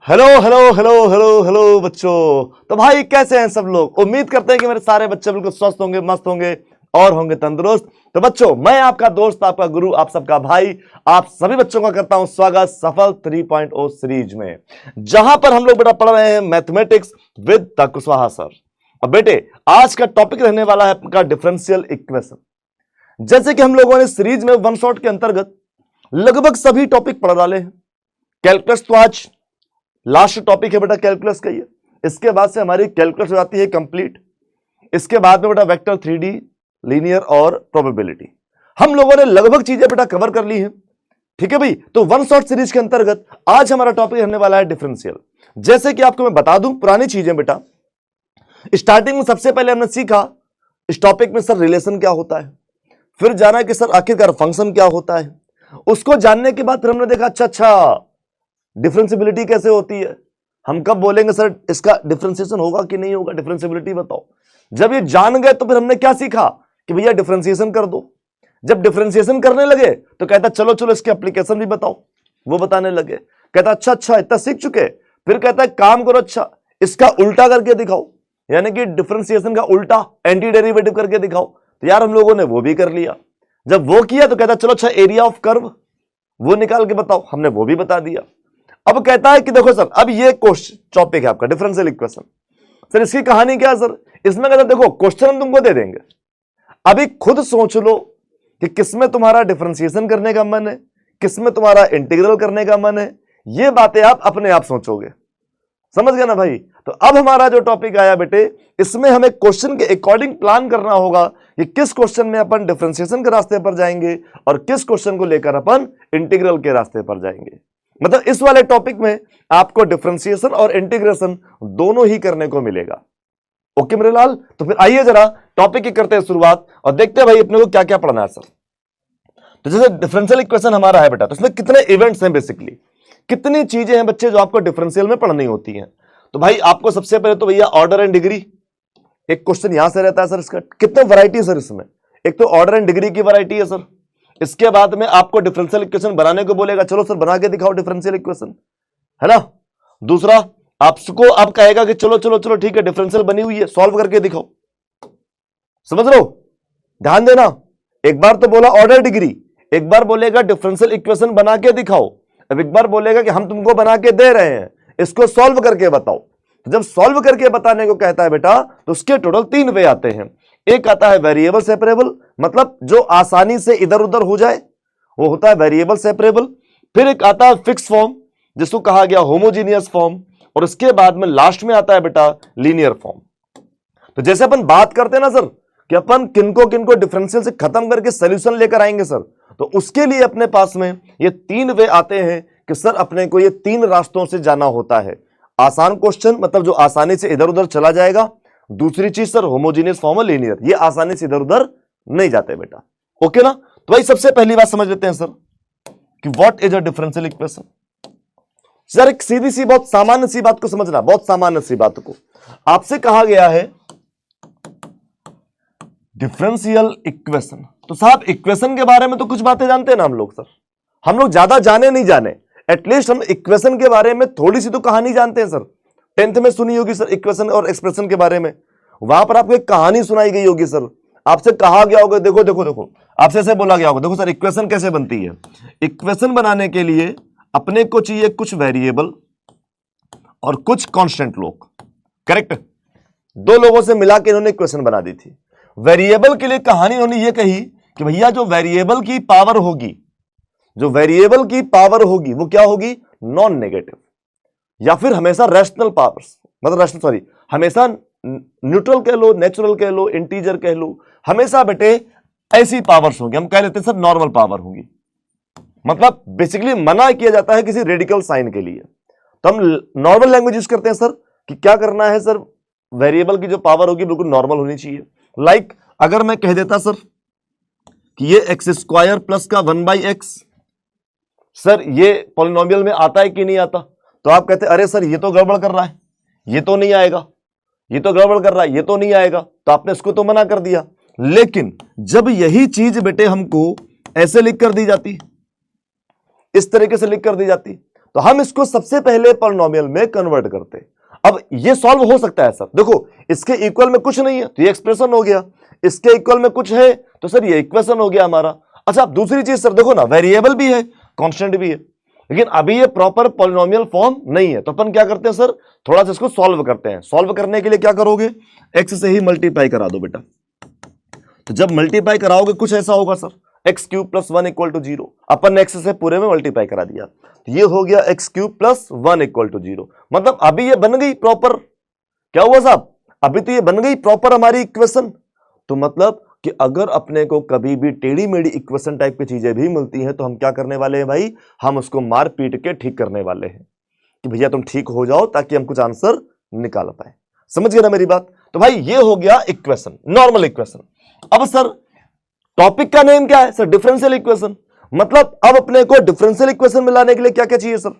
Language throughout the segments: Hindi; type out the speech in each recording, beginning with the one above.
Hello hello hello hello hello बच्चों। तो भाई कैसे हैं सब लोग? उम्मीद करते हैं कि मेरे सारे बच्चे बिल्कुल स्वस्थ होंगे, मस्त होंगे और होंगे तंदुरुस्त। तो बच्चों, मैं आपका दोस्त, आपका गुरु, आप सबका भाई, आप सभी बच्चों का करता हूं स्वागत सफल 3.0 सीरीज में, जहां पर हम लोग बेटा पढ़ रहे हैं mathematics with the Kushwaha sir. अब बेटे, आज का टॉपिक रहने वाला है आपका डिफरेंशियल इक्वेशन। जैसे कि हम लोगों ने सीरीज में वन शॉट के अंतर्गत लगभग सभी टॉपिक पढ़ डाले हैं। कैलकुलस तो आज लास्ट टॉपिक है बेटा, कैलकुलस का ये। इसके बाद से हमारी कैलकुलस हो जाती है कंप्लीट। इसके बाद में बेटा वेक्टर, 3D, लीनियर और प्रोबेबिलिटी। हम लोगों ने लगभग चीजें बेटा कवर कर ली हैं। ठीक है भाई, तो वन शॉट सीरीज के अंतर्गत आज हमारा टॉपिक रहने वाला है डिफरेंशियल। जैसे कि आपको मैं बता दूं पुरानी चीजें बेटा, स्टार्टिंग में सबसे पहले हमने सीखा इस टॉपिक में सर रिलेशन क्या होता है, फिर जाना कि सर आखिरकार फंक्शन क्या होता है। उसको जानने के बाद फिर हमने देखा अच्छा डिफरेंशियबिलिटी कैसे होती है। हम कब बोलेंगे सर इसका डिफरेंशिएशन होगा कि नहीं होगा, डिफरेंशियबिलिटी बताओ। जब ये जान गए तो फिर हमने क्या सीखा कि भैया डिफरेंशिएशन कर दो। जब डिफरेंशिएशन करने लगे तो कहता चलो चलो इसके एप्लीकेशन भी बताओ, वो बताने लगे। कहता अच्छा अच्छा इतना सीख चुके, फिर कहता है काम करो अच्छा इसका उल्टा करके दिखाओ, यानी कि डिफरेंशिएशन का उल्टा एंटी डेरिवेटिव करके दिखाओ। तो यार हम लोगों ने वो भी कर लिया। जब वो किया तो कहता चलो अच्छा एरिया ऑफ कर्व वो निकाल के बताओ, हमने वो भी बता दिया। अब कहता है कि देखो सर अब ये क्वेश्चन टॉपिक है आपका डिफरेंशियल इक्वेशन। सर इसकी कहानी क्या है सर? इसमें कहता देखो क्वेश्चन हम तुमको दे देंगे, अभी खुद सोच लो कि किसमें तुम्हारा डिफरेंशिएशन करने का मन है, किसमें तुम्हारा इंटीग्रल करने का मन है। ये बातें आप अपने आप सोचोगे, समझ गए ना भाई। तो अब हमारा जो टॉपिक आया बेटे, इसमें हमें क्वेश्चन के अकॉर्डिंग प्लान करना होगा कि किस क्वेश्चन में अपन डिफरेंशिएशन के रास्ते पर जाएंगे और किस क्वेश्चन को लेकर अपन इंटीग्रल के रास्ते पर जाएंगे। मतलब इस वाले टॉपिक में आपको डिफरेंशिएशन और इंटीग्रेशन दोनों ही करने को मिलेगा। ओके मेरे लाल, तो फिर आइए जरा टॉपिक की करते हैं शुरुआत और देखते हैं भाई अपने को क्या क्या पढ़ना है सर। तो जैसे डिफरेंशियल इक्वेशन हमारा है बेटा, तो इसमें कितने इवेंट्स हैं, बेसिकली कितनी चीजें हैं बच्चे जो आपको डिफरेंशियल में पढ़नी होती हैं। तो भाई आपको सबसे पहले तो भैया ऑर्डर एंड डिग्री, एक क्वेश्चन यहां से रहता है सर इसका, कितने वैरायटी है सर इसमें। एक तो ऑर्डर एंड डिग्री की वैरायटी है सर। इसके बाद में आपको डिफरेंशियल इक्वेशन बनाने को बोलेगा, चलो सर बना के दिखाओ डिफरेंशियल इक्वेशन, है ना। दूसरा आपको अब कहेगा कि चलो चलो चलो ठीक है डिफरेंशियल बनी हुई है, सॉल्व करके दिखाओ। समझ लो, ध्यान देना। एक बार तो बोला ऑर्डर डिग्री, एक बार बोलेगा डिफरेंशियल इक्वेशन बना के दिखाओ, अब एक बार बोलेगा कि हम तुमको बना के दे रहे हैं, इसको सॉल्व करके बताओ। तो जब सॉल्व करके बताने को कहता है बेटा, तो उसके टोटल 3 वे आते हैं। एक आता है वेरिएबल सेपरेबल, मतलब जो आसानी से इधर उधर हो जाए, वो होता है वेरिएबल सेपरेबल। फिर एक आता है फिक्स फॉर्म, जिसको कहा गया होमोजीनियस फॉर्म, और उसके बाद में लास्ट में आता है बेटा लीनियर फॉर्म। तो जैसे अपन बात करते हैं ना सर कि अपन किनको किनको डिफरेंशियल से खत्म करके सोल्यूशन लेकर आएंगे सर, तो उसके लिए अपने पास में ये 3 वे आते हैं कि सर अपने को ये 3 रास्तों से जाना होता है। आसान क्वेश्चन मतलब जो आसानी से इधर उधर चला जाएगा, दूसरी चीज सर होमोजीनियस फॉर्म और लीनियर, ये आसानी से इधर उधर नहीं जाते बेटा। ओके ना। तो भाई सबसे पहली बात समझ लेते हैं सर कि what is a differential equation. Sir एक सीधी सी बहुत सामान्य सी बात को समझना, बहुत सामान्य सी बात को। आपसे कहा गया है डिफरेंशियल इक्वेशन, तो साहब इक्वेशन के बारे में तो कुछ बातें जानते हैं ना हम लोग सर। हम लोग ज्यादा जाने नहीं जाने, एटलीस्ट हम इक्वेशन के बारे में थोड़ी सी तो कहानी जानते हैं सर। 10th में सुनी होगी सर इक्वेशन और एक्सप्रेशन के बारे में, वहां पर आपको एक कहानी सुनाई गई होगी सर। आपसे कहा गया होगा देखो देखो देखो, आपसे ऐसे बोला गया होगा देखो सर इक्वेशन कैसे बनती है। इक्वेशन बनाने के लिए अपने को चाहिए कुछ वेरिएबल और कुछ कांस्टेंट लोग, करेक्ट। 2 लोगों से मिला के इन्होंने इक्वेशन बना दी थी। वेरिएबल के लिए कहानी इन्होंने ये कही कि भैया जो वेरिएबल की पावर होगी, जो वेरिएबल की पावर होगी वो क्या होगी, नॉन नेगेटिव, या फिर हमेशा रैशनल पावर्स, मतलब रैशनल सॉरी हमेशा न्यूट्रल कह लो, नेचुरल कह लो, इंटीजर कह लो, हमेशा बेटे ऐसी पावर्स होंगी। हम कह लेते हैं सर नॉर्मल पावर होंगी, मतलब बेसिकली मना किया जाता है किसी रेडिकल साइन के लिए। तो हम नॉर्मल लैंग्वेज यूज करते हैं सर कि क्या करना है सर, वेरिएबल की जो पावर होगी बिल्कुल नॉर्मल होनी चाहिए। लाइक अगर मैं कह देता सर कि ये x² प्लस का 1/x, सर ये पॉलिनोमियल में आता है कि नहीं आता, तो आप कहते अरे सर ये तो गड़बड़ कर रहा है, ये तो नहीं आएगा, ये तो गड़बड़ कर रहा है, ये तो नहीं आएगा, तो आपने इसको तो मना कर दिया। लेकिन जब यही चीज बेटे हमको ऐसे लिख कर दी जाती, इस तरीके से लिख कर दी जाती, तो हम इसको सबसे पहले पॉलिनोमियल में कन्वर्ट करते हैं। अब ये सॉल्व हो सकता है सर, देखो इसके इक्वल में कुछ नहीं है तो ये एक्सप्रेशन हो गया, इसके इक्वल में कुछ है तो सर ये इक्वेशन हो गया हमारा। अच्छा अब दूसरी चीज सर देखो ना, वेरिएबल भी है कांस्टेंट भी है, लेकिन अभी ये प्रॉपर पॉलिनोमियल फॉर्म नहीं है, तो अपन क्या करते हैं सर, थोड़ा सा इसको सॉल्व करते हैं। सॉल्व करने के लिए क्या करोगे, एक्स से ही मल्टीप्लाई करा दो बेटा। तो जब मल्टीप्लाई कराओगे कुछ ऐसा होगा sir, x cube plus 1 equal to 0, अपन ने एक्स से पूरे में मल्टीप्लाई करा दिया, तो ये हो गया x cube plus 1 equal to 0। मतलब अभी ये बन गई प्रॉपर, क्या हुआ साहब, अभी तो ये बन गई प्रॉपर हमारी इक्वेशन। तो मतलब कि अगर अपने को कभी भी टेढ़ी मेढ़ी इक्वेशन टाइप की चीजें भी मिलती हैं तो हम क्या करने वाले हैं भाई, हम उसको मार पीट के ठीक करने वाले हैं कि भैया तुम ठीक हो जाओ ताकि हम कुछ आंसर निकाल पाए। समझ गए ना मेरी बात। तो भाई ये हो गया इक्वेशन, नॉर्मल इक्वेशन। अब सर टॉपिक का नेम क्या है सर, डिफरेंशियल इक्वेशन। मतलब अब अपने को डिफरेंशियल इक्वेशन में लाने के लिए क्या क्या चाहिए सर,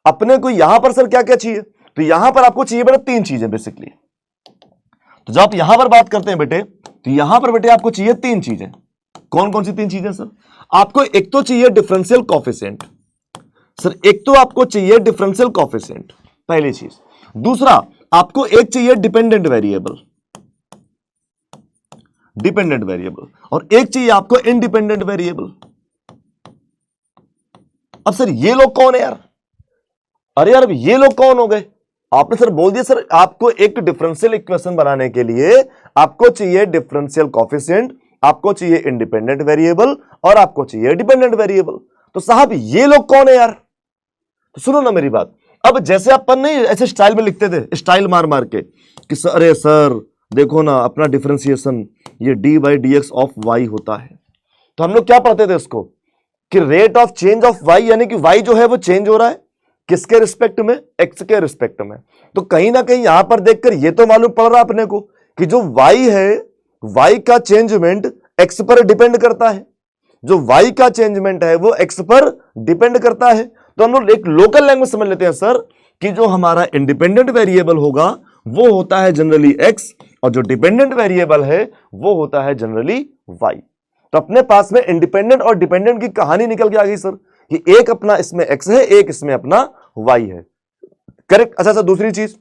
अपने को यहां पर सर क्या क्या चाहिए, तो यहां पर आपको चाहिए बेटा 3 चीजें बेसिकली। तो जब आप यहां पर बात करते हैं बेटे, तो यहां पर बेटे आपको चाहिए 3 चीजें। कौन कौन सी 3 चीजें सर, आपको एक तो चाहिए डिफरेंशियल कोएफिशिएंट सर, एक तो आपको चाहिए डिफरेंशियल कोएफिशिएंट पहली चीज। दूसरा आपको एक चाहिए डिपेंडेंट वेरिएबल, डिपेंडेंट वेरिएबल, और एक चाहिए आपको इंडिपेंडेंट वेरिएबल। अब सर ये लोग कौन है यार, अरे यार ये लोग कौन हो गए, आपने सर बोल दिया सर आपको एक डिफरेंशियल इक्वेशन बनाने के लिए आपको चाहिए डिफरेंशियल कोएफिशिएंट, आपको चाहिए इंडिपेंडेंट वेरिएबल और आपको चाहिए डिपेंडेंट वेरिएबल। तो साहब ये लोग कौन है यार, तो सुनो ना मेरी बात। अब जैसे अपन नहीं ऐसे स्टाइल में लिखते थे, स्टाइल मार मार के कि सर अरे सर देखो ना अपना डिफरेंशिएशन ये d by d x of y होता है, तो हम लोग क्या पढ़ते थे इसको कि rate of change of y, यानी कि वाई जो है वो चेंज हो रहा है किसके रिस्पेक्ट में, एक्स के रिस्पेक्ट में। तो कहीं ना कहीं यहां पर देखकर ये तो मालूम पड़ रहा है अपने को कि जो वाई है, वाई का चेंजमेंट एक्स पर डिपेंड करता है, जो वाई का चेंजमेंट है वो एक्स पर डिपेंड करता है। तो हम लोग एक लोकल लैंग्वेज समझ लेते हैं सर कि जो हमारा इंडिपेंडेंट वेरिएबल होगा वो होता है जनरली एक्स, और जो डिपेंडेंट वेरिएबल है वो होता है जनरली वाई। तो अपने पास में इंडिपेंडेंट और डिपेंडेंट की कहानी निकल के आ गई सर कि एक अपना इसमें एक्स है, एक इसमें अपना वाई है, करेक्ट। अच्छा सर दूसरी चीज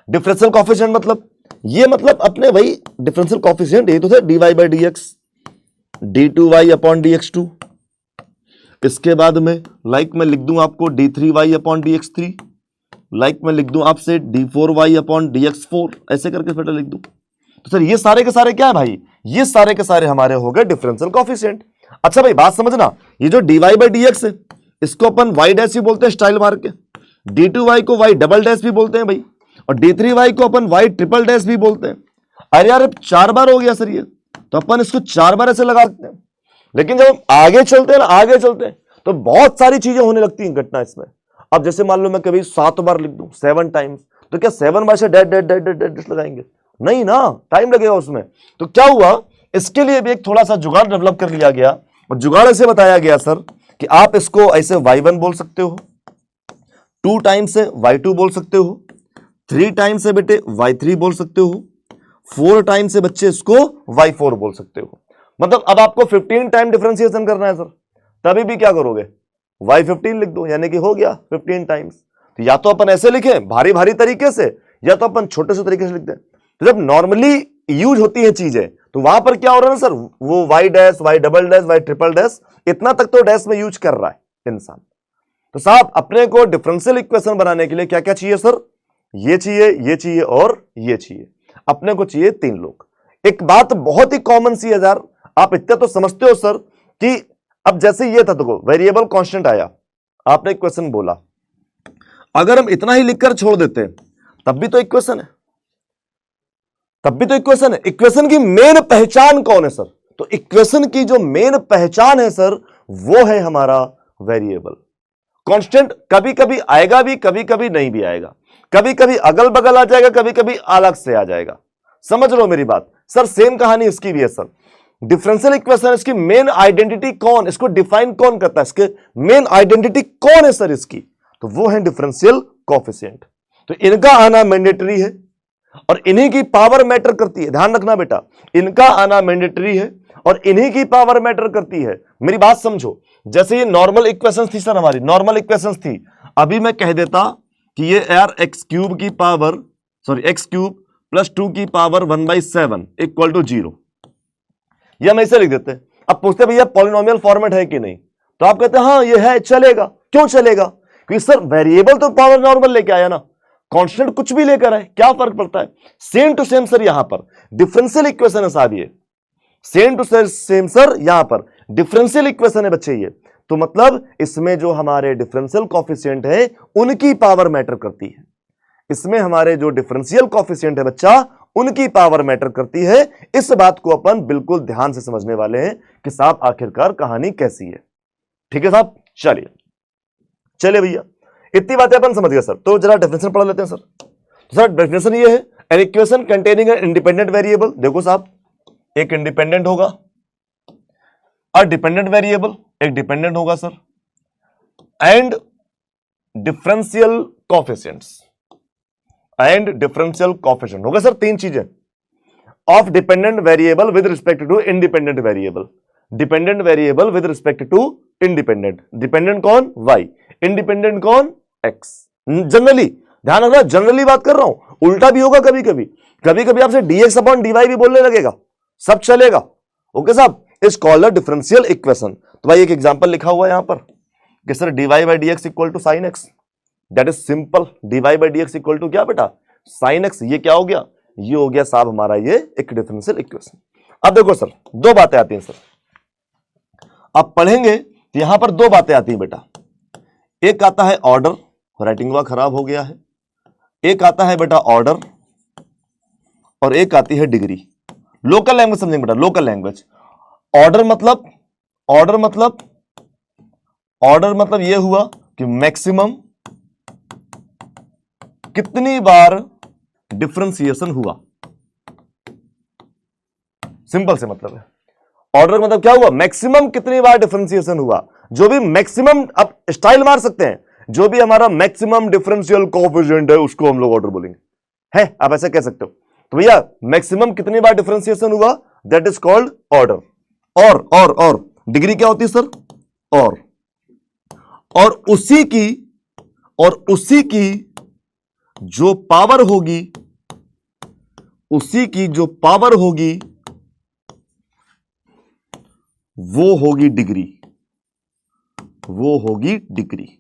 डिफरेंशियल कोएफिशिएंट, मतलब ये मतलब अपने भाई डिफरेंशियल कोएफिशिएंट ये तो था d y by d x d two y upon d x two, इसके बाद में लाइक मैं लिख दूं आपको d three y upon d x three, like मैं लिख दूं आपसे d four y upon d x four, ऐसे करके बेटा लिख दूं। तो सर ये सारे के सारे क्या है भाई, ये सारे के सारे हमारे हो गए डिफरेंशियल कोएफिशिएंट। अच्छा भाई बात समझना, ये जो d y by d x है इसको अपन वाई डैश भी बोलते हैं स्टाइल मार के, डी टू वाई को वाई डबल डैश भी बोलते हैं भाई, और डी थ्री वाई को अपन वाई ट्रिपल डैश भी बोलते हैं। अरे यार 4 बार हो गया सर ये, तो अपन इसको 4 बार ऐसे लगा सकते हैं। लेकिन जब हम आगे चलते हैं ना, आगे चलते हैं तो बहुत सारी चीजें होने लगती हैं घटना इसमें। अब जैसे मान लो मैं कभी 7 बार लिख दूं 7 टाइम्स, तो क्या 7 बार से डैट डैट डैट डैट डैट लगाएंगे, नहीं ना, टाइम लगेगा उसमें। तो क्या हुआ, इसके लिए भी एक थोड़ा सा जुगाड़ डेवलप कर लिया गया, और जुगाड़ ऐसे बताया गया सर कि आप इसको ऐसे y1 बोल सकते हो, 2 टाइम्स से y2 बोल सकते हो, 3 टाइम्स से बेटे y3 बोल सकते हो, 4 टाइम से बच्चे इसको y4 बोल सकते हो। मतलब अब आपको 15 टाइम डिफरेंशिएशन करना है सर, तभी भी क्या करोगे y15 लिख दो, यानी कि हो गया 15 टाइम्स। तो या तो अपन ऐसे लिखें भारी भारी तरीके से, या तो अपन छोटे से तरीके से लिख दें। तो जब नॉर्मली यूज होती है चीजें तो वहां पर क्या हो रहा है ना सर, वो y dash y double dash y triple dash इतना तक तो डैश में यूज कर रहा है इंसान। तो साहब अपने को डिफरेंशियल इक्वेशन बनाने के लिए क्या क्या चाहिए सर, ये चाहिए, ये चाहिए और ये चाहिए। अपने को चाहिए 3 लोग। एक बात बहुत ही कॉमन सी है यार, आप इतना तो समझते हो सर कि अब जैसे ये था, देखो वेरिएबल कांस्टेंट आया, आपने इक्वेशन बोला, अगर हम इतना ही लिखकर छोड़ देते तब भी तो इक्वेशन है, तब भी तो इक्वेशन है। इक्वेशन की मेन पहचान कौन है सर, तो इक्वेशन की जो मेन पहचान है सर वो है हमारा वेरिएबल कांस्टेंट। कभी कभी आएगा भी, कभी कभी नहीं भी आएगा, कभी कभी अगल बगल आ जाएगा, कभी कभी अलग से आ जाएगा। समझ लो मेरी बात सर, सेम कहानी इसकी भी है सर। डिफरेंशियल इक्वेशन इसकी मेन आइडेंटिटी कौन, इसको डिफाइन कौन करता है, इसके मेन आइडेंटिटी कौन है सर इसकी, तो वो है डिफरेंशियल कोएफिशिएंट। तो इनका आना मैंडेटरी है और इन्हीं की पावर मैटर करती है, ध्यान रखना बेटा, इनका आना मैंडेटरी है और इन्हीं की पावर मैटर करती है। मेरी बात समझो, जैसे ये नॉर्मल इक्वेशंस थी सर, हमारी नॉर्मल इक्वेशंस थी, अभी मैं कह देता कि ये यार एक्स क्यूब की पावर एक्स क्यूब प्लस 2 की पावर 1/7 इक्वल टू 0, ये हम ऐसे लिख देते। अब पूछते भैया पॉलिनोमियल फॉर्मेट है कि नहीं, तो आप कहते हैं हाँ ये है, चलेगा। क्यों चलेगा? क्योंकि सर वेरिएबल तो पावर नॉर्मल लेके आया ना, कांस्टेंट कुछ भी लेकर आए, क्या फर्क पड़ता है? सेम टू सेम सर, यहां पर डिफरेंशियल इक्वेशन है साहब, ये सेम टू सेम सर, यहां पर डिफरेंशियल इक्वेशन है बच्चे ये। तो मतलब इसमें जो हमारे डिफरेंशियल कॉफिशिएंट है उनकी पावर मैटर करती है, इसमें हमारे जो डिफरेंशियल कॉफिशिएंट है बच्चा उनकी पावर मैटर करती है। इस बात को अपन बिल्कुल ध्यान से समझने वाले हैं कि साहब आखिरकार कहानी कैसी है। ठीक है साहब, चलिए भैया इतनी बातें अपन समझ गए सर। तो जरा डेफिनेशन पढ़ लेते हैं सर। तो सर डेफिनेशन ये है, an equation containing an independent variable. देखो साहब, एक इंडिपेंडेंट होगा और डिपेंडेंट वेरिएबल, एक डिपेंडेंट होगा sir, and differential coefficients, and differential coefficient होगा सर, तीन चीजें of dependent variable with respect to independent variable. Dependent variable with respect to independent, dependent कौन? वाई, इंडिपेंडेंट कौन? एक्स। जनरली ध्यान रखना, जनरली बात कर रहा हूं, उल्टा भी होगा कभी कभी, कभी कभी आपसे dx अपॉन dy भी बोलने लगेगा, सब चलेगा। ओके साहब, is called a differential equation. तो भाई एक एग्जांपल लिखा हुआ है यहां पर कि sir dy by dx equal to sine x, that is simple. dy by dx equal to क्या बेटा? Sine x. ये क्या हो गया? ये हो गया साहब हमारा ये एक डिफरेंशियल इक्वेशन। अब देखो सर, दो बातें आती हैं सर, आप पढ़ेंगे तो यहां पर दो बातें आती हैं बेटा। एक आता है ऑर्डर, राइटिंग हुआ खराब हो गया है, एक आता है बेटा ऑर्डर और एक आती है डिग्री। लोकल लैंग्वेज समझेंगे बेटा, लोकल लैंग्वेज। ऑर्डर मतलब, ऑर्डर मतलब, ऑर्डर मतलब यह हुआ कि मैक्सिमम कितनी बार डिफरेंशिएशन हुआ, सिंपल से मतलब है। ऑर्डर मतलब क्या हुआ? मैक्सिमम कितनी बार डिफरेंशिएशन हुआ। जो भी मैक्सिमम, आप स्टाइल मार सकते हैं, जो भी हमारा मैक्सिमम डिफरेंशियल कोएफिशिएंट है उसको हम लोग ऑर्डर बोलेंगे, है आप ऐसे कह सकते हो। तो भैया मैक्सिमम कितनी बार डिफरेंशिएशन हुआ, दैट इज कॉल्ड ऑर्डर। और डिग्री क्या होती है सर? और उसी की जो पावर होगी, उसी की जो पावर होगी वो होगी डिग्री, वो होगी डिग्री।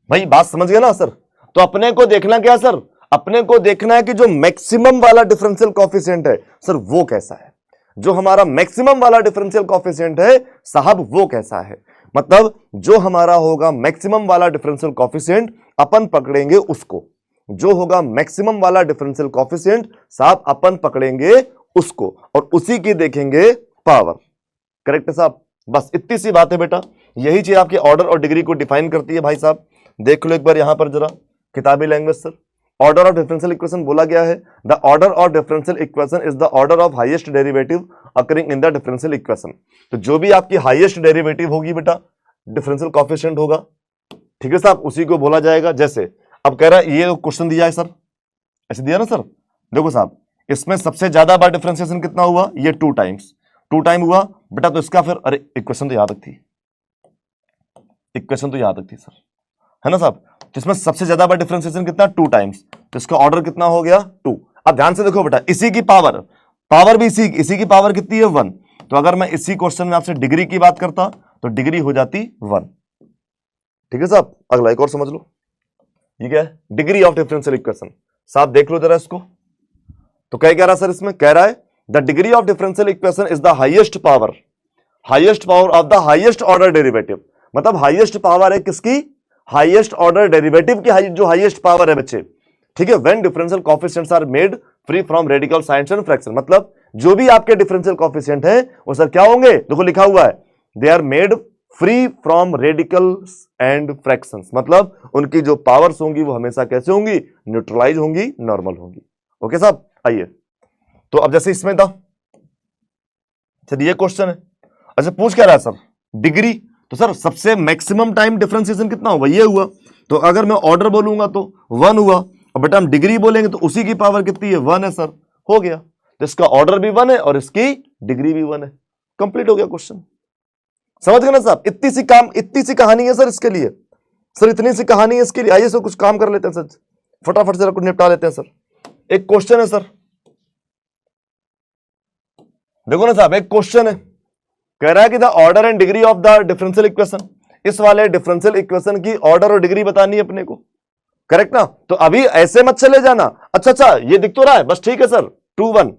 भाई बात समझ गए ना सर? तो अपने को देखना क्या सर? अपने को देखना है कि जो मैक्सिमम वाला डिफरेंशियल कॉफिशिएंट है सर वो कैसा है, जो हमारा मैक्सिमम वाला डिफरेंशियल कॉफिशिएंट है साहब वो कैसा है। मतलब जो हमारा होगा मैक्सिमम वाला डिफरेंशियल कॉफिशिएंट अपन पकड़ेंगे उसको, जो होगा मैक्सिमम वाला डिफरेंशियल कॉफिशिएंट साहब अपन पकड़ेंगे उसको, और उसी की देखेंगे पावर। करेक्ट है साहब? बस इतनी सी बात है बेटा, यही चीज आपके ऑर्डर और डिग्री को डिफाइन करती है। भाई साहब देख लो एक बार यहां पर जरा किताबी language sir. Order of differential equation बोला गया है, the order of differential equation is the order of highest derivative occurring in the differential equation. तो जो भी आपकी हाईएस्ट डेरिवेटिव होगी बेटा डिफरेंशियल कोएफिशिएंट होगा, ठीक है साहब, उसी को बोला जाएगा। जैसे अब कह रहा है ये क्वेश्चन दिया है सर, ऐसे दिया ना सर, देखो साहब इसमें सबसे ज्यादा बार डिफरेंशिएशन कितना हुआ? ये 2 टाइम्स, 2 टाइम हुआ बेटा, तो इसका फिर, अरे इक्वेशन तो याद रखती, इक्वेशन तो याद रखती सर, है ना साहब। तो इसमें सबसे ज्यादा बार डिफरेंशिएशन कितना? 2 टाइम्स, तो इसका ऑर्डर कितना हो गया? 2। अब ध्यान से देखो बेटा, इसी की पावर भी इसी की पावर कितनी है? 1। तो अगर मैं इसी क्वेश्चन में आपसे डिग्री की बात करता तो डिग्री हो जाती 1। ठीक है साहब, अगला एक और समझ लो, ये क्या है? Degree of differential equation. साहब देख लो जरा इसको, तो क्या कह रहा है सर इसमें? कह रहा है the degree of differential equation is the highest power of the highest order derivative. मतलब हाईएस्ट पावर है किसकी? हाईएस्ट ऑर्डर डेरिवेटिव की जो हाईएस्ट पावर है बच्चे, ठीक है। When differential coefficients are made free from radical signs and fraction, मतलब जो भी आपके डिफरेंशियल कोएफिशिएंट है वो सर क्या होंगे? देखो लिखा हुआ है, they are made free from radicals and fractions, मतलब उनकी जो पावर्स होंगी वो हमेशा कैसे होंगी? न्यूट्रलाइज होंगी, नॉर्मल होंगी। ओके साहब, आइए तो अब जैसे इसमें था, ये क्वेश्चन है, अच्छा पूछ क्या रहा है सर? डिग्री। तो सर सबसे मैक्सिमम टाइम डिफरेंशिएशन कितना होगा? ये हुआ। तो अगर मैं ऑर्डर बोलूंगा तो 1 हुआ, और बेटा हम डिग्री बोलेंगे तो उसी की पावर कितनी है? 1 है सर, हो गया। तो इसका ऑर्डर भी 1 है और इसकी डिग्री भी 1 है, कंप्लीट हो गया क्वेश्चन। समझ गए ना साहब? इतनी सी कहानी है सर इसके लिए, सर इतनी सी कहानी है इसके लिए। आइए सर कुछ काम कर लेते हैं सर, फटाफट से कुछ निपटा लेते हैं सर। एक क्वेश्चन है सर, देखो ना साहब, एक क्वेश्चन है, कह रहा है कि the order and degree of the differential equation, इस वाले डिफरेंशियल इक्वेशन की ऑर्डर और डिग्री बतानी है अपने को, करेक्ट ना? तो अभी ऐसे मत चले जाना, अच्छा ये दिख तो रहा है, बस ठीक है सर, 2 1,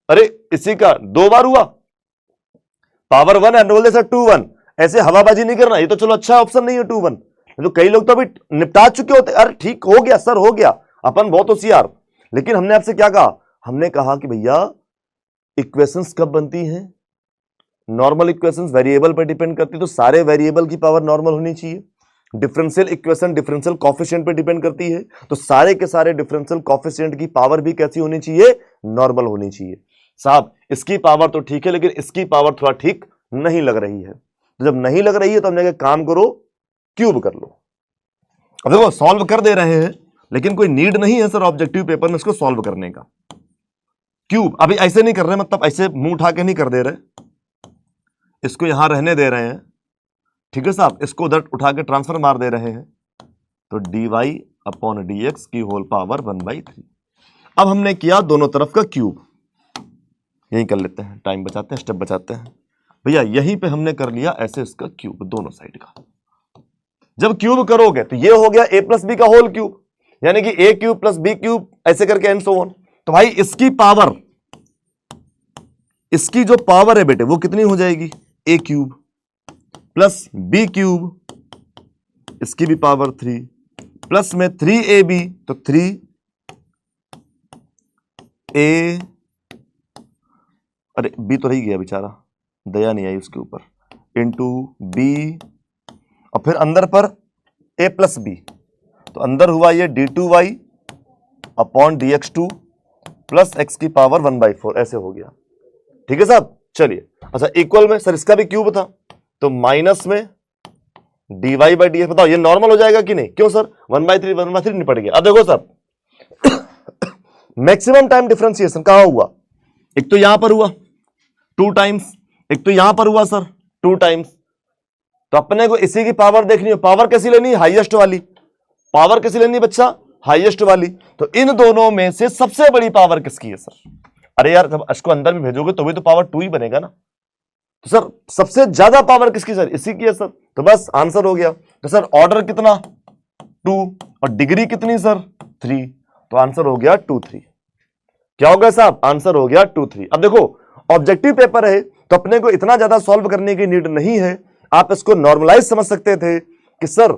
अरे इसी का 2 बार हुआ, पावर 1 एंड बोल दे सर 2 1, ऐसे हवाबाजी नहीं करना, ये तो चलो अच्छा ऑप्शन नहीं है 2 1, तो कई लोग तो अभी निपटा चुके होते, अरे ठीक हो गया सर, हो गया, अपन बहुत होशियार। लेकिन हमने आपसे क्या कहा? हमने कहा कि भैया इक्वेशंस कब बनती हैं? नॉर्मल इक्वेशंस वेरिएबल पर डिपेंड करती, तो सारे वेरिएबल की पावर नॉर्मल होनी चाहिए। डिफरेंशियल इक्वेशन डिफरेंशियल कोफिशिएंट पे डिपेंड करती है, तो सारे के सारे डिफरेंशियल कोफिशिएंट की पावर भी कैसी होनी चाहिए? नॉर्मल होनी चाहिए। साहब इसकी पावर तो ठीक है, लेकिन इसकी पावर थोड़ा ठीक नहीं लग रही है, तो जब नहीं लग रही है तो हमने कहा काम करो, क्यूब कर लो। अब देखो सॉल्व कर दे रहे हैं, लेकिन कोई नीड नहीं है सर ऑब्जेक्टिव पेपर में इसको सॉल्व करने का। क्यूब अभी ऐसे नहीं कर रहे, मतलब ऐसे मुंह उठा के नहीं कर दे रहे, इसको यहां रहने दे रहे हैं, ठीक है साहब, इसको उधर उठा के ट्रांसफर मार दे रहे हैं, तो dy/dx की होल पावर 1/3। अब हमने किया दोनों तरफ का क्यूब, यही कर लेते हैं, टाइम बचाते हैं, स्टेप बचाते हैं भैया। यहीं पे हमने कर लिया ऐसे इसका क्यूब दोनों साइड का। जब क्यूब करोगे तो ये हो गया a + b का होल क्यूब, यानी कि a³ + b³ ऐसे करके एंड सो ऑन। तो भाई इसकी पावर, इसकी जो पावर है बेटे वो कितनी हो जाएगी? a³ + b³, इसकी भी पावर 3, प्लस में 3ab, तो 3a, अरे b तो रही गया बेचारा, दया नहीं आई उसके ऊपर, इंटू b, और फिर अंदर पर a + b, तो अंदर हुआ ये d2y/dx2 प्लस x की पावर 1/4, ऐसे हो गया, ठीक है साहब। चलिए अच्छा, इक्वल में सर इसका भी क्यूब था, तो माइनस में dy/dx, बताओ ये नॉर्मल हो जाएगा कि नहीं? क्यों सर? 1/3 निपट गया। अब देखो सर मैक्सिमम टाइम डिफरेंशिएशन कहां हुआ? एक तो यहां पर हुआ 2 टाइम्स, एक तो यहां पर हुआ सर 2 टाइम्स, तो अपने को इसी की पावर देखनी है। पावर कैसी लेनी है? हाईएस्ट वाली। पावर कैसी लेनी है बच्चा? हाईएस्ट वाली। तो इन दोनों में से सबसे बड़ी पावर किसकी है सर? अरे यार जब इसको अंदर में भेजोगे तो भी तो पावर 2 ही बनेगा ना, तो सर सबसे ज्यादा पावर किसकी सर? इसी की है सर, तो बस आंसर हो गया। तो सर ऑर्डर कितना? 2, और डिग्री कितनी सर? 3, तो आंसर हो गया 2 3। क्या हो गया साहब? आंसर हो गया 2 3। अब देखो ऑब्जेक्टिव पेपर है तो अपने को इतना ज्यादा सॉल्व करने की नीड नहीं है, आप इसको नॉर्मलाइज समझ सकते थे कि सर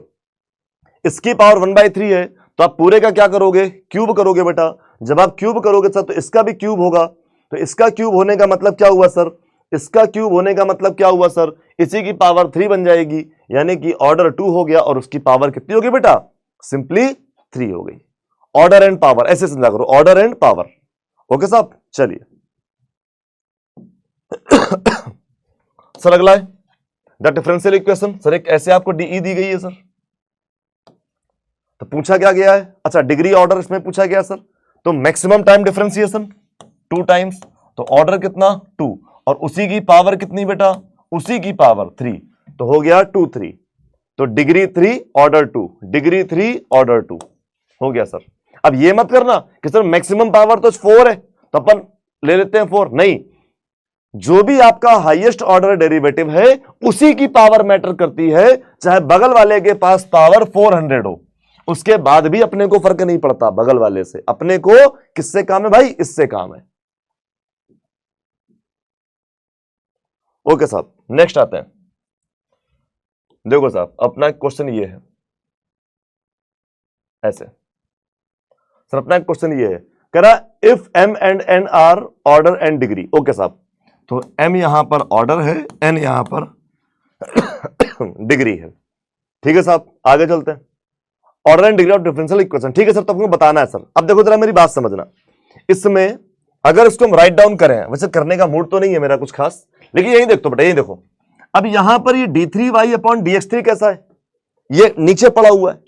इसकी पावर 1/3 है, तो आप पूरे का क्या करोगे? क्यूब करोगे बेटा। जब आप क्यूब करोगे सर तो इसका भी क्यूब होगा, तो इसका क्यूब होने का मतलब क्या हुआ सर? इसका क्यूब होने का मतलब क्या हुआ सर? इसी की पावर 3 बन जाएगी, यानी कि ऑर्डर 2 हो गया, और उसकी पावर कितनी होगी बेटा? सिंपली 3 हो गई। ऑर्डर एंड पावर ऐसे समझा करो, ऑर्डर एंड पावर। ओके साहब, चलिए सर अगला है द डिफरेंशियल इक्वेशन। सर एक ऐसे आपको डीई दी गई है सर, तो पूछा क्या गया है? अच्छा डिग्री ऑर्डर इसमें पूछा गया सर, तो मैक्सिमम टाइम डिफरेंशिएशन 2 टाइम्स, तो ऑर्डर कितना? 2, और उसी की पावर कितनी बेटा? उसी की पावर 3, तो हो गया 2 3, तो डिग्री 3 ऑर्डर 2, डिग्री 3 ऑर्डर 2 हो गया सर। अब ये मत करना कि सर मैक्सिमम पावर तो 4 है तो अपन ले लेते हैं 4, नहीं, जो भी आपका हाईएस्ट ऑर्डर डेरिवेटिव है उसी की पावर मैटर करती है, चाहे बगल वाले के पास पावर 400 हो, उसके बाद भी अपने को फर्क नहीं पड़ता बगल वाले से। अपने को किससे काम है भाई? इससे काम है। ओके साहब, नेक्स्ट आते हैं। देखो साहब अपना एक क्वेश्चन ये है ऐसे, सर अपना एक क्वेश्चन ये है, कह रहा if m and n are order and degree. Okay साहब, तो m यहां पर ऑर्डर है, n यहां पर डिग्री है, ठीक है साहब। आगे चलते हैं, order and degree of differential equation, ठीक है सर, तो आपको बताना है सर। अब देखो जरा मेरी बात समझना, इसमें अगर इसको हम राइट डाउन करें, वैसे करने का मूड तो नहीं है मेरा कुछ खास, लेकिन यही देखो बेटा, यही देखो। अब यहां पर ये d3y/dx3 कैसा है? ये नीचे पड़ा हुआ है,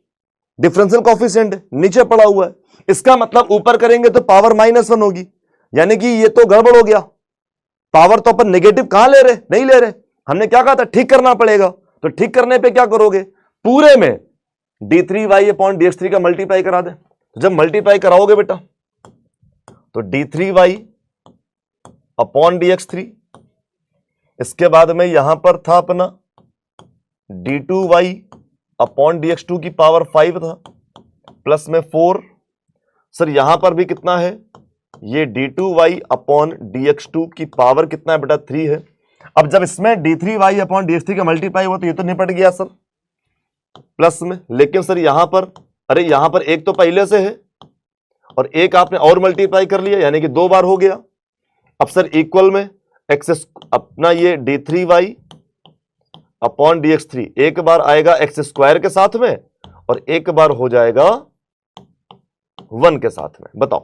डिफरेंशियल कोएफिशिएंट नीचे पड़ा हुआ है, इसका मतलब ऊपर करेंगे तो पावर -1 होगी, यानी कि ये तो गड़बड़ हो गया। पावर तो अपन नेगेटिव कहां ले रहे? नहीं ले रहे, हमने क्या कहा था, ठीक करना पड़ेगा। तो ठीक करने पे क्या करोगे, पूरे में d3y अपॉन dx3 का मल्टीप्लाई करा दे। तो जब मल्टीप्लाई कराओगे बेटा तो d3y अपॉन dx3, इसके बाद में यहां पर था अपना d2y अपॉन dx2 की पावर 5 था, प्लस में 4। सर यहां पर भी कितना है, ये d2y अपॉन dx2 की पावर कितना है बेटा, 3 है। अब जब इसमें d3y अपॉन dx3 का मल्टीप्लाई हुआ तो ये तो निपट गया सर प्लस में, लेकिन सर यहां पर, अरे यहां पर एक तो पहले से है और एक आपने और मल्टीप्लाई कर लिया, यानी कि 2 बार हो गया। अब सर इक्वल में एक्स अपना ये d3y अपॉन dx3 एक बार आएगा एक्स स्क्वायर के साथ में और एक बार हो जाएगा 1 के साथ में। बताओ,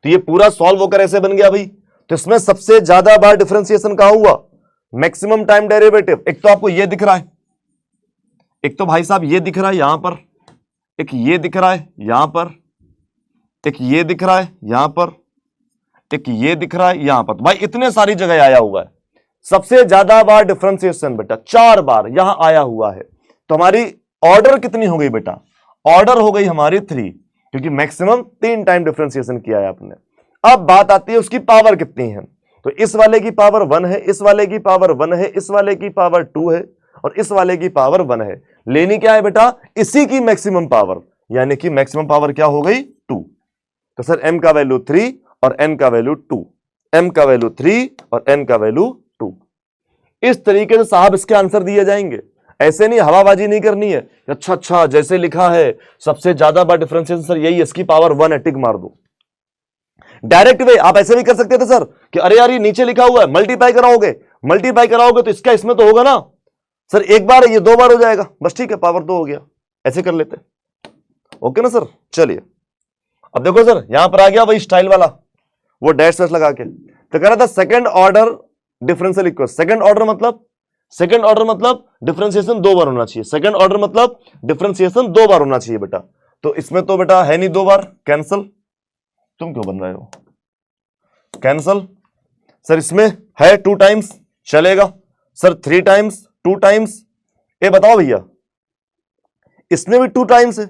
तो ये पूरा सॉल्व होकर ऐसे बन गया भाई। तो इसमें सबसे ज्यादा बार डिफरेंशिएशन कहां हुआ, मैक्सिमम टाइम डेरिवेटिव। एक तो आपको ये दिख रहा है, एक तो भाई साहब ये दिख रहा है यहां पर, एक ये दिख रहा है यहां पर, एक ये दिख रहा है यहां पर, एक ये दिख रहा है यहां पर। तो भाई इतने सारी जगह आया हुआ है। सबसे ज्यादा बार डिफरेंशिएशन बेटा 4 बार यहां आया हुआ है। तो हमारी ऑर्डर कितनी हो गई बेटा, ऑर्डर हो गई हमारी 3, क्योंकि मैक्सिमम 3 टाइम डिफरेंशिएशन किया है आपने। अब बात आती है उसकी पावर कितनी है। तो इस वाले की पावर 1 है, इस वाले की पावर 1 है, इस वाले की पावर 2 है और इस वाले की पावर 1 है। लेनी क्या है बेटा, इसी की मैक्सिमम पावर, यानी कि मैक्सिमम पावर क्या हो गई, 2। तो सर m का वैल्यू 3 और n का वैल्यू 2, m का वैल्यू 3 और n का वैल्यू 2। इस तरीके से साहब इसके आंसर दिए जाएंगे। ऐसे नहीं हवाबाजी नहीं करनी है, अच्छा जैसे लिखा है सबसे ज्यादा बार डिफरेंशिएशन सर यही, इसकी पावर 1 है, टिक मार दो। डायरेक्ट वे आप ऐसे भी कर सकते थे सर कि अरे यार ये नीचे लिखा हुआ है, मल्टीप्लाई कराओगे तो इसका इसमें तो होगा ना सर, एक बार है ये 2 बार हो जाएगा, बस ठीक है पावर 2 हो गया, ऐसे कर लेते। ओके ना सर, चलिए अब देखो सर यहां पर आ गया वही स्टाइल वाला, वो डैश वैश लगा के। तो कह रहा था second order differential equation. Second order मतलब डिफरेंशिएशन 2 बार होना चाहिए। सेकंड ऑर्डर मतलब डिफरेंशिएशन 2 बार होना चाहिए बेटा। तो इसमें तो बेटा है नहीं 2 बार, कैंसल। तुम क्यों बन रहे हो, कैंसल। सर इसमें है 2 टाइम्स, चलेगा सर 3 टाइम्स, 2 टाइम्स। ये बताओ भैया, इसमें भी 2 टाइम्स है,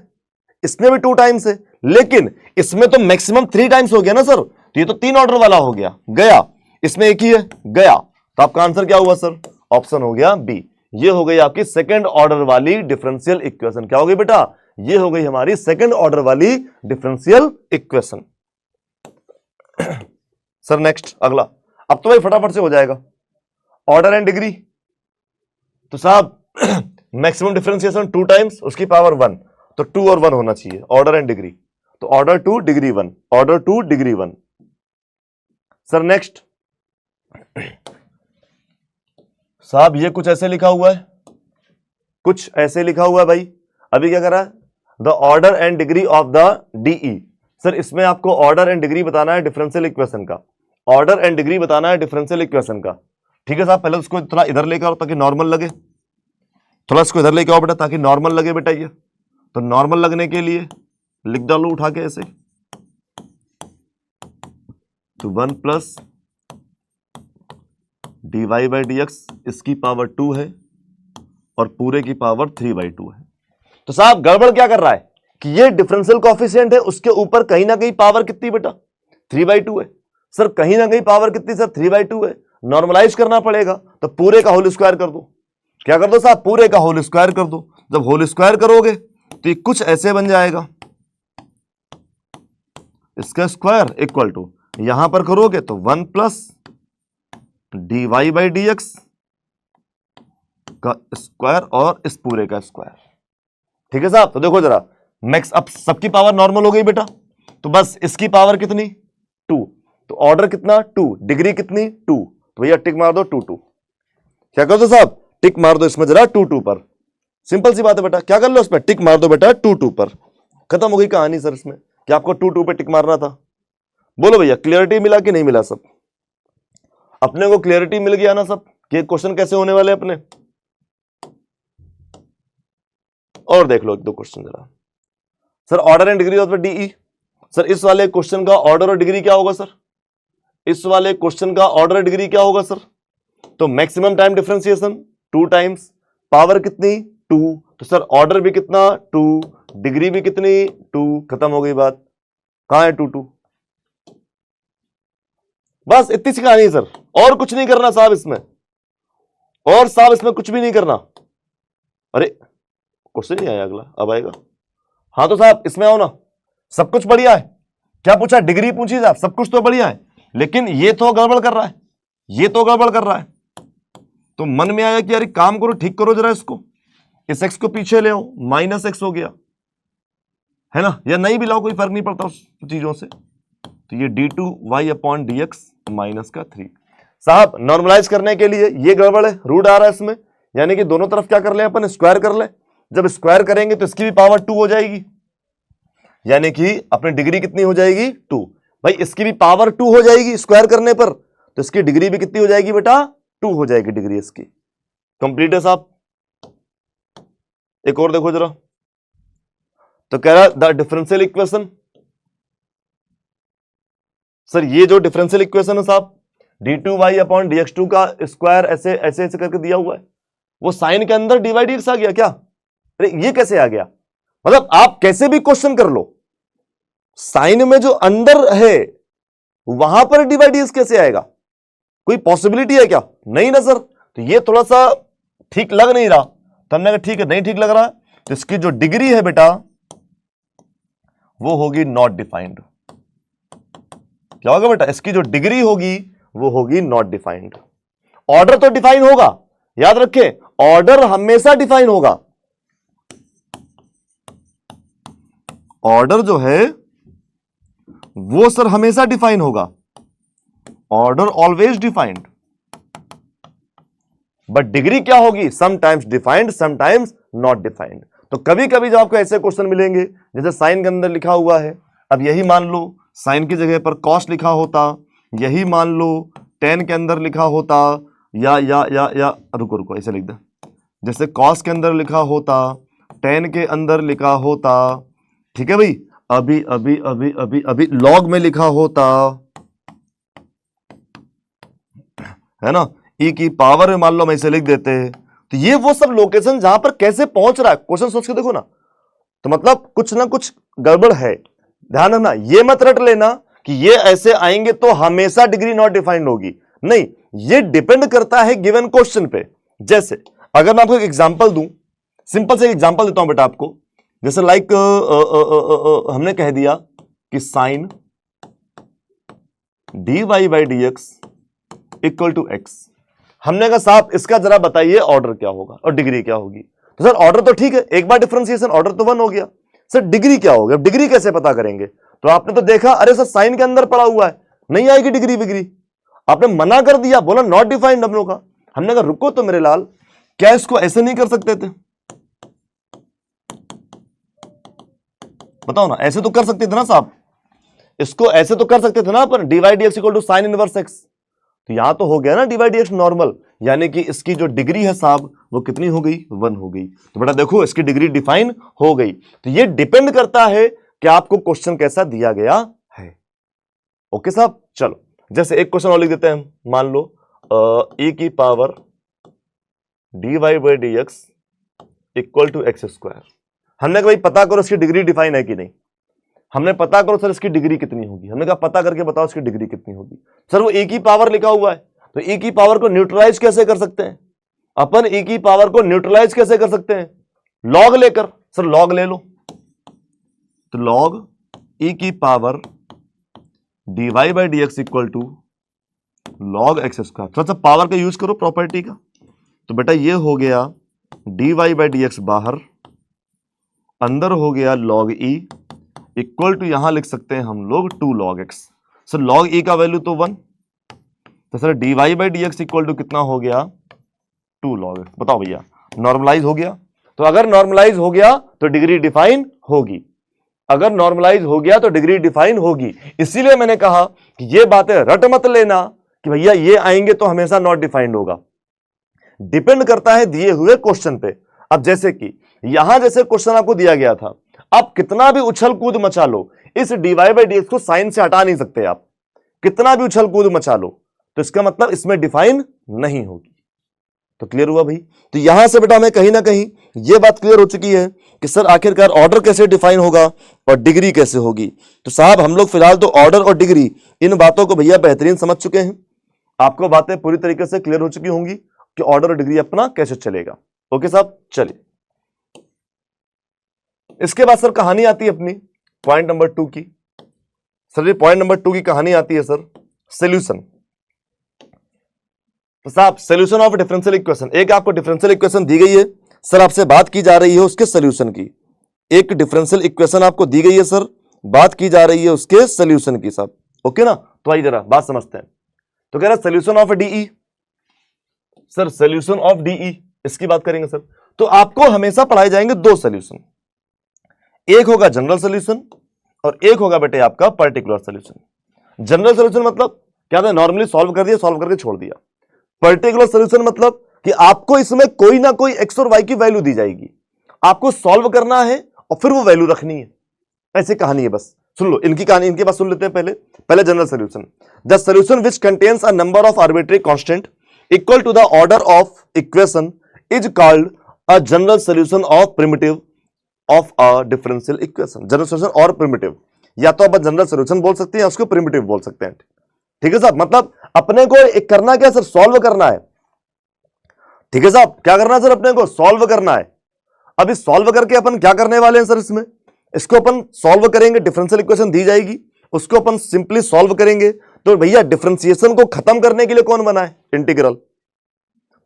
इसमें भी 2 टाइम्स है, लेकिन इसमें तो मैक्सिमम 3 टाइम्स हो गया ना सर, तो ये तो 3 ऑर्डर वाला हो गया, गया। इसमें एक ही है, गया। तो आपका आंसर क्या हुआ सर, ऑप्शन हो गया बी। ये हो गई आपकी सेकंड ऑर्डर वाली डिफरेंशियल इक्वेशन। क्या हो गई बेटा, ये हो गई हमारी सेकंड ऑर्डर वाली डिफरेंशियल इक्वेशन। सर नेक्स्ट अगला, अब तो भाई फटाफट से हो जाएगा, ऑर्डर एंड डिग्री। तो साहब मैक्सिमम डिफरेंशिएशन 2 टाइम्स, उसकी पावर 1, तो 2 और 1 होना चाहिए, ऑर्डर एंड डिग्री। तो order 2 degree 1, order 2 degree 1। Sir next साहब ये कुछ ऐसे लिखा हुआ है, कुछ ऐसे लिखा हुआ है भाई। अभी क्या कर रहा है, the order and degree of the DE. Sir इसमें आपको ऑर्डर एंड डिग्री बताना है डिफरेंशियल इक्वेशन का, ऑर्डर एंड डिग्री बताना है डिफरेंशियल इक्वेशन का। ठीक है साहब, पहले उसको थोड़ा इधर लेकर आओ ताकि नॉर्मल लगे, थोड़ा इसको इधर लेके आओ बेटा ताकि नॉर्मल लगे बेटा। ये तो नॉर्मल लगने के लिए लिख डालो उठा के ऐसे, तो 1 plus dy by d x, इसकी पावर 2 है और पूरे की पावर 3/2 है। तो साहब गड़बड़ क्या कर रहा है कि ये डिफरेंशियल कोएफिशिएंट है, उसके ऊपर कहीं ना कहीं पावर कितनी बेटा, 3/2 है। सर कहीं ना कहीं पावर कितनी सर, 3/2 है। नॉर्मलाइज करना पड़ेगा, तो पूरे का होल स्क्वायर कर दो। क्या कर दो साहब, पूरे का होल स्क्वायर कर दो। जब होल स्क्वायर करोगे तो ये कुछ ऐसे बन जाएगा, इसका स्क्वायर इक्वल टू, यहां पर करोगे तो 1 plus dy by d x का स्क्वायर और इस पूरे का स्क्वायर। ठीक है साहब, तो देखो जरा मैक्स, अब सबकी पावर नॉर्मल हो गई बेटा, तो बस इसकी पावर कितनी 2, तो ऑर्डर कितना 2, डिग्री कितनी 2, तो भैया टिक मार दो 2 2। क्या कर दो साहब, टिक मार दो इसमें जरा 2 2 पर। सिंपल सी बात है बेटा, क्या कर लो उसमें, टिक मार दो बेटा 2 2 पर। खत्म हो गई कहानी सर इसमें, कि आपको 2 2 पे टिक मारना था। बोलो भैया क्लियरिटी मिला कि नहीं मिला, सब अपने को क्लियरिटी मिल गया ना सब, कि क्वेश्चन कैसे होने वाले अपने। और देख लो 1-2 क्वेश्चन जरा। Sir order and degree of the DE, sir इस वाले क्वेश्चन का ऑर्डर और डिग्री क्या होगा सर, इस वाले क्वेश्चन का ऑर्डर और डिग्री क्या होगा सर, तो maximum time differentiation 2 times, power कितनी 2, तो सर ऑर्डर भी कितना 2, डिग्री भी कितनी 2, खत्म हो गई बात। कहां है 2 2? बस इतनी सी कहानी है सर, और कुछ नहीं करना साहब इसमें, और साहब इसमें कुछ भी नहीं करना। अरे क्वेश्चन नहीं आया अगला, अब आएगा। हाँ तो साहब इसमें आओ ना, सब कुछ बढ़िया है। क्या पूछा? डिग्री पूछी साहब, सब कुछ तो बढ़िया है, लेकिन ये तो गड़बड़ कर रहा है, ये तो गड़बड़ कर रहा है। तो मन में आया कि यार काम करो, ठीक करो जरा इसको, इस एक्स को पीछे ले आओ, माइनस एक्स हो गया है ना, या नहीं भी लाओ कोई फर्क नहीं पड़ता उस चीजों से। तो ये d2y अपॉन dx माइनस का 3। साहब नॉर्मलाइज करने के लिए ये गड़बड़ है, रूट आ रहा है इसमें, यानी कि दोनों तरफ क्या कर ले अपन, स्क्वायर कर ले। जब स्क्वायर करेंगे तो इसकी भी पावर 2 हो जाएगी, यानी कि अपनी डिग्री कितनी हो जाएगी 2। भाई इसकी भी पावर 2 हो जाएगी स्क्वायर करने पर, तो इसकी डिग्री भी कितनी हो जाएगी बेटा 2 हो जाएगी डिग्री इसकी। कंप्लीट है साहब। एक और देखो जरा, तो कह रहा द डिफरेंशियल इक्वेशन, सर ये जो डिफरेंशियल इक्वेशन है साहब d2y अपॉन dx2 का स्क्वायर ऐसे ऐसे ऐसे करके दिया हुआ है, वो साइन के अंदर dy dx आ गया क्या? अरे ये कैसे आ गया? मतलब आप कैसे भी क्वेश्चन कर लो, साइन में जो अंदर है वहां पर dy dx कैसे आएगा? कोई पॉसिबिलिटी है क्या? नहीं ना सर। तो ये थोड़ा सा ठीक लग नहीं रहा, तो हमने कहा ठीक है नहीं ठीक लग रहा, तो इसकी जो डिग्री है बेटा वो होगी नॉट डिफाइंड। क्या होगा बेटा? इसकी जो डिग्री होगी वो होगी नॉट डिफाइंड। ऑर्डर तो डिफाइन होगा, याद रखें ऑर्डर हमेशा डिफाइन होगा। ऑर्डर जो है वो सर हमेशा डिफाइन होगा, order always defined, but degree क्या होगी? Sometimes defined sometimes not defined. तो कभी कभी जब आपको ऐसे क्वेश्चन मिलेंगे जैसे साइन के अंदर लिखा हुआ है, अब यही मान लो साइन की जगह पर कॉस लिखा होता, यही मान लो टेन के अंदर लिखा होता, या रुको ऐसे लिख दे, जैसे कॉस के अंदर लिखा होता, टेन के अंदर लिखा होता, ठीक है भाई, अभी अभी अभी अभी अभी लॉग में लिखा होता है ना, ई की पावर में मान लो हम ऐसे लिख देते हैं। तो ये वो सब लोकेशन जहां पर कैसे पहुंच रहा है, क्वेश्चन सोच के देखो ना, तो मतलब कुछ ना कुछ गड़बड़ है। ध्यान रखना, ये मत रट लेना कि ये ऐसे आएंगे तो हमेशा डिग्री नॉट डिफाइंड होगी, नहीं, ये डिपेंड करता है गिवन क्वेश्चन पे। जैसे अगर मैं आपको एक एग्जांपल दूं, सिंपल से एग्जांपल देता हूं बेटा आपको, जैसे लाइक हमने कह दिया कि sine dy by dx equal to x। हमने कहा साहब इसका जरा बताइए ऑर्डर क्या होगा और डिग्री क्या होगी। तो सर ऑर्डर तो ठीक है, एक बार डिफरेंशिएशन ऑर्डर तो 1 हो गया, सर डिग्री क्या होगा? डिग्री कैसे पता करेंगे? तो आपने तो देखा अरे सर साइन के अंदर पड़ा हुआ है, नहीं आएगी डिग्री बिग्री, आपने मना कर दिया, बोला नॉट डिफाइंड हम लोग का। हमने कहा रुको तो मेरे लाल, क्या इसको ऐसे नहीं कर सकते थे? बताओ ना, ऐसे तो कर सकते थे ना साहब, इसको ऐसे तो कर सकते थे ना अपन, dy dx equal to sine inverse x. तो यहां तो हो गया ना dy dx नॉर्मल, यानी कि इसकी जो डिग्री है साहब वो कितनी हो गई? 1 हो गई। तो बेटा देखो इसकी डिग्री डिफाइन हो गई। तो ये डिपेंड करता है कि आपको क्वेश्चन कैसा दिया गया है। ओके साहब, चलो जैसे एक क्वेश्चन और लिख देते हैं, मान लो e की power dy by dx equal to x square. हमने कहा भाई पता करो इसकी डिग्री डिफाइन है कि नहीं। हमने पता करो सर इसकी डिग्री कितनी होगी, हमने कहा पता करके बताओ इसकी डिग्री कितनी होगी। सर वो e की पावर लिखा हुआ है, तो e की पावर को न्यूट्रलाइज कैसे कर सकते हैं अपन? e की पावर को न्यूट्रलाइज कैसे कर सकते हैं? लॉग लेकर। सर लॉग ले लो, तो लॉग e की power dy by dx equal to log x square. थोड़ा सा पावर का यूज करो प्रॉपर्टी का, तो बेटा ये हो गया dy बाई dx बाहर, अंदर हो गया log e इक्वल टू यहां लिख सकते हैं हम लोग 2 log x। Sir log e का वैल्यू तो 1, तो sir dy by dx equal to कितना हो गया? 2 log x। बताओ भैया नॉर्मलाइज हो गया? तो अगर नॉर्मलाइज हो गया तो डिग्री डिफाइन होगी, अगर नॉर्मलाइज हो गया तो डिग्री डिफाइन होगी। इसीलिए मैंने कहा कि ये बातें रट मत लेना कि भैया ये आएंगे तो हमेशा नॉट डिफाइंड होगा, डिपेंड करता है दिए हुए क्वेश्चन पे। अब जैसे कि यहां जैसे क्वेश्चन आपको दिया गया था, आप कितना भी उछल कूद मचा लो इस dy बाई dx को साइन से हटा नहीं सकते आप, कितना भी उछल कूद मचा लो, तो इसका मतलब इसमें डिफाइन नहीं होगी। तो क्लियर हुआ भाई। तो यहां से बेटा हमें कहीं ना कहीं यह बात क्लियर हो चुकी है कि सर आखिरकार ऑर्डर कैसे डिफाइन होगा और डिग्री कैसे होगी। तो साहब हम लोग फिलहाल तो ऑर्डर और डिग्री इन बातों को भैया बेहतरीन समझ चुके हैं। आपको बातें पूरी तरीके से क्लियर हो चुकी होंगी कि ऑर्डर और डिग्री अपना कैसे चलेगा। ओके साहब, चलिए इसके बाद सर कहानी आती है अपनी पॉइंट नंबर 2 की। सर ये पॉइंट नंबर 2 की कहानी आती है सर सॉल्यूशन। तो साहब सॉल्यूशन ऑफ डिफरेंशियल इक्वेशन, एक आपको डिफरेंशियल इक्वेशन दी गई है सर, आपसे बात की जा रही है उसके सॉल्यूशन की। एक डिफरेंशियल इक्वेशन आपको दी गई है सर, बात की जा रही है उसके सॉल्यूशन की साहब। ओके ना, तो आइए जरा बात समझते हैं। तो कह रहा है solution of DE, sir solution of DE इसकी बात करेंगे सर। तो आपको हमेशा पढ़ाए जाएंगे दो सॉल्यूशन, एक होगा जनरल सॉल्यूशन और एक होगा बेटे आपका पर्टिकुलर सॉल्यूशन। जनरल सॉल्यूशन मतलब क्या था, नॉर्मली सॉल्व कर दिया, सॉल्व करके छोड़ दिया। पर्टिकुलर सॉल्यूशन मतलब कि आपको इसमें कोई ना कोई एक्स और वाई की वैल्यू दी जाएगी, आपको सॉल्व करना है और फिर वो वैल्यू रखनी है। ऐसी कहानी है, बस सुन लो इनकी कहानी, इनके पास सुन लेते हैं पहले general solution. The solution which contains a number of arbitrary constant equal to the order of equation is called a general solution of primitive of a differential equation. General solution और प्रिमिटिव, या तो आप जनरल सॉल्यूशन बोल सकते हैं या उसको प्रिमिटिव बोल सकते हैं। ठीक है साहब, मतलब अपने को एक करना क्या सर, सॉल्व करना है। ठीक है साहब, क्या करना है सर, अपने को सॉल्व करना है। अब इस सॉल्व करके अपन क्या करने वाले हैं सर, इसको अपन सॉल्व करेंगे, डिफरेंशियल इक्वेशन दी जाएगी, उसको अपन सिंपली सॉल्व करेंगे। तो भैया डिफरेंशिएशन को खत्म करने के लिए कौन बना है, इंटीग्रल।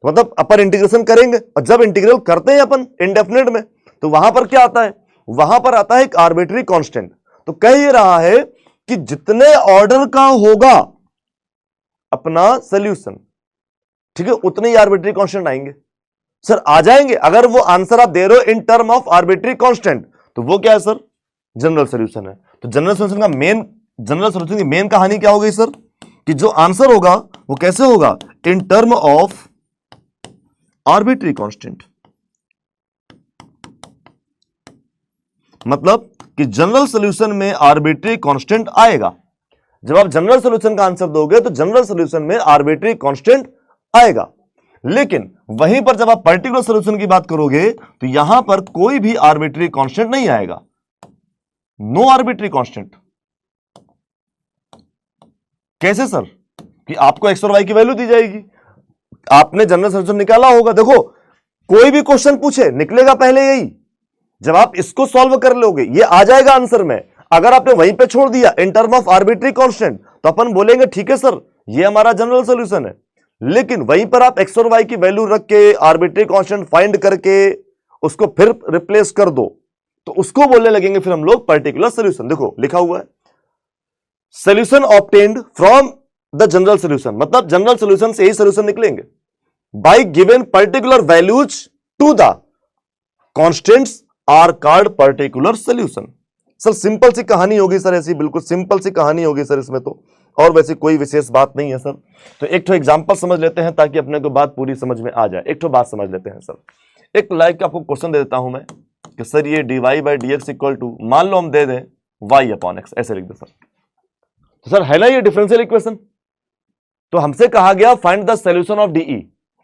मतलब अपन इंटीग्रेशन करेंगे और जब इंटीग्रल करते हैं अपन इंडेफिनिट में, तो वहां पर क्या आता है, वहां पर आता है एक आर्बिट्री कांस्टेंट। तो कह ये रहा है कि जितने ऑर्डर का होगा अपना सॉल्यूशन, ठीक है, उतने ही आर्बिट्री कांस्टेंट आएंगे सर, आ जाएंगे। अगर वो आंसर आप दे रहे हो इन टर्म ऑफ आर्बिट्री कांस्टेंट, तो वो क्या है सर, जनरल सॉल्यूशन है। तो जनरल सॉल्यूशन की मेन कहानी क्या हो गई सर, कि जो आंसर होगा वो कैसे होगा, इन टर्म ऑफ आर्बिट्री कांस्टेंट। मतलब कि जनरल सॉल्यूशन में आर्बिट्री कांस्टेंट आएगा। जब आप जनरल सॉल्यूशन का आंसर दोगे तो जनरल सॉल्यूशन में आर्बिट्री कांस्टेंट आएगा। लेकिन वहीं पर जब आप पर्टिकुलर सॉल्यूशन की बात करोगे तो यहां पर कोई भी आर्बिट्री कांस्टेंट नहीं आएगा, नो आर्बिट्री कांस्टेंट। कैसे सर, कि आपको एक्स और वाई की वैल्यू दी जाएगी, आपने जनरल सॉल्यूशन निकाला होगा। देखो कोई भी क्वेश्चन पूछे निकलेगा पहले यही, जब आप इसको सॉल्व कर लोगे ये आ जाएगा आंसर में। अगर आपने वहीं पे छोड़ दिया इन टर्म ऑफ आर्बिट्री कांस्टेंट, तो अपन बोलेंगे ठीक है सर ये हमारा जनरल सॉल्यूशन है। लेकिन वहीं पर आप एक्स और वाई की वैल्यू रख के आर्बिट्री कांस्टेंट फाइंड करके उसको फिर रिप्लेस कर दो, तो उसको बोलने लगेंगे फिर हम लोग पर्टिकुलर सॉल्यूशन। देखो लिखा हुआ है solution obtained from the general solution, मतलब जनरल सॉल्यूशन से ही सॉल्यूशन निकलेंगे by given particular values to the constants are called particular solution. Sir simple सी कहानी होगी सर, ऐसी बिल्कुल सिंपल सी कहानी होगी सर इसमें तो, और वैसे कोई विशेष बात नहीं है सर। तो एक तो एग्जांपल समझ लेते हैं ताकि अपने को बात पूरी समझ में आ जाए। एक तो बात समझ लेते हैं सर। एक लाइक का आपको क्वेश्चन दे देता हूं मैं कि सर ये dy by d x equal to, मान लो हम दे दें y अपॉन एक्स, ऐसे लिख दे सर। तो सर है ना ये डिफरेंशियल इक्वेशन, तो हमसे कहा गया find the solution of DE,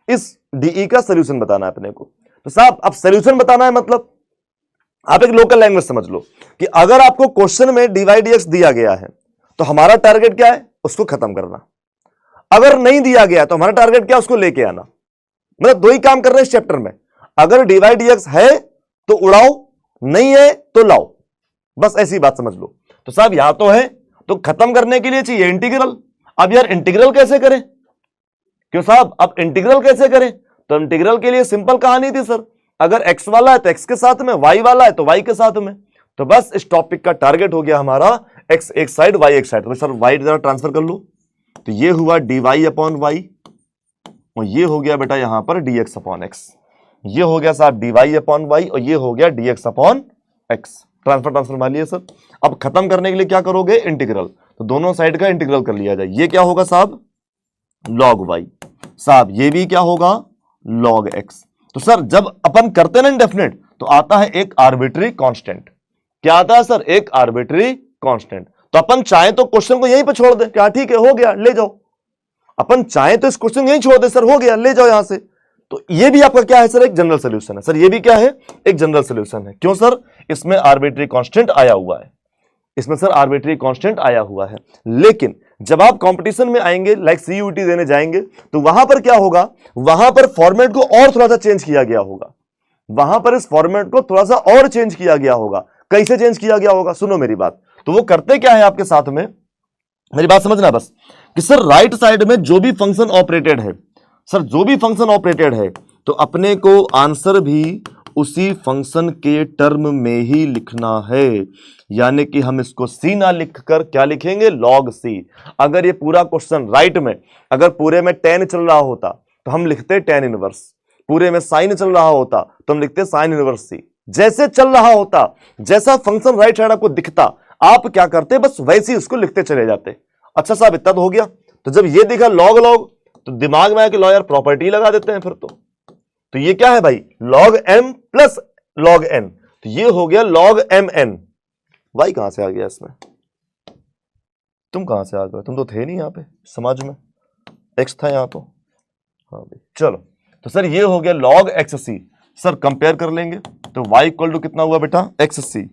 इस डीई का सॉल्यूशन बताना है अपने को। तो साहब अब सॉल्यूशन बताना है मतलब आप एक लोकल लैंग्वेज समझ लो कि अगर आपको क्वेश्चन में dy dx दिया गया है तो हमारा टारगेट क्या है, उसको खत्म करना। अगर नहीं दिया गया तो हमारा टारगेट क्या है, उसको लेके आना। मतलब दो ही काम कर रहे हैं इस चैप्टर में, अगर dy dx है तो उड़ाओ, नहीं है तो लाओ, बस ऐसी बात समझ लो। तो साहब यहां तो है तो खत्म करने के लिए चाहिए इंटीग्रल। अब यार इंटीग्रल कैसे करें, क्यों साहब अब इंटीग्रल कैसे करें, तो इंटीग्रल के लिए सिंपल कहानी थी सर, अगर x वाला है तो x के साथ में, y वाला है तो y के साथ में। तो बस इस टॉपिक का टारगेट हो गया हमारा x एक साइड y एक साइड। तो सर y जरा ट्रांसफर कर लो, तो ये हुआ dy अपॉन वाई और ये हो गया बेटा यहां पर dx अपॉन x। ये हो गया साहब dy अपॉन वाई और ये हो गया dx अपॉन x। ट्रांसफर मान लिया सर। अब खत्म करने के लिए क्या करोगे, इंटीग्रल, तो दोनों साइड का इंटीग्रल कर लिया जाए। ये क्या होगा साहब, log y, साहब ये भी क्या होगा, log x। तो सर जब अपन करते ना इंडेफिनिट तो आता है एक आर्बिट्री कांस्टेंट। क्या आता है सर, एक आर्बिट्री कांस्टेंट। तो अपन चाहे तो क्वेश्चन को यहीं पे छोड़ दे, क्या ठीक है हो गया ले जाओ। अपन चाहे तो इस क्वेश्चन यहीं छोड़ दे, सर हो गया ले जाओ यहां से, तो ये भी आपका क्या है सर, एक जनरल सॉल्यूशन है सर, ये भी क्या है, एक जनरल सॉल्यूशन है। क्यों सर, इसमें आर्बिट्री कांस्टेंट आया हुआ है, इसमें सर आर्बिट्री कांस्टेंट आया हुआ है। लेकिन जब आप कंपटीशन में आएंगे, लाइक सीयूटी देने जाएंगे, तो वहां पर क्या होगा, वहां पर फॉर्मेट को और थोड़ा सा चेंज किया गया होगा, वहां पर इस फॉर्मेट को थोड़ा सा और चेंज किया गया होगा। कैसे चेंज किया गया होगा, सुनो मेरी बात। तो वो करते क्या है आपके साथ में, मेरी बात समझना बस, कि सर राइट साइड में जो भी फंक्शन ऑपरेटेड है, सर जो भी फंक्शन ऑपरेटेड है, तो अपने को आंसर भी उसी फंक्शन के टर्म में ही लिखना है। यानी कि हम इसको सी ना लिखकर क्या लिखेंगे, लॉग सी। अगर ये पूरा क्वेश्चन राइट में, अगर पूरे में tan चल रहा होता तो हम लिखते tan इनवर्स, पूरे में साइन चल रहा होता तो हम लिखते साइन इनवर्स सी। जैसे चल रहा होता, जैसा फंक्शन राइट साइड आपको दिखता, आप क्या करते, बस वैसे ही उसको लिखते चले जाते। अच्छा साहब, इतना तो हो गया। तो जब ये दिखा लॉग लॉग, तो दिमाग में आया कि लॉयर प्रॉपर्टी लगा देते हैं फिर तो ये क्या है भाई, log m plus log n, तो ये हो गया log mn। भाई कहां से आ गया इसमें, तुम कहां से आ गए, तुम तो थे नहीं यहां पे समाज में, x था यहां तो। हाँ भाई चलो, तो सर ये हो गया log xc। सर कंपेयर कर लेंगे तो y इक्वल टू कितना हुआ बेटा, xc।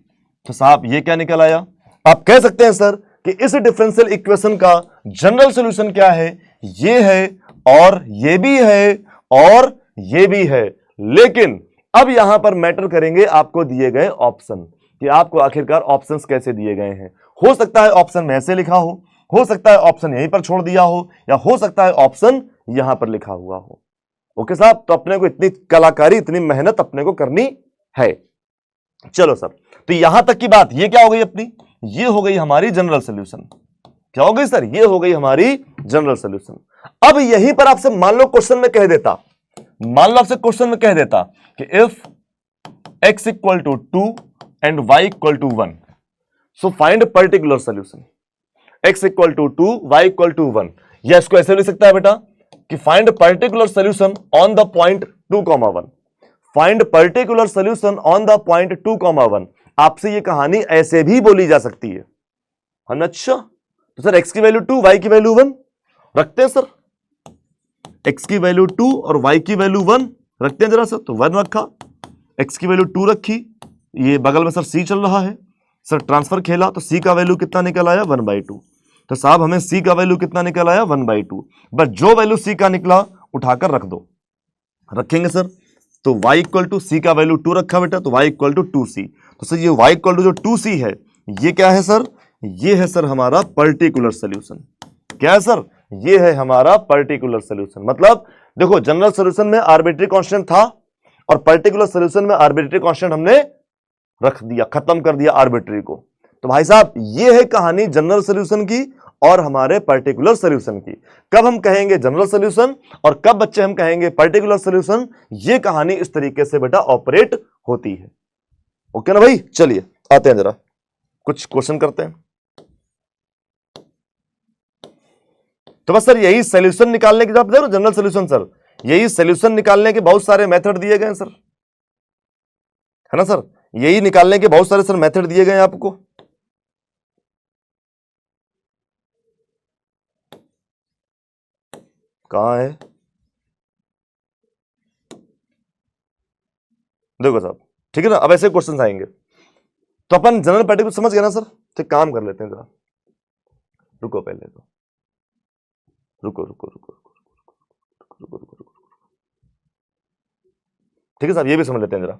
तो साहब ये क्या निकल आया, आप कह सकते हैं सर कि इस डिफरेंशियल इक्वेशन का जनरल सॉल्यूशन क्या है, ये है और ये भी है और ये भी है। लेकिन अब यहां पर मैटर करेंगे आपको दिए गए ऑप्शन, कि आपको आखिरकार ऑप्शंस कैसे दिए गए हैं। हो सकता है ऑप्शन में ऐसे लिखा हो सकता है ऑप्शन यहीं पर छोड़ दिया हो, या हो सकता है ऑप्शन यहां पर लिखा हुआ हो। ओके साहब, तो अपने को इतनी कलाकारी, इतनी मेहनत अपने को करनी है। चलो सर, तो यहां तक की बात, ये क्या हो गई अपनी, ये हो गई हमारी जनरल सॉल्यूशन। क्या हो गई सर, ये हो गई हमारी जनरल सॉल्यूशन। अब यहीं पर आपसे मान लो क्वेश्चन में कह देता, मान लो आपसे क्वेश्चन में कह देता कि if x equal to 2 and y equal to 1, so find particular solution. x equal to 2, y equal to 1, या इसको ऐसे लिख सकता है बेटा कि find particular solution on the point 2,1, find particular solution on the point 2,1। आपसे ये कहानी ऐसे भी बोली जा सकती है। अच्छा, तो सर x की वैल्यू 2, y की वैल्यू 1 रखते हैं सर, x की वैल्यू 2 और y की वैल्यू 1 रखते हैं जरा सर। तो 1 रखा, x की वैल्यू 2 रखी, ये बगल में सर c चल रहा है, सर ट्रांसफर खेला तो c का वैल्यू कितना निकल आया, 1/2। तो साहब हमें c का वैल्यू कितना निकल आया, 1/2। बस जो वैल्यू c का निकला उठाकर रख दो, रखेंगे सर। तो y इक्वल टू c का वैल्यू 2 रखा बेटा, तो y इक्वल टू 2c। तो सर ये y इक्वल टू जो 2c है, ये क्या है सर, ये है सर हमारा पर्टिकुलर सोल्यूशन। क्या है सर, ये है हमारा पर्टिकुलर सोल्यूशन। मतलब देखो, जनरल सोल्यूशन में आर्बिट्री कांस्टेंट था और पर्टिकुलर सोल्यूशन में आर्बिट्री कांस्टेंट हमने रख दिया, खत्म कर दिया आर्बिट्री को। तो भाई साहब ये है कहानी जनरल सोल्यूशन की और हमारे पर्टिकुलर सोल्यूशन की। कब हम कहेंगे जनरल सोल्यूशन और कब बच्चे हम कहेंगे पर्टिकुलर सोल्यूशन, ये कहानी इस तरीके से बेटा ऑपरेट होती है। ओके ना भाई, चलिए आते हैं जरा कुछ क्वेश्चन करते हैं। तो बस सर यही सॉल्यूशन निकालने के, जब जनरल सॉल्यूशन सर, यही सॉल्यूशन निकालने के बहुत सारे मेथड दिए गए हैं सर, है ना सर, यही निकालने के बहुत सारे सर मेथड दिए गए हैं आपको। कहां है, देखो साहब, ठीक है ना। अब ऐसे क्वेश्चन आएंगे तो अपन जनरल पर्टिकुलर समझ गए ना सर। तो काम कर लेते हैं जरा, रुको पहले तो, रुको रुको रुको रुको रुको रुको रुको, ठीक है साहब, ये भी समझ लेते हैं जरा।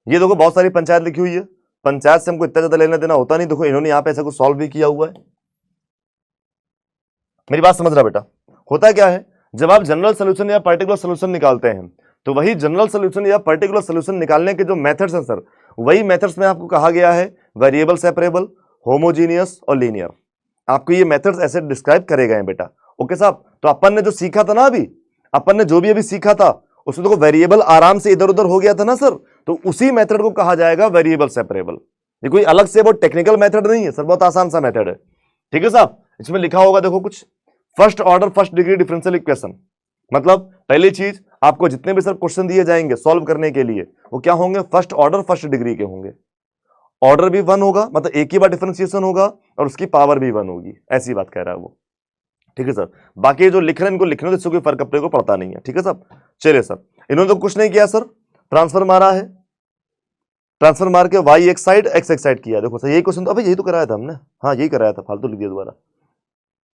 ये देखो बहुत सारी पंचायत लिखी हुई है, पंचायत से हमको इतना ज्यादा लेना देना होता नहीं। देखो इन्होंने यहां पे ऐसा कुछ सॉल्व भी किया हुआ है। मेरी बात समझ रहा बेटा, होता क्या है, जब आप जनरल सोल्यूशन या पर्टिकुलर सोल्यूशन निकालते हैं, तो वही जनरल सोल्यूशन या पर्टिकुलर सोल्यूशन निकालने के जो मेथड्स हैं सर, वही मेथड्स में आपको कहा गया है वेरिएबल सेपरेबल, होमोजीनियस और लीनियर। आपको ये मेथड्स ऐसे डिस्क्राइब करे गए हैं बेटा। ओके साहब, तो अपन ने जो सीखा था ना, अभी अपन ने जो भी अभी सीखा था, उसमें तो वेरिएबल आराम से इधर उधर हो गया था ना सर, तो उसी मेथड को कहा जाएगा वेरिएबल सेपरेबल। ये कोई अलग से बहुत टेक्निकल मेथड नहीं है सर, बहुत आसान सा मेथड है। ठीक है साहब, इसमें लिखा होगा देखो कुछ, first order first degree differential equation. मतलब पहली चीज, आपको जितने भी सर क्वेश्चन दिए जाएंगे सॉल्व करने के लिए, वो क्या होंगे, फर्स्ट ऑर्डर फर्स्ट डिग्री के होंगे। ऑर्डर भी 1 होगा, मतलब एक ही बार डिफरेंशिएशन होगा और उसकी पावर भी 1 होगी, ऐसी बात कह रहा है वो। ठीक है सर। बाकी ये जो लिख रहे हैं इनको लिखने तो इससे कोई फर्क अपने को पड़ता नहीं है, ठीक है सर। चलिए सर, इन्होंने तो कुछ नहीं किया सर, ट्रांसफर मारा है, ट्रांसफर मार के वाई एक साइड एक्स एक साइड किया। देखो सर यही क्वेश्चन तो अभी यही तो कराया था हमने, हाँ यही कराया था, फालतू लिख दिया दोबारा,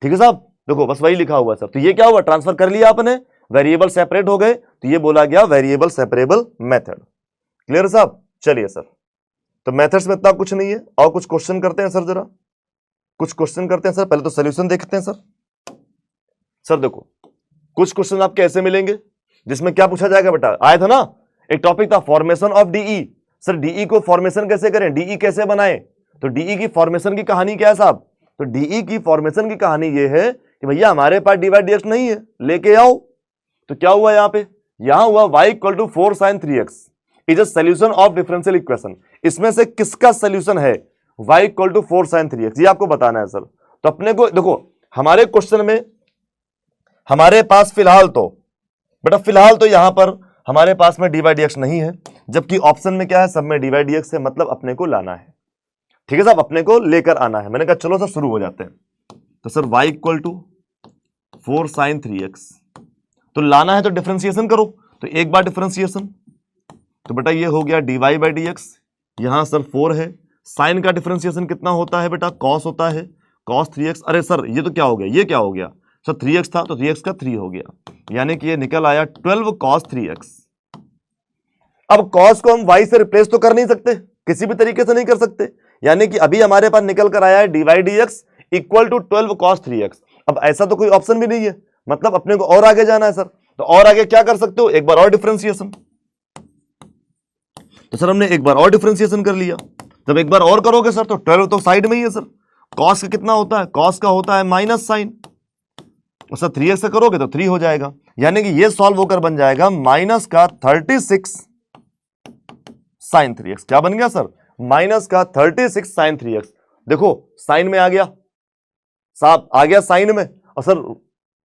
ठीक है साहब। देखो बस वही लिखा हुआ है सर। तो ये क्या हुआ, ट्रांसफर कर लिया आपने, वेरिएबल सेपरेट हो गए, तो ये बोला गया वेरिएबल सेपरेबल मेथड। क्लियर साहब। चलिए सर, तो मेथड्स में इतना कुछ नहीं है, और कुछ क्वेश्चन करते हैं सर, जरा कुछ क्वेश्चन करते हैं सर। पहले तो सोल्यूशन देखते हैं सर। सर देखो कुछ क्वेश्चन आपके ऐसे मिलेंगे जिसमें क्या पूछा जाएगा बेटा, आया था ना एक टॉपिक था formation of DE. Sir DE को फॉर्मेशन कैसे करें, डीई कैसे बनाएं, तो डीई की फॉर्मेशन की कहानी क्या है साहब, तो डीई की फॉर्मेशन की कहानी ये है कि भैया हमारे पास डी बाई डी एक्स नहीं है, लेके आओ। तो क्या हुआ यहां पे, यहां हुआ y equal to 4 sin 3x is a solution of differential equation. इसमें से किसका सोल्यूशन है, y equal to 4 sin 3x, ये आपको बताना है सर। तो अपने को देखो हमारे क्वेश्चन में हमारे पास फिलहाल तो बेटा, फिलहाल तो यहां पर हमारे पास में डी बाई डी एक्स नहीं है, जबकि ऑप्शन में क्या है, सब में डी बाई डी एक्स है, मतलब अपने को लाना है, ठीक है साहब, अपने को लेकर आना है। मैंने कहा चलो सर शुरू हो जाते हैं। तो sir y equal to 4 sin 3x, तो लाना है तो डिफरेंशिएशन करो। तो एक बार डिफरेंशिएशन, तो बेटा ये हो गया dy बाई डी एक्स, यहां सर 4 है, साइन का डिफरेंशिएशन कितना होता है बेटा, cos होता है, cos 3x। अरे सर ये तो क्या हो गया, ये क्या हो गया सर, 3x था तो 3x का 3 हो गया, यानी कि ये निकल आया 12 cos 3x। अब cos को हम y से रिप्लेस तो कर नहीं सकते, किसी भी तरीके से नहीं कर सकते, यानी कि अभी हमारे पास निकल कर आया है d by d x equal to 12 cos 3x। अब ऐसा तो कोई ऑप्शन भी नहीं है, मतलब अपने को और आगे जाना है सर। तो और आगे क्या कर सकते हो, एक बार और डिफरेंशिएशन। तो सर हमने एक बार और डिफरेंशिएशन कर लिया। जब एक बार और करोगे सर तो 12 तो साइड में ही है सर, cos का कितना होता है, cos का होता है माइनस साइन, और सर 3x से करोगे तो 3 हो जाएगा, यानी कि ये सॉल्व होकर बन जाएगा माइनस का 36 sin 3x। क्या बन गया सर, माइनस का 36 sin 3x। देखो साइन में आ गया साहब, आ गया साइन में, और सर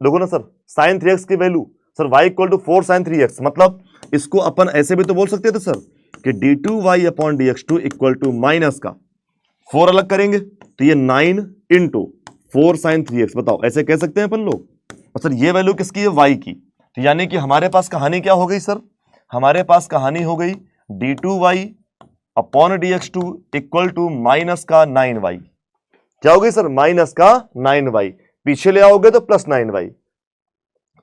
देखो ना सर sin 3x की value sir y equal to 4 sin 3x, मतलब इसको अपन ऐसे भी तो बोल सकते थे सर कि d2y upon dx2 equal to minus का 4 अलग करेंगे तो ये 9 इंटू 4 sin 3x। बताओ ऐसे कह सकते हैं अपन लोग। और सर ये वैल्यू किसकी है, y की, तो यानी कि हमारे पास कहानी क्या हो गई सर, हमारे पास कहानी हो गई d2y upon dx2 equal to minus का 9y। क्या हो गई सर, माइनस का 9y, पीछे ले आओगे तो प्लस 9y,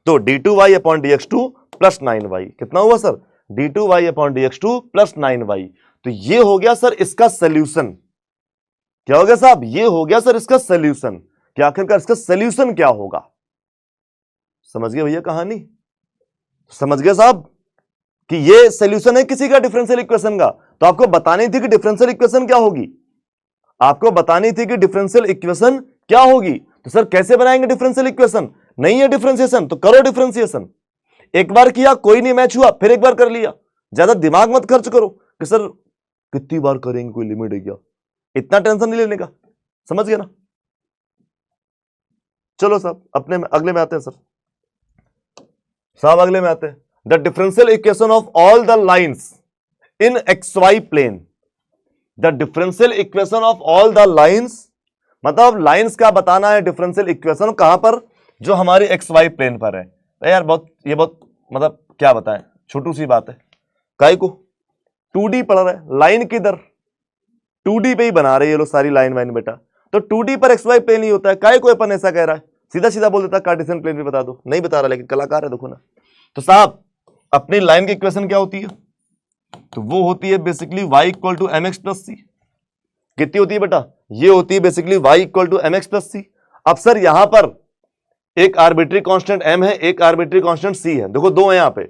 तो d2y upon dx2 plus 9y कितना हुआ sir, d2y upon dx2 plus 9y। तो ये हो गया सर इसका सोल्यूशन। क्या हो गया साहब, ये हो गया सर इसका सोल्यूशन। कि आखिरकार इसका सोल्यूशन क्या होगा, समझ गए भैया कहानी, समझ गए साहब कि ये सोल्यूशन है किसी का डिफरेंशियल इक्वेशन का। तो आपको बतानी थी कि डिफरेंशियल इक्वेशन क्या होगी, आपको बतानी थी कि डिफरेंशियल इक्वेशन क्या होगी। तो सर कैसे बनाएंगे डिफरेंशियल इक्वेशन, नहीं है डिफरेंशिएशन तो करो डिफरेंशिएशन। एक बार किया कोई नहीं मैच हुआ, फिर एक बार कर लिया, ज्यादा दिमाग मत खर्च करो कि सर कितनी बार करेंगे, कोई लिमिट है क्या, इतना टेंशन नहीं लेने का, समझ गए ना। चलो साहब अपने में अगले में आते हैं सर, साहब अगले में आते हैं। The differential equation of all the lines in x y plane, the differential equation of all the lines, मतलब लाइंस का बताना है डिफरेंशियल इक्वेशन कहां पर, जो हमारे एक्स वाई प्लेन पर है। तो यार बहुत ये बहुत मतलब क्या बताएं, छोटू सी बात है, काई को 2D पढ़ रहा है, लाइन किधर 2D पे ही बना रहे ये लोग सारी लाइन वाइन बेटा, तो 2D पर एक्स वाई प्लेन ही होता है, काई को अपन ऐसा कह रहा है, सीधा सीधा बोल देता कार्टेशियन प्लेन भी बता दो, नहीं बता रहा लेकिन कलाकार है देखो ना। तो साहब अपनी लाइन की इक्वेशन क्या होती है, तो वो होती है basically y equal to m x plus c. कितनी होती है बेटा, ये होती है basically y equal to m x plus c. अब सर यहां पर एक आर्बिट्री कांस्टेंट m है, एक आर्बिट्री कांस्टेंट c है, देखो दो है यहां पे,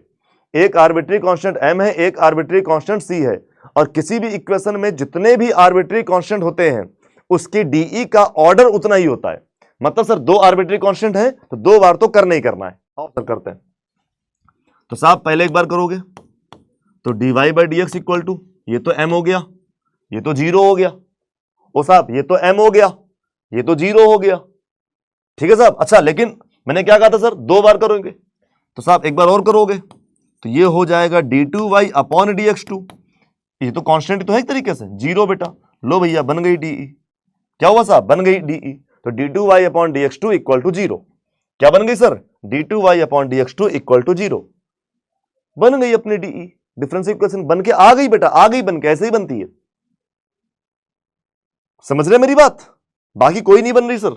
एक आर्बिट्री कांस्टेंट m है, एक आर्बिट्री कांस्टेंट c है। और किसी भी इक्वेशन में जितने भी आर्बिट्री कांस्टेंट होते हैं उसकी डीई का ऑर्डर उतना ही होता है, मतलब सर दो आर्बिट्री कांस्टेंट है तो दो बार तो करना ही करना है। और सर करते हैं, तो साहब पहले एक बार करोगे तो dy by d x equal to, ये तो m हो गया, ये तो 0 हो गया, ओ साहब ये तो m हो गया, ये तो 0 हो गया, ठीक है साहब। अच्छा लेकिन मैंने क्या कहा था सर, दो बार करोगे, तो साहब एक बार और करोगे तो ये हो जाएगा d2y अपॉन dx2, ये तो कांस्टेंट तो है एक तरीके से 0 बेटा, लो भैया बन गई डीई, क्या हुआ साहब, बन गई डीई, तो d2y upon dx2 equal to 0। क्या बन गई sir, d2y upon dx2 equal to 0। बन गई अपनी डीई, डिफरेंशियल इक्वेशन बन के आ गई बेटा, आ गई बन के, ऐसे ही बनती है। समझ रहे मेरी बात, बाकी कोई नहीं बन रही सर।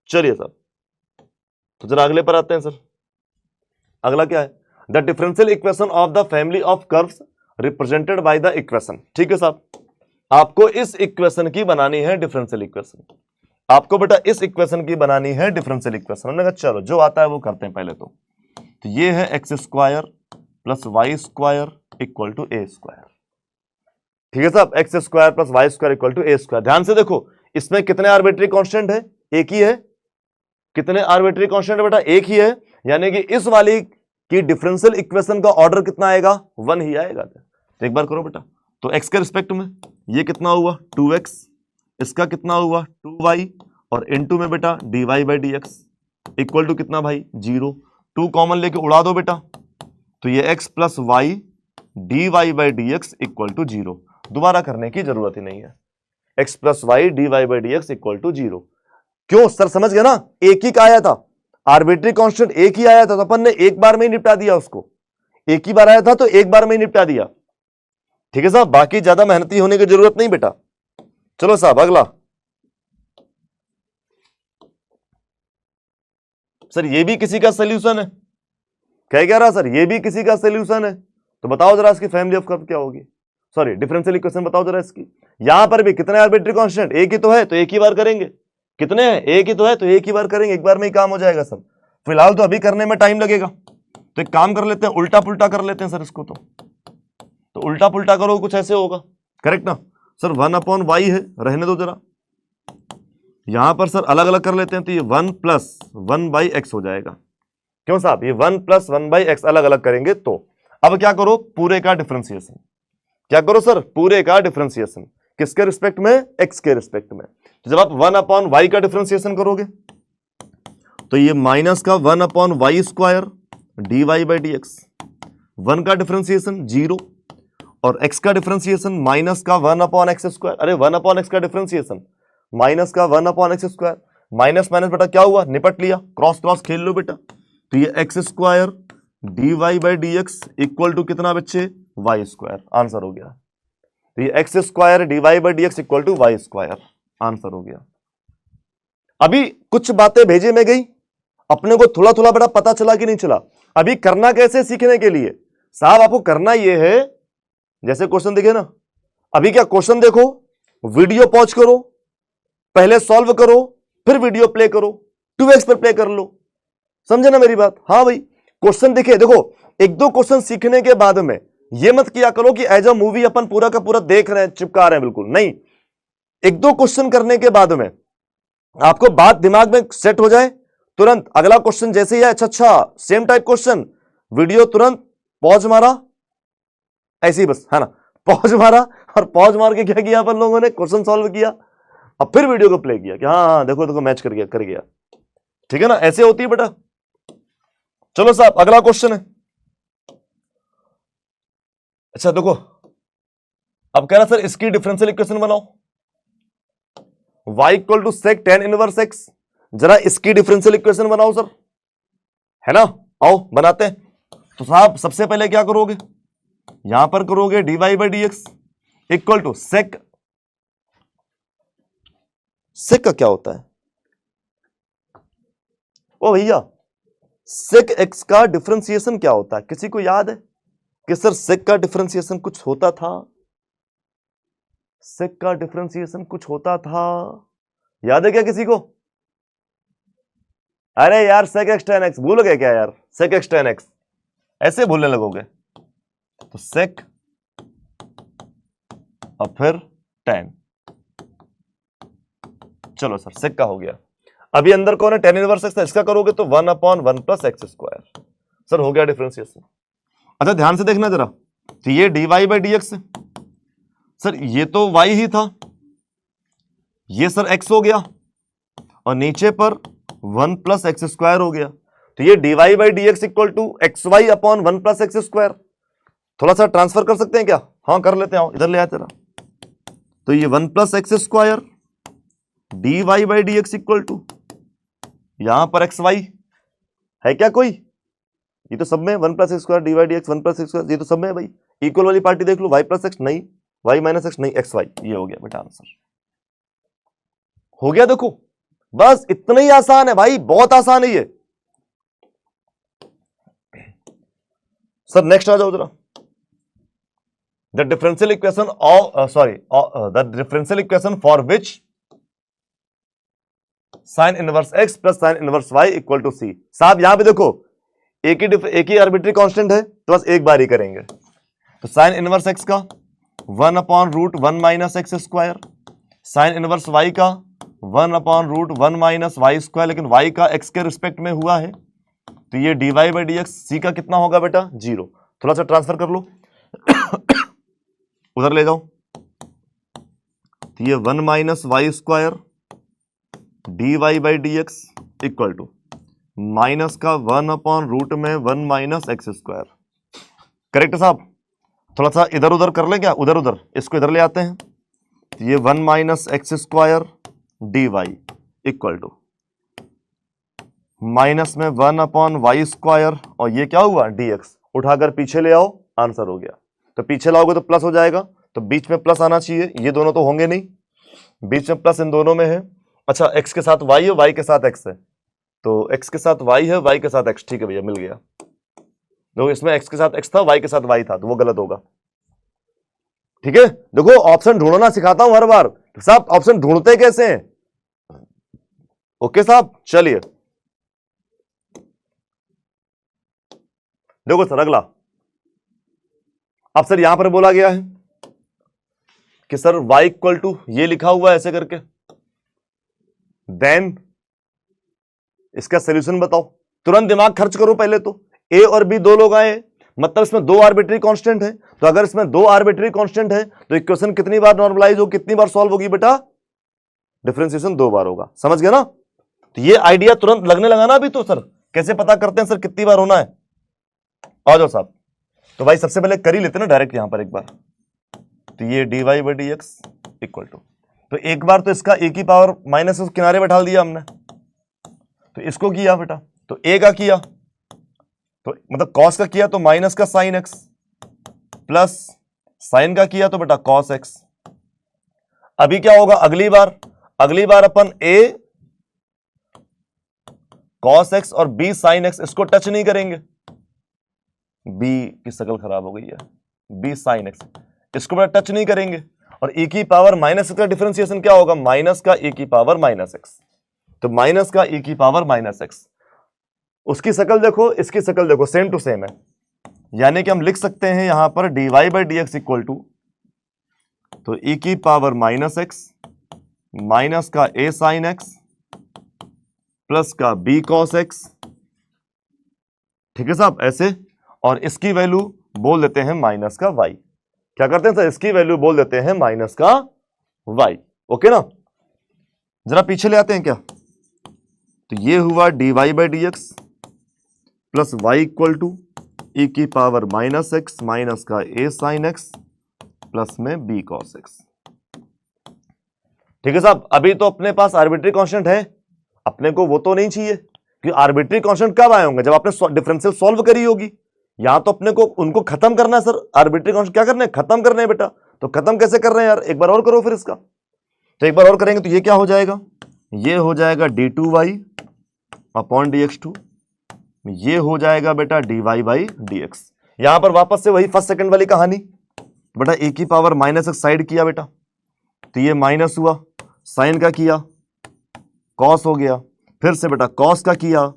चलिए सर, तो जरा अगले पर आते हैं सर। अगला क्या है, the differential equation of the family of curves represented by the equation. ठीक है साहब, आपको इस इक्वेशन की बनानी है डिफरेंशियल इक्वेशन, आपको बेटा इस इक्वेशन की बनानी है डिफरेंशियल इक्वेशन। हमने कहा चलो जो आता है वो करते हैं पहले तो ये है x square plus y square equal to a square. ठीक है साहब, x square plus y square equal to a square. ध्यान से देखो, इसमें कितने आर्बिट्री कांस्टेंट है, एक ही है। कितने आर्बिट्री कांस्टेंट है बेटा, एक ही है, यानी कि इस वाली की डिफरेंशियल इक्वेशन का ऑर्डर कितना आएगा, 1 ही आएगा। तो एक बार करो बेटा, तो x के रिस्पेक्ट में ये कितना हुआ 2x, इसका कितना हुआ 2y, और इनटू में बेटा dy by dx equal to कितना भाई 0। 2 कॉमन लेके उड़ा दो बेटा, तो ये x plus y dy by dx equal to 0। दोबारा करने की जरूरत ही नहीं है, x plus y dy by dx equal to 0। क्यों सर, समझ गया ना, एक ही का आया था, आर्बिट्री कांस्टेंट एक ही आया था, तो अपन ने एक बार में ही निपटा दिया उसको, एक ही बार आया था तो एक बार में ही निपटा दिया। ठीक है साहब, बाकी ज्यादा मेहनती होने की जरूरत नहीं बेटा। चलो साहब अगला, सर ये भी किसी का सोल्यूशन है, कह रहा सर ये भी किसी का सोल्यूशन है, तो बताओ जरा इसकी फैमिली ऑफ कर्व क्या होगी, सॉरी डिफरेंशियल इक्वेशन बताओ जरा इसकी। यहां पर भी कितने आर्बिट्री कांस्टेंट, एक ही तो है तो एक ही बार करेंगे, कितने हैं, एक ही तो है तो एक ही बार करेंगे, एक बार में ही काम हो जाएगा सब। फिलहाल तो अभी करने में टाइम लगेगा, तो एक काम कर लेते हैं, उल्टा पुल्टा कर लेते हैं सर इसको। तो उल्टा पुल्टा करो कुछ ऐसे होगा, करेक्ट ना सर। 1/y है, रहने दो जरा, यहां पर सर अलग अलग कर लेते हैं, तो ये 1 प्लस 1/x हो जाएगा। क्यों साहब, ये 1 प्लस 1/x अलग अलग करेंगे तो। अब क्या करो, पूरे का डिफरेंशिएशन, क्या करो सर, पूरे का डिफरेंशिएशन, किसके रिस्पेक्ट में, x के रिस्पेक्ट में। तो जब आप 1/y का डिफरेंशिएशन करोगे तो ये माइनस का 1/y square dy by dx, 1 का डिफरेंशिएशन 0, और x का डिफरेंशिएशन माइनस का 1/x स्क्वायर, अरे 1/x का डिफरेंशिएशन माइनस का 1/x स्क्वायर, माइनस माइनस बेटा क्या हुआ, निपट लिया, क्रॉस क्रॉस खेल लो बेटा। तो ये x square dy by dx equal to कितना बच्चे, y स्क्वायर, आंसर हो गया। तो ये x square dy by dx equal to y square, answer हो गया। अभी कुछ बातें भेजे में गई, अपने को थोड़ा थोड़ा बड़ा पता चला कि नहीं चला। अभी करना कैसे सीखने के लिए साहब, आपको करना यह है, जैसे क्वेश्चन देखे ना, अभी क्या क्वेश्चन देखो, वीडियो पॉज करो, पहले सॉल्व करो, फिर वीडियो प्ले करो, 2x पर प्ले कर लो, समझे ना मेरी बात। हाँ भाई, क्वेश्चन दिखे, देखो एक दो क्वेश्चन सीखने के बाद में ये मत किया करो कि एज अ मूवी अपन पूरा का पूरा देख रहे हैं, चिपका रहे हैं, बिल्कुल नहीं। एक दो क्वेश्चन करने के बाद में आपको बात दिमाग में सेट हो जाए, तुरंत अगला क्वेश्चन जैसे ही है, अच्छा सेम टाइप क्वेश्चन, वीडियो तुरंत पॉज मारा, ऐसे ही बस है ना, पॉज मारा, और पॉज मार के क्या किया अपन लोगों ने, क्वेश्चन सॉल्व किया, अब फिर वीडियो को प्ले किया कि हाँ हाँ देखो देखो मैच कर गया। ठीक है ना, ऐसे होती है बेटा। चलो साहब अगला क्वेश्चन है, अच्छा देखो, अब कह रहा सर इसकी डिफरेंशियल इक्वेशन बनाओ, y equal to sec tan inverse x, जरा इसकी डिफरेंशियल इक्वेशन बनाओ सर, है ना, आओ बनाते हैं। तो साहब सबसे पहले क्या करोगे, यहां पर करोगे dy by dx equal to sec, sec का क्या होता है ओ भैया, सेक x का डिफरेंशिएशन क्या होता है, किसी को याद है कि सर सेक का डिफरेंशिएशन कुछ होता था, सेक का डिफरेंशिएशन कुछ होता था, याद है क्या किसी को? अरे यार सेक एक्स टेन एक्स भूल गए क्या यार, सेक एक्स टेन एक्स ऐसे भूलने लगोगे, तो सेक और फिर टेन, चलो सर सेक का हो गया। अभी अंदर कौन है, टेन इनवर्स एक्स था, इसका करोगे तो 1/1 प्लस एक्स स्क्वायर, सर हो गया डिफरेंशिएशन। अच्छा ध्यान से देखना जरा, तो ये dy बाई dx है, सर ये तो y ही था, ये सर x हो गया, और नीचे पर 1 प्लस एक्स स्क्वायर हो गया, तो ये dy by dx equal to x y upon 1 plus x square. थोड़ा सा ट्रांसफर कर सकते हैं क्या, हाँ कर लेते हैं, इधर ले आते रहा, तो ये 1 plus x square dy by dx equal to यहां पर एक्स वाई, है क्या कोई? ये तो सब में 1 + x² dy dx 1 + x², ये तो सब में है भाई। इक्वल वाली पार्टी देख लो, y + x नहीं, y - x नहीं, xy। ये हो गया बेटा आंसर, हो गया। देखो बस इतना ही आसान है भाई, बहुत आसान है ये। सर नेक्स्ट आ जाओ जरा। The differential equation the differential equation for which sin inverse x plus sin inverse y equal to c। साहब यहां पे देखो एक ही आर्बिट्री कांस्टेंट है, तो बस एक बार ही करेंगे। तो sin इनवर्स x का 1/√1 - x², sin इनवर्स y का 1/√1 - y², लेकिन y का x के रिस्पेक्ट में हुआ है, तो ये dy बाई dx, c का कितना होगा बेटा 0। थोड़ा सा ट्रांसफर कर लो उधर ले जाओ, तो ये 1 - y² dy by dx equal to minus का 1/√1 - x²। करेक्ट है साहब? थोड़ा सा इधर उधर कर ले क्या, उधर उधर, इसको इधर ले आते हैं, तो ये 1 - x² dy equal to minus में 1/y², और ये क्या हुआ dx, उठाकर पीछे ले आओ, आंसर हो गया। तो पीछे लाओगे तो प्लस हो जाएगा, तो बीच में प्लस आना चाहिए, ये दोनों तो होंगे नहीं, बीच में प्लस इन दोनों में है। अच्छा x के साथ y है, y के साथ x है, तो x के साथ y है, y के साथ x, ठीक है भैया मिल गया। देखो इसमें x के साथ x था, y के साथ y था, तो वो गलत होगा। ठीक है, देखो ऑप्शन ढूंढना सिखाता हूं हर बार साहब, ऑप्शन ढूंढते कैसे हैं। ओके साहब, चलिए देखो सर अगला। अब सर यहां पर बोला गया है कि सर y इक्वल टू ये लिखा हुआ है ऐसे करके, देन इसका सोल्यूशन बताओ। तुरंत दिमाग खर्च करो पहले तो। a और b दो लोग आए, मतलब इसमें दो आर्बिट्री कांस्टेंट है, तो अगर इसमें दो आर्बिट्री कांस्टेंट है तो इक्वेशन कितनी बार नॉर्मलाइज हो, कितनी बार सॉल्व होगी बेटा, डिफरेंशिएशन 2 बार होगा। समझ गया ना? तो ये आइडिया तुरंत लगने लगा ना अभी तो। सर कैसे पता करते हैं सर कितनी बार होना है? आ जाओ साहब। तो भाई सबसे पहले कर ही लेते ना डायरेक्ट यहां पर एक बार, तो ये dy by dx equal to, तो एक बार तो इसका a की पावर माइनस किनारे बैठा दिया हमने, तो इसको किया बेटा, तो a का किया, तो मतलब cos का किया तो माइनस का sin x, प्लस sin का किया तो बेटा cos x। अभी क्या होगा अगली बार अपन a cos x और b sin x इसको टच नहीं करेंगे, b की शक्ल खराब हो गई है, b sin x इसको बेटा टच नहीं करेंगे, और e की पावर माइनस का डिफरेंशिएशन क्या होगा, माइनस का e की पावर माइनस x, तो माइनस का e की पावर माइनस x। उसकी शक्ल देखो, इसकी शक्ल देखो, सेम टू सेम है, यानी कि हम लिख सकते हैं यहां पर dy by dx equal to, तो e की पावर माइनस x माइनस का a sin x प्लस का b cos x। ठीक है साहब ऐसे, और इसकी वैल्यू बोल देते हैं माइनस का y। क्या करते हैं सर, इसकी वैल्यू बोल देते हैं माइनस का y। ओके ना, जरा पीछे ले आते हैं क्या, तो ये हुआ dy by dx plus y equal to e की पावर माइनस x माइनस का a sin x प्लस में b cos x। ठीक है साहब, अभी तो अपने पास आर्बिट्री कांस्टेंट है, अपने को वो तो नहीं चाहिए, क्योंकि आर्बिट्री कांस्टेंट कब आए होंगे, जब आपने डिफरेंशियल सॉल्व करी होगी। यहां तो अपने को उनको खत्म करना है सर, आर्बिट्री कांस्टेंट क्या करना है, खत्म करना है बेटा। तो खत्म कैसे कर रहे हैं यार, एक बार और करो फिर इसका, तो एक बार और करेंगे तो ये क्या हो जाएगा, ये हो जाएगा d2y अपॉन dx2, ये हो जाएगा बेटा dy बाई dx। यहां पर वापस से वही फर्स्ट सेकंड वाली कहानी बेटा, a की पावर माइनस x साइड किया बेटा, तो ये माइनस हुआ, साइन का किया कॉस हो गया, फिर से बेटा कॉस का किया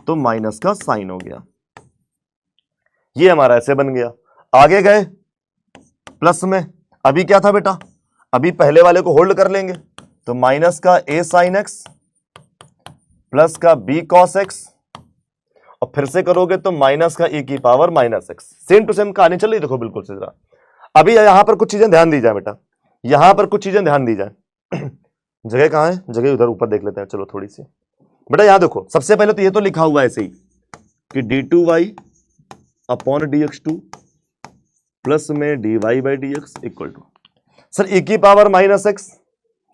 तो माइनस का साइन हो गया, ये हमारा ऐसे बन गया। आगे गए प्लस में, अभी क्या था बेटा, अभी पहले वाले को होल्ड कर लेंगे, तो माइनस का a sin x प्लस का b cos x, और फिर से करोगे तो माइनस का e की power minus x। Same to same कहानी चल रही, देखो बिल्कुल से। जरा अभी यहां पर कुछ चीजें ध्यान दी जाए बेटा, यहां पर कुछ चीजें ध्यान दी जाए। जगह कहां है, जगह उधर ऊपर देख लेते हैं, चलो थोड़ी सी बेटा। यहां देखो सबसे पहले तो ये तो लिखा हुआ है ऐसे ही कि d2y अपॉन dx2 प्लस में dy by dx equal to, sir e की power minus x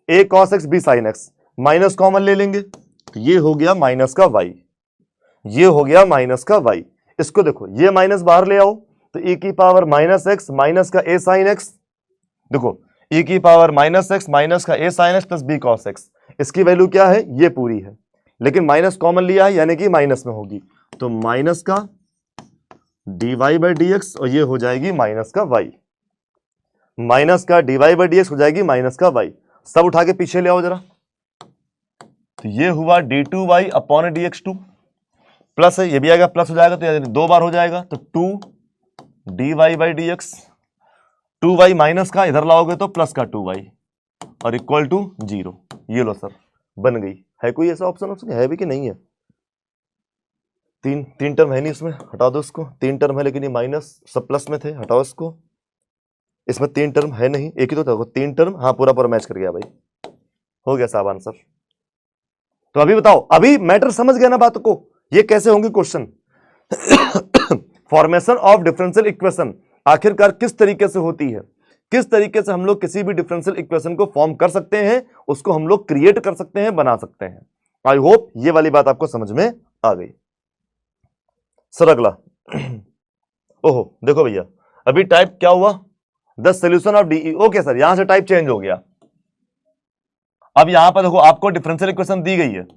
a cos x b sin x, minus common ले लेंगे तो ये हो गया माइनस का y। ये हो गया माइनस का y। इसको देखो, ये माइनस बाहर ले आओ तो e की पावर माइनस एक्स माइनस का a साइन एक्स, देखो e की पावर माइनस एक्स माइनस का a sign x plus b cos x, इसकी वैल्यू क्या है, ये पूरी है, लेकिन माइनस कॉमन लिया है यानी कि माइनस में होगी, तो माइनस का dy बाई डी एक्स और ये हो जाएगी माइनस का y, माइनस का dy बाई डी एक्स हो जाएगी माइनस का y। सब उठा के पीछे ले आओ जरा, तो ये हुआ d2y अपॉन dx2 प्लस है, ये भी आएगा प्लस हो जाएगा तो दो बार हो जाएगा, तो 2 dy by d x, 2y minus का इधर लाओगे तो प्लस का 2y और इक्वल टू 0। ये लो सर, बन गई। है कोई ऐसा ऑप्शन है भी कि नहीं है? तीन टर्म है नहीं इसमें, हटा दो इसको, 3 टर्म है लेकिन ये माइनस सब प्लस में थे, हटाओ इसको, इसमें 3 टर्म है नहीं, एक ही तो था, 3 टर्म, हाँ पूरा पूरा मैच कर गया भाई, हो गया साहब आंसर। तो अभी बताओ, अभी मैटर समझ गया ना बात को, ये कैसे होंगे question. Formation of differential equation आखिरकार किस तरीके से होती है, किस तरीके से हम लोग किसी भी डिफरेंशियल इक्वेशन को फॉर्म कर सकते हैं, उसको हम लोग क्रिएट कर सकते हैं, बना सकते हैं। आई होप ये वाली बात आपको समझ में आ गई। सर अगला, ओहो देखो भैया, अभी टाइप क्या हुआ, the solution of DE. Okay sir, यहां से टाइप चेंज हो गया। अब यहां पर देखो आपको डिफरेंशियल इक्वेशन दी गई है,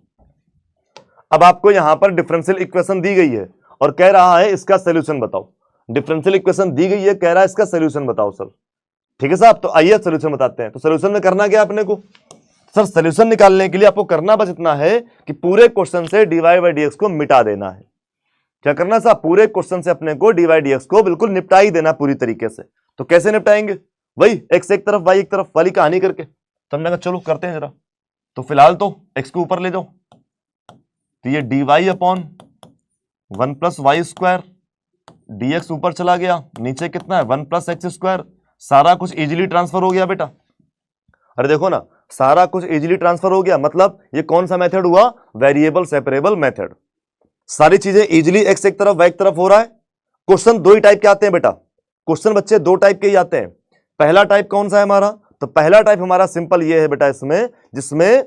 अब आपको यहां पर डिफरेंशियल इक्वेशन दी गई है और कह रहा है इसका सॉल्यूशन बताओ। डिफरेंशियल इक्वेशन दी गई है, कह रहा है इसका सॉल्यूशन बताओ सर। ठीक है साहब, तो आइए सॉल्यूशन बताते हैं। तो सॉल्यूशन में करना क्या अपने को, सर सॉल्यूशन निकालने के लिए आपको करना बस इतना है कि पूरे क्वेश्चन से dy बाई डी एक्स को मिटा देना है। क्या करना साहब, पूरे क्वेश्चन से अपने को dy बाई डी एक्स को बिल्कुल निपटा ही देना पूरी तरीके से। तो कैसे निपटाएंगे, वही x एक तरफ y एक तरफ वाली कहानी करके, समझेगा। चलो करते हैं जरा। तो फिलहाल तो x को ऊपर ले जाओ, तो ये dy upon 1 plus y square, dx ऊपर चला गया, नीचे कितना है 1 प्लस एक्स स्क्वायर, सारा कुछ इजीली ट्रांसफर हो गया बेटा। अरे देखो ना, सारा कुछ इजीली ट्रांसफर हो गया, मतलब ये कौन सा मेथड हुआ, वेरिएबल सेपरेबल मेथड। सारी चीजें इजीली x एक तरफ y एक तरफ हो रहा है। क्वेश्चन दो ही टाइप के आते हैं बेटा, क्वेश्चन बच्चे दो टाइप के ही आते हैं। पहला टाइप कौन सा है हमारा, तो पहला टाइप हमारा सिंपल ये है बेटा इसमें, जिसमें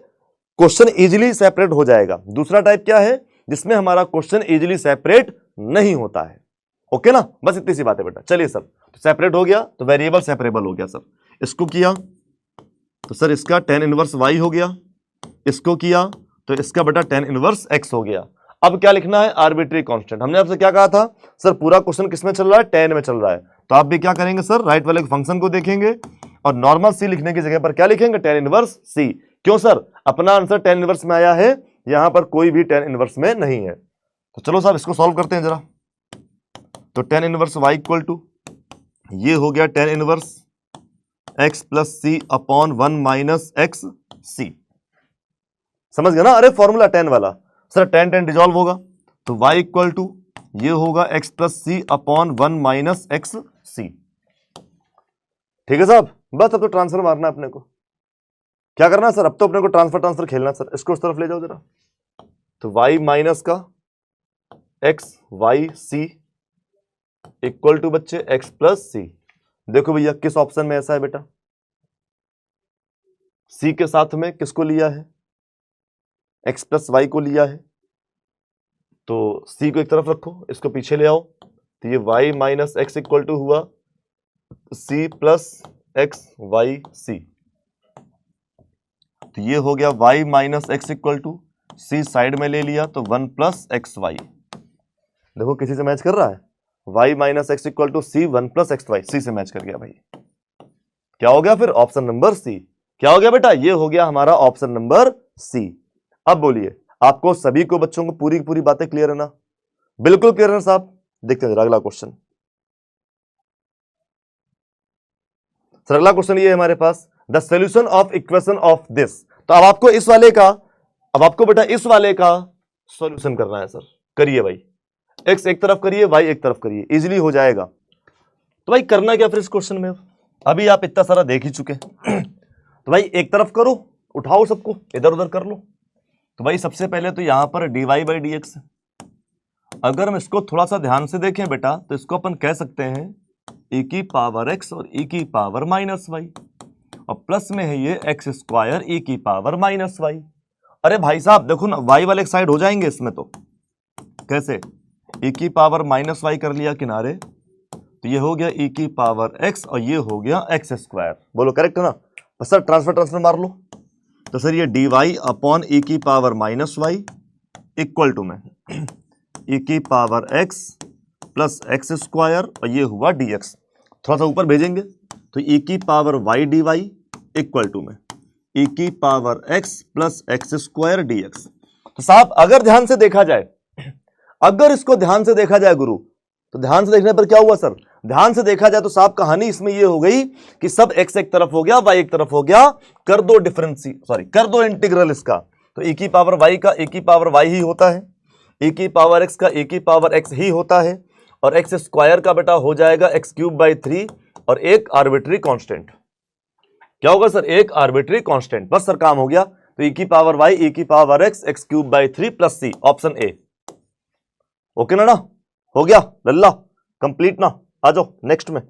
क्वेश्चन इजीली सेपरेट हो जाएगा। दूसरा टाइप क्या है, जिसमें हमारा क्वेश्चन इजीली सेपरेट नहीं होता है। ओके ना, बस इतनी सी बात है बेटा। चलिए सर, तो सेपरेट हो गया तो वेरिएबल सेपरेबल हो गया सर। इसको किया तो सर इसका tan इनवर्स y हो गया, इसको किया तो इसका बेटा tan इनवर्स x हो गया। अब क्या लिखना है, आर्बिट्री कांस्टेंट। हमने आपसे क्या कहा था सर, पूरा क्वेश्चन किसमें चल रहा है, tan में चल रहा है। तो आप भी क्या करेंगे सर, राइट वाले फंक्शन को देखेंगे और नॉर्मल c लिखने की जगह पर क्या लिखेंगे, tan इनवर्स c। क्यों सर, अपना आंसर tan इनवर्स में आया है, यहां पर कोई भी tan इनवर्स में नहीं है। तो चलो साहब इसको सॉल्व करते हैं जरा। तो tan inverse y equal to, ये हो गया tan inverse x plus c upon 1 minus x c. समझ गया ना, अरे फॉर्मूला tan वाला। सर tan डिजॉल्व होगा तो y इक्वल टू ये होगा x plus c upon 1 minus x c. ठीक है साहब, बस अब तो ट्रांसफर मारना अपने को। क्या करना है सर, अब तो अपने को ट्रांसफर खेलना सर। इसको उस तरफ ले जाओ जरा, तो y माइनस का x y c equal to बच्चे x प्लस सी। देखो भैया किस ऑप्शन में ऐसा है बेटा, c के साथ में किसको लिया है, x प्लस वाई को लिया है। तो c को एक तरफ रखो, इसको पीछे ले आओ, तो ये y minus x equal to हुआ c plus x y c. तो ये हो गया y minus x equal to c side में ले लिया तो 1 प्लस एक्स वाई। देखो किसी से मैच कर रहा है, y minus x equal to c 1 plus x y, c से मैच कर गया भाई। क्या हो गया फिर, ऑप्शन नंबर सी। क्या हो गया बेटा, ये हो गया हमारा ऑप्शन नंबर सी। अब बोलिए, आपको सभी को बच्चों को पूरी पूरी बातें क्लियर है ना, बिल्कुल क्लियर है साहब। देखते हैं अगला क्वेश्चन। सर अगला क्वेश्चन ये है हमारे पास, the solution of equation of this. तो अब आपको इस वाले का, अब आपको बेटा इस वाले का सॉल्यूशन करना है सर। करिए भाई, x एक तरफ करिए, y एक तरफ करिए, इजीली हो जाएगा। तो भाई करना क्या फिर इस क्वेश्चन में, अभी आप इतना सारा देख ही चुके तो भाई एक तरफ करो, उठाओ सबको, इधर उधर कर लो। तो भाई सबसे पहले तो यहां पर dy बाई डी एक्स, अगर हम इसको थोड़ा सा ध्यान से देखें बेटा तो इसको अपन कह सकते हैं e की पावर x और e की पावर माइनस वाई, और प्लस में है ये एक्स स्क्वायर e की पावर माइनस वाई। अरे भाई साहब देखो ना, y वाले साइड हो जाएंगे इसमें, तो कैसे, e की पावर माइनस वाई कर लिया किनारे, तो ये हो गया e की पावर x और ये हो गया x स्क्वायर। बोलो करेक्ट है ना? सर ट्रांसफर मार लो, तो सर ये dy अपॉन e की power minus y equal to में e की power x plus x square और ये हुआ dx। थोड़ा सा ऊपर भेजेंगे तो e की power y dy equal to में e की power x plus x square dx। तो साहब अगर ध्यान से देखा जाए, अगर इसको ध्यान से देखा जाए गुरु, तो ध्यान से देखने पर क्या हुआ सर? ध्यान से देखा जाए तो साहब कहानी इसमें ये हो गई कि सब x एक तरफ हो गया, y एक तरफ हो गया, कर दो कर दो इंटीग्रल इसका। तो e की पावर y का e की पावर y ही होता है, e की पावर x का e की पावर x ही होता है, और एक्स स्क्वायर का बेटा हो जाएगा एक्स क्यूब बाई 3 और एक आर्बिट्री कांस्टेंट। क्या होगा सर? एक आर्बिट्री कांस्टेंट। बस सर काम हो गया। तो e की पावर y e की power x x cube by 3 plus c, option A. Okay ना? हो गया लल्ला कंप्लीट ना? आ जाओ नेक्स्ट में।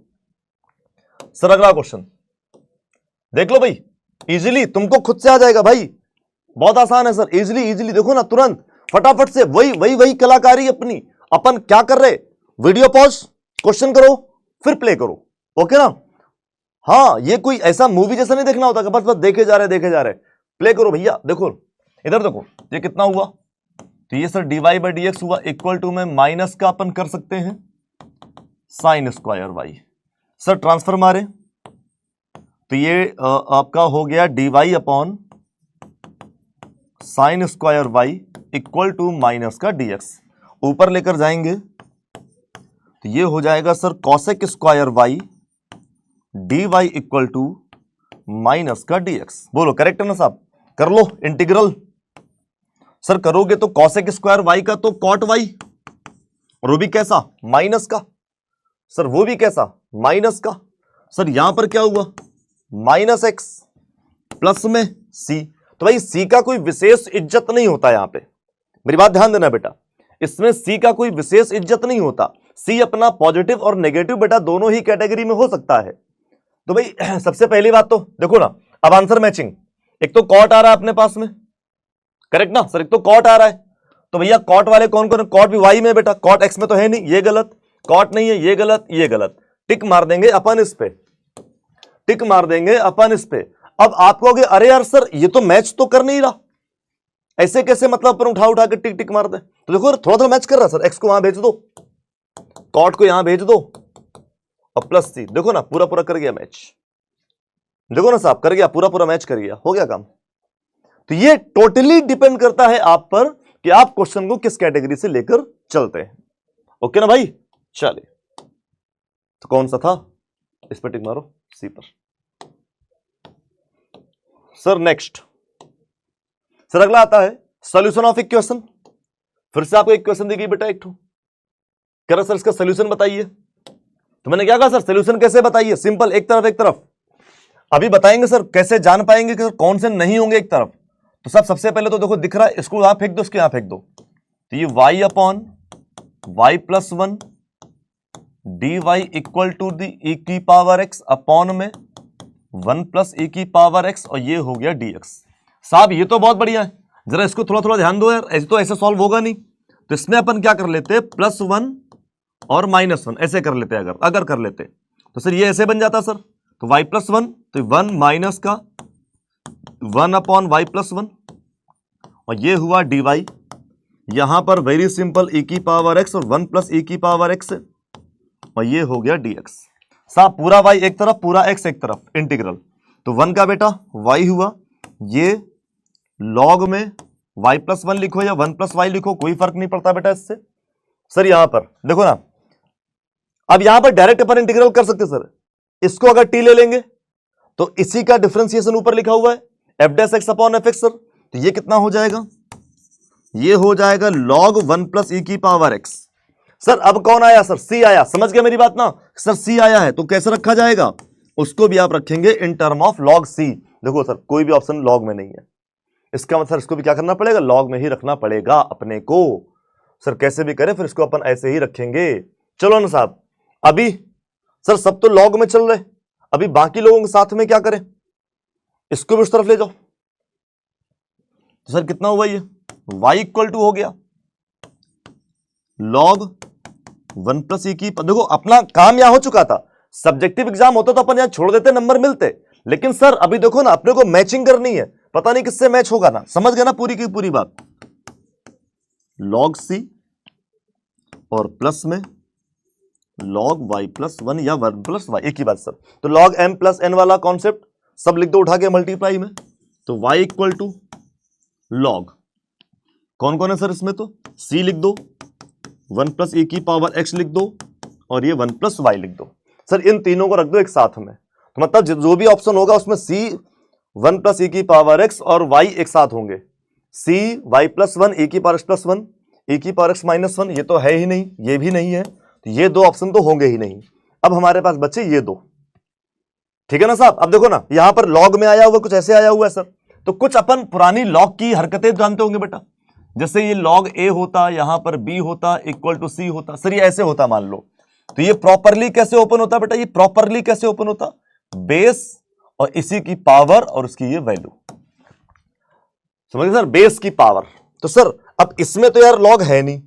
सर अगला क्वेश्चन देख लो भाई, इजीली तुमको खुद से आ जाएगा भाई, बहुत आसान है सर, इजीली देखो ना, तुरंत फटाफट से वही कलाकारी अपनी। अपन क्या कर रहे, वीडियो पॉज, क्वेश्चन करो, फिर प्ले करो। ओके ना? हाँ, ये कोई ऐसा मूवी जैसा नहीं देखना होता कि बस देखे जा रहे, प्ले करो भैया। देखो इधर देखो, ये कितना हुआ? तो ये sir dy by d x हुआ इक्वल टू में माइनस का अपन कर सकते हैं sine square y. Sir transfer मारे तो ये आपका हो गया dy upon sine square y equal to minus का dx। ऊपर लेकर जाएंगे तो ये हो जाएगा sir cosec square y dy equal to minus का dx। बोलो करेक्ट है ना साहब? कर लो इंटीग्रल। सर करोगे तो कॉसेक स्क्वायर वाई का तो कॉट वाई, और वो भी कैसा? माइनस का। सर वो भी कैसा? माइनस का। सर यहां पर क्या हुआ? माइनस एक्स प्लस में सी। तो भाई सी का कोई विशेष इज्जत नहीं होता यहां पे, मेरी बात ध्यान देना बेटा, इसमें सी का कोई विशेष इज्जत नहीं होता। सी अपना पॉजिटिव और नेगेटिव बेटा दोनों ही कैटेगरी में हो सकता है। तो भाई सबसे पहली बात तो देखो ना, अब आंसर मैचिंग, एक तो कॉट आ रहा है अपने पास में, करेक्ट ना सर? एक तो कॉट आ रहा है, तो भैया कॉट वाले कौन कौन? कॉट भी वाई में बेटा, कॉट एक्स में तो है नहीं, ये गलत, कॉट नहीं है, ये गलत, ये गलत। टिक मार देंगे अपन इस पे, टिक मार देंगे अपन इस पे। अब आप कहोगे अरे यार सर ये तो मैच तो कर नहीं रहा, ऐसे कैसे मतलब अपन उठा के टिक टिक मार दे? तो देखो थोड़ा मैच कर रहा सर, एक्स को वहां भेज दो, कॉट को यहां भेज दो और प्लस सी। देखो ना पूरा कर गया मैच, देखो ना साहब कर गया, पूरा मैच कर गया, हो गया काम। तो ये टोटली डिपेंड करता है आप पर कि आप क्वेश्चन को किस कैटेगरी से लेकर चलते हैं। ओके ना भाई? चलिए, तो कौन सा था? इस पर टिक मारो, सी पर। सर नेक्स्ट, सर अगला आता है सॉल्यूशन ऑफ इक्वेशन। फिर से आपको इक्वेशन दी गई बेटा एक ठो, कह रहा सर इसका सॉल्यूशन बताइए। तो मैंने क्या कहा सर सॉल्यूशन कैसे बताइए? सिंपल, एक तरफ। अभी बताएंगे सर कैसे जान पाएंगे कि कौन से नहीं होंगे एक तरफ। तो सब सबसे पहले तो देखो दिख रहा है, इसको यहां फेंक दो, इसको यहां फेंक दो, तो ये y upon y plus 1 dy equal to the e की पावर x अपॉन में 1 प्लस e की पावर x, और ये हो गया dx। साहब ये तो बहुत बढ़िया है, जरा इसको थोड़ा ध्यान दो यार, ऐसे तो ऐसे सॉल्व होगा नहीं। तो इसमें अपन क्या कर लेते, +1 और -1 ऐसे कर लेते, अगर कर लेते तो सर ये ऐसे बन जाता सर, तो y प्लस 1 तो 1 माइनस का 1 अपॉन y प्लस 1, और ये हुआ dy। यहां पर वेरी सिंपल e की पावर x और 1 प्लस e की पावर x, और ये हो गया dx। साहब पूरा y एक तरफ, पूरा x एक तरफ, इंटीग्रल। तो 1 का बेटा y हुआ, ये लॉग में y प्लस 1 लिखो या 1 प्लस y लिखो, कोई फर्क नहीं पड़ता बेटा इससे। सर यहां पर देखो ना, अब यहां पर डायरेक्ट अपन इंटीग्रल कर सकते सर, इसको अगर t ले लेंगे तो इसी का डिफरेंशिएशन ऊपर लिखा हुआ है f dash x upon F x. Sir तो ये कितना हो जाएगा? ये हो जाएगा log 1 प्लस e की पावर x। सर अब कौन आया? सर c आया, समझ गया मेरी बात ना? सर c आया है तो कैसे रखा जाएगा? उसको भी आप रखेंगे इन टर्म ऑफ log c। देखो सर कोई भी ऑप्शन log में नहीं है, इसका मतलब इसको भी क्या करना पड़ेगा? log में ही रखना पड़ेगा अपने को। सर कैसे भी करें, फिर इसको अपन ऐसे ही रखेंगे। चलो ना साहब, अभी सर सब तो log में चल रहे, अभी बाकी लोगों के साथ में क्या करें? इसको भी उस तरफ ले जाओ। तो सर कितना हुआ ये? y इक्वल टू हो गया log 1 प्लस ई की, देखो अपना काम यहां हो चुका था। सब्जेक्टिव एग्जाम होता तो अपन यहां छोड़ देते, नंबर मिलते, लेकिन सर अभी देखो ना अपने को मैचिंग करनी है, पता नहीं किससे मैच होगा ना, समझ गए ना पूरी की पूरी बात। log c और प्लस में log y प्लस 1 या 1 प्लस y, एक ही बात सर। तो log m प्लस n वाला कॉन्सेप्ट सब लिख दो उठा के मल्टीप्लाई में, तो y इक्वल टू log कौन कौन है सर इसमें, तो c लिख दो, 1 प्लस e की पावर x लिख दो, और ये 1 प्लस y लिख दो। सर इन तीनों को रख दो एक साथ में, तो मतलब जो भी ऑप्शन होगा उसमें c 1 प्लस e की पावर x और y एक साथ होंगे। c y प्लस 1 e की पावर x प्लस 1 e की पावर x माइनस 1, ये तो है ही नहीं, ये भी नहीं है, तो ये दो ऑप्शन तो होंगे ही नहीं। अब हमारे पास बचे ये दो, ठीक है ना साहब। अब देखो ना यहां पर लॉग में आया हुआ कुछ ऐसे आया हुआ है सर, तो कुछ अपन पुरानी लॉग की हरकतें जानते होंगे बेटा, जैसे ये log a होता, यहां पर b होता इक्वल टू c होता, सर ये ऐसे होता मान लो, तो ये प्रॉपरली कैसे ओपन होता बेटा, ये प्रॉपरली कैसे ओपन होता, बेस और इसी की पावर और उसकी ये वैल्यू, समझिए सर, बेस की पावर। तो सर अब इसमें तो यार log है नहीं,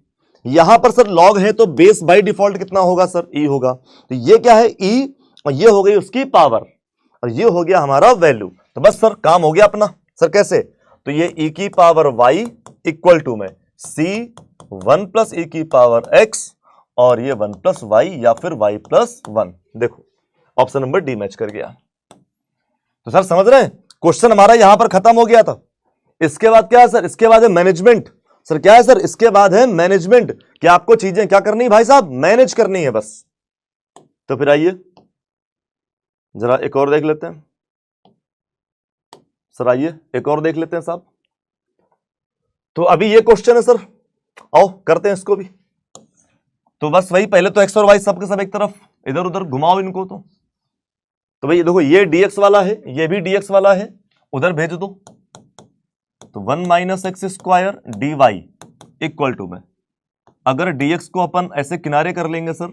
यहां पर सर log है, तो बेस बाय डिफॉल्ट कितना होगा सर, e होगा, तो ये क्या है e, और ये हो गई उसकी पावर, और ये हो गया हमारा वैल्यू। तो बस सर काम हो गया अपना। सर कैसे, तो ये e की पावर y इक्वल टू में c 1 प्लस e की पावर x और ये 1 प्लस y या फिर y प्लस 1। देखो ऑप्शन नंबर डी मैच कर गया। तो सर समझ रहे हैं, क्वेश्चन हमारा यहां पर खत्म हो गया था। इसके बाद क्या है सर, इसके बाद है मैनेजमेंट। सर क्या है सर, इसके बाद है मैनेजमेंट, कि आपको चीजें क्या करनी है भाई साहब, मैनेज करनी है बस। तो फिर आइए जरा एक और देख लेते हैं सर, आइए एक और देख लेते हैं साहब। तो अभी ये क्वेश्चन है सर, आओ करते हैं इसको भी। तो बस वही, पहले तो x और y सब के सब एक तरफ, इधर उधर घुमाओ इनको। तो भाई देखो ये dx वाला है, ये भी dx वाला है, उधर भेज दो। तो 1 minus x square d y equal to में, अगर dx को अपन ऐसे किनारे कर लेंगे सर,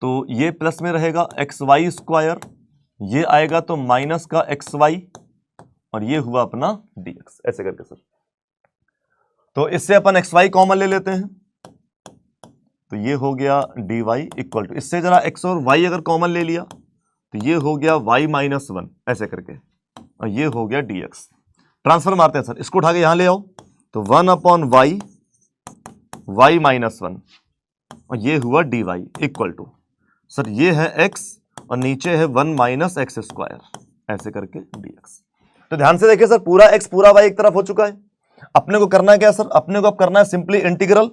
तो ये प्लस में रहेगा एक्स वाई स्क्वायर, ये आएगा तो माइनस का एक्स वाई, और ये हुआ अपना dx, ऐसे करके सर। तो इससे अपन एक्स वाई कॉमन ले लेते हैं, तो ये हो गया डी वाई इक्वल टू, इससे जरा एक्स और वाई अगर कॉमन ले लिया तो ये हो गया वाई माइनस 1 ऐसे करके, और ये हो गया dx। ट्रांसफर मारते हैं सर, इसको उठा के यहां ले आओ, तो 1 अपॉन वाई, वाई माइनस 1, और ये हुआ d y equal to, sir ये है x और नीचे है 1 माइनस एक्स स्क्वायर, ऐसे करके dx। तो ध्यान से देखिए सर, पूरा x पूरा y एक तरफ हो चुका है। अपने को करना क्या सर, अपने को अब करना है सिंपली इंटीग्रल।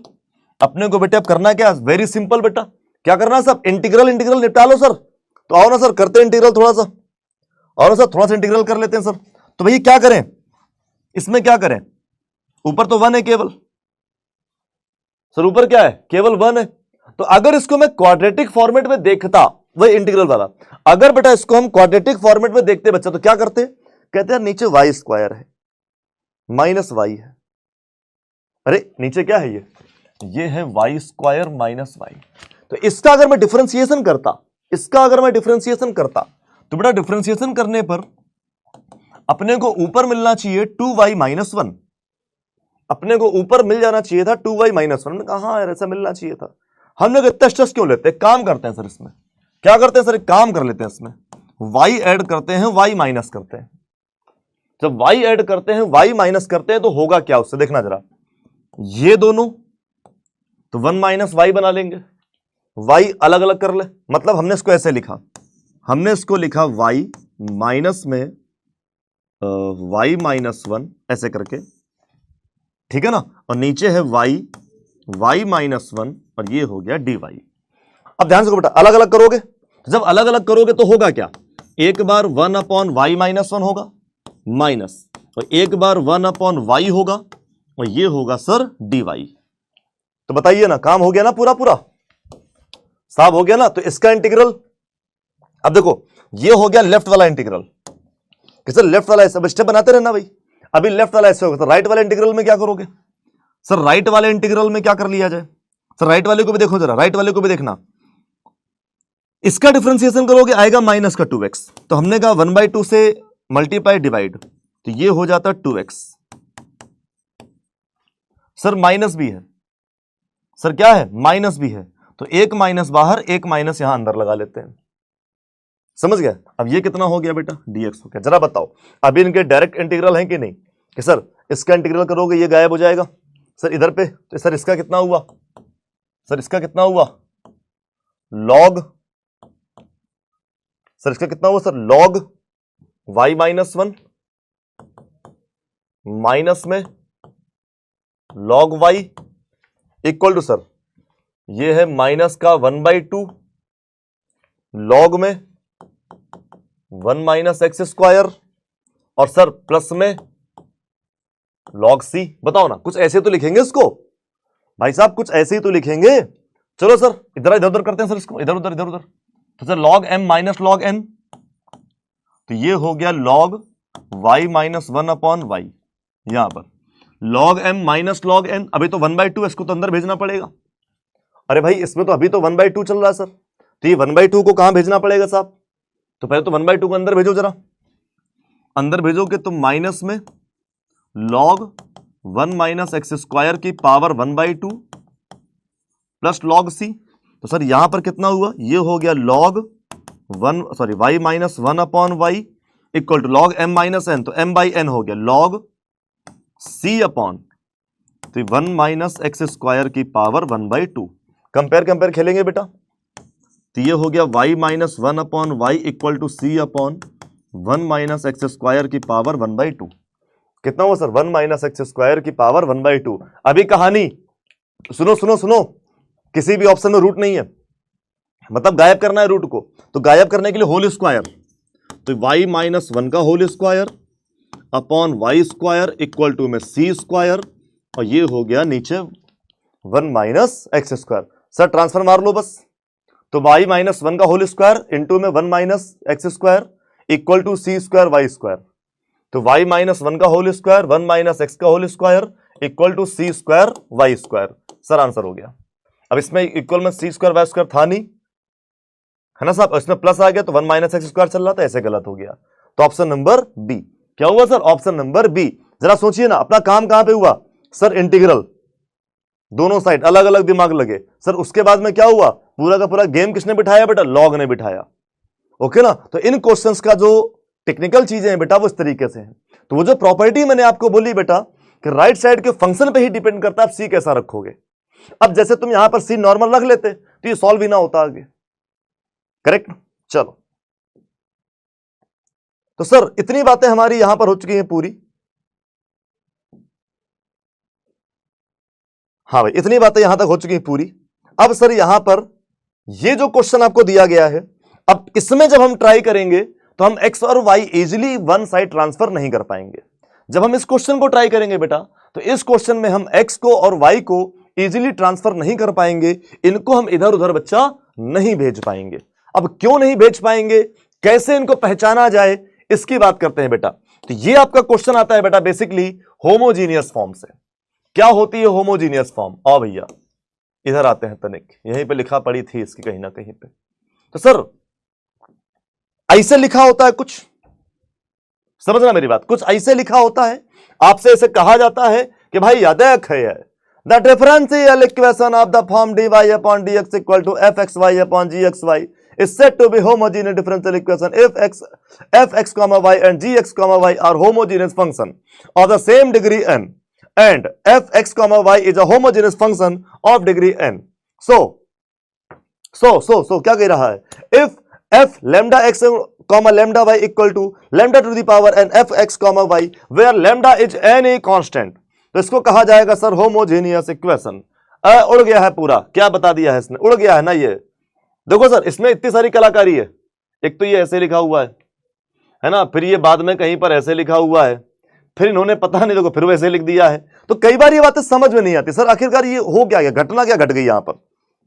अपने को बेटे अब करना क्या, वेरी सिंपल बेटा, क्या करना है सब, इंटीग्रल इंटीग्रल निपटा लो सर। तो आओ ना सर करते हैं इंटीग्रल थोड़ा सा, और सर थोड़ा सा इंटीग्रल कर लेते हैं सर। तो भैया क्या करें, इसमें क्या करें, ऊपर तो 1 है केवल सर, ऊपर क्या है, केवल 1 है। तो अगर इसको मैं क्वाड्रेटिक फॉर्मेट में देखता, वही इंटीग्रल वाला, अगर बेटा इसको हम क्वाड्रेटिक फॉर्मेट में देखते बच्चा, तो क्या करते, कहते हैं नीचे वाई स्क्वायर है माइनस वाई है, अरे नीचे क्या है, ये है वाई स्क्वायर माइनस वाई। तो इसका अगर मैं डिफरेंशिएशन करता, इसका अगर मैं डिफरेंशिएशन करता, तो बेटा डिफरेंशिएशन करने पर अपने को ऊपर मिलना चाहिए 2y माइनस 1, अपने को ऊपर मिल जाना चाहिए था 2y माइनस 1। हमने कहा हाँ यार ऐसा मिलना चाहिए था। हम लोग इतना स्ट्रेस क्यों लेते हैं, काम करते हैं सर इसमें, क्या करते हैं सर, एक काम कर लेते हैं इसमें, y ऐड करते हैं, y माइनस करते हैं। जब y ऐड करते हैं, y माइनस करते हैं, तो होगा क्या उससे, देखना जरा, ये दोनों तो 1 माइनस वाई बना लेंगे, y अलग अलग कर ले, मतलब हमने इसको ऐसे लिखा, हमने इसको लिखा y माइनस में y माइनस 1 ऐसे करके, ठीक है ना, और नीचे है y माइनस 1, और ये हो गया dy। अब ध्यान से बेटा अलग अलग करोगे, जब अलग अलग करोगे तो होगा क्या, एक बार 1 अपॉन वाई माइनस 1 होगा माइनस, और एक बार 1 अपॉन वाई होगा, और ये होगा सर dy। तो बताइए ना, काम हो गया ना, पूरा पूरा साफ हो गया ना। तो इसका इंटीग्रल, अब देखो ये हो गया लेफ्ट वाला इंटीग्रल, सर लेफ्ट वाला ऐसे स्टेप बनाते रहना भाई। अभी लेफ्ट वाला ऐसे होगा, तो राइट वाले इंटीग्रल में क्या करोगे सर, राइट वाले इंटीग्रल में क्या कर लिया जाए सर, राइट वाले को भी देखो जरा, राइट वाले को भी देखना, इसका डिफरेंशिएशन करोगे आएगा माइनस का 2x, तो हमने कहा 1/2 से मल्टीप्लाई डिवाइड, तो ये हो जाता 2x। सर माइनस भी है सर क्या है, माइनस भी है, तो एक माइनस बाहर, एक माइनस यहां अंदर लगा लेते हैं। समझ गया? अब ये कितना हो गया बेटा, dx हो गया। जरा बताओ अभी इनके डायरेक्ट इंटीग्रल हैं कि नहीं, कि सर इसका इंटीग्रल करोगे ये गायब हो जाएगा, सर इधर पे, तो सर इसका कितना हुआ, सर इसका कितना हुआ, लॉग, सर इसका कितना हुआ, sir log y minus 1 minus में log y equal to, sir ये है माइनस का 1/2 लॉग में 1 माइनस एक्स स्क्वायर, और सर प्लस में लॉग c। बताओ ना, कुछ ऐसे तो लिखेंगे इसको भाई साहब, कुछ ऐसे ही तो लिखेंगे। चलो सर इधर इधर उधर करते हैं सर इसको, इधर उधर इधर उधर, तो sir log m minus log n, तो ये हो गया लॉग y माइनस 1/y, यहां पर log m minus log n। अभी तो 1/2, इसको तो अंदर भेजना पड़ेगा। अरे भाई इसमें तो अभी तो 1/2 चल रहा है सर, तो ये 1/2 को कहां भेजना पड़ेगा साहब, तो पहले तो 1/2 को अंदर भेजो, जरा अंदर भेजोगे तो माइनस में लॉग 1 माइनस एक्स स्क्वायर की पावर 1/2 प्लस लॉग c, तो सर यहां पर कितना हुआ, ये हो गया log y minus 1/y equal to log m minus n, तो m/n हो गया लॉग c अपॉन, तो 1 माइनस एक्स स्क्वायर की पावर 1/2। कंपेयर खेलेंगे बेटा, तो ये हो गया y minus 1/y equal to c upon 1 minus x square की पावर 1/2। कितना हुआ सर, 1 माइनस एक्स स्क्वायर की पावर 1/2। अभी कहानी सुनो सुनो सुनो, किसी भी ऑप्शन में रूट नहीं है, मतलब गायब करना है रूट को, तो गायब करने के लिए होल स्क्वायर, तो y माइनस 1 का whole square upon y square equal to में c स्क्वायर, और ये हो गया नीचे 1 minus x square. Sir transfer मार लो बस, तो y माइनस 1 का होल स्क्वायर इंटू में 1 minus x square equal to c square y square, तो y माइनस 1 का होल स्क्वायर 1 माइनस एक्स का whole square equal to c square y square. Sir answer हो गया। अब इसमें इक्वल में c स्क्वायर वाई स्क्वायर था नहीं, है ना साहब, इसमें प्लस आ गया तो 1 माइनस एक्स स्क्वायर चल रहा था, ऐसे गलत हो गया। तो ऑप्शन नंबर बी क्या हुआ सर, ऑप्शन नंबर बी। जरा सोचिए ना, अपना काम कहां पे हुआ सर, इंटीग्रल, दोनों साइड अलग अलग दिमाग लगे। सर उसके बाद में क्या हुआ, पूरा का पूरा गेम किसने बिठाया बेटा, लॉग ने बिठाया। ओके ना, तो इन क्वेश्चंस का जो टेक्निकल चीजें हैं बेटा वो इस तरीके से हैं। तो वो जो प्रॉपर्टी मैंने आपको बोली बेटा कि राइट साइड के फंक्शन पे ही डिपेंड करता है आप सी कैसा रखोगे। अब जैसे तुम यहां पर सी नॉर्मल रख लेते तो ये सॉल्व ही ना होता आगे, करेक्ट। चलो तो सर इतनी बातें हमारी यहां पर हो चुकी हैं पूरी। हाँ भाई इतनी बातें यहां तक हो चुकी हैं पूरी। अब सर यहां पर ये जो क्वेश्चन आपको दिया गया है, अब इसमें जब हम ट्राई करेंगे तो हम x और y easily one side transfer नहीं कर पाएंगे। जब हम इस क्वेश्चन को ट्राई करेंगे बेटा तो इस क्वेश्चन में हम x को और y को इजीली ट्रांसफर नहीं कर पाएंगे, इनको हम इधर उधर बच्चा नहीं भेज पाएंगे। अब क्यों नहीं भेज पाएंगे, कैसे इनको पहचाना जाए, इसकी बात करते हैं बेटा। तो ये आपका क्वेश्चन आता है बेटा बेसिकली होमोजीनियस फॉर्म से। क्या होती है होमोजीनियस फॉर्म, आओ भैया इधर आते हैं तनिक, यहीं पे लिखा पड़ी थी इसकी कहीं ना कहीं पे। तो सर ऐसे लिखा होता है कुछ, समझना मेरी बात, कुछ ऐसे लिखा होता है, आपसे ऐसे कहा जाता है कि भाई याद है the differential equation of the form dy upon dx equal to fxy upon gxy is said to be homogeneous differential equation if fx comma y and gx comma y are homogeneous function of the same degree n and fx comma y is a homogeneous function of degree n. So क्या कह रहा है, if f lambda x comma lambda y equal to lambda to the power n fx comma y where lambda is any constant, तो इसको कहा जाएगा सर होमोजेनियस इक्वेशन। उड़ गया है पूरा, क्या बता दिया है इसने, उड़ गया है ना ये। देखो सर इसमें इतनी सारी कलाकारी है, एक तो ये ऐसे लिखा हुआ है ना, फिर ये बाद में कहीं पर ऐसे लिखा हुआ है, फिर इन्होंने पता नहीं देखो फिर वैसे लिख दिया है। तो कई बार ये बातें समझ में नहीं आती सर, आखिरकार ये हो क्या गया, घटना क्या घट गई यहां पर।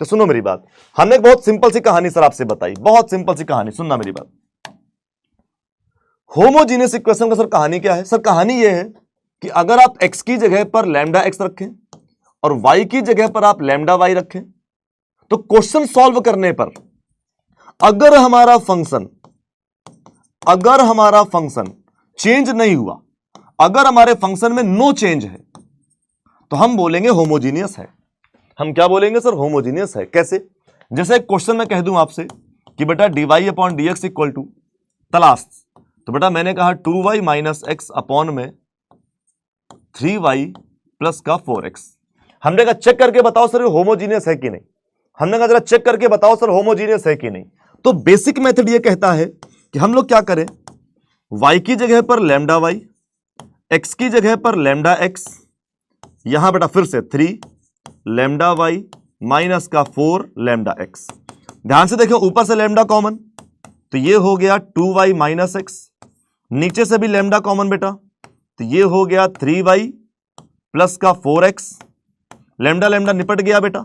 तो सुनो मेरी बात, हमने एक बहुत सिंपल सी कहानी सर आपसे बताई, बहुत सिंपल सी कहानी, सुनना मेरी बात। होमोजीनियस इक्वेशन का सर कहानी क्या है, सर कहानी यह है कि अगर आप x की जगह पर लैम्डा x रखें और y की जगह पर आप लैम्डा y रखें, तो क्वेश्चन सॉल्व करने पर अगर हमारा फंक्शन चेंज नहीं हुआ, अगर हमारे फंक्शन में नो चेंज है, तो हम बोलेंगे होमोजीनियस है। हम क्या बोलेंगे सर, होमोजीनियस है। कैसे? जैसे एक क्वेश्चन मैं कह दूं आपसे कि बेटा dy upon dx equal to तलाश, तो बेटा मैंने कहा 2y माइनस एक्स अपॉन में 3y प्लस का 4x। हमने कहा चेक करके बताओ सर होमोजीनियस है कि नहीं। हमने कहा जरा चेक करके बताओ सर होमोजीनियस है कि नहीं। तो बेसिक मेथड ये कहता है कि हम लोग क्या करें, y की जगह पर लैम्डा y, x की जगह पर लैम्डा x, यहां बेटा फिर से 3 लैम्डा y माइनस का 4 लैम्डा x। ध्यान से देखो ऊपर से लैम्डा कॉमन, तो ये हो गया 2y माइनस एक्स, नीचे से भी लैम्डा कॉमन बेटा, तो ये हो गया 3y प्लस का 4x, लैम्डा लैम्डा निपट गया बेटा,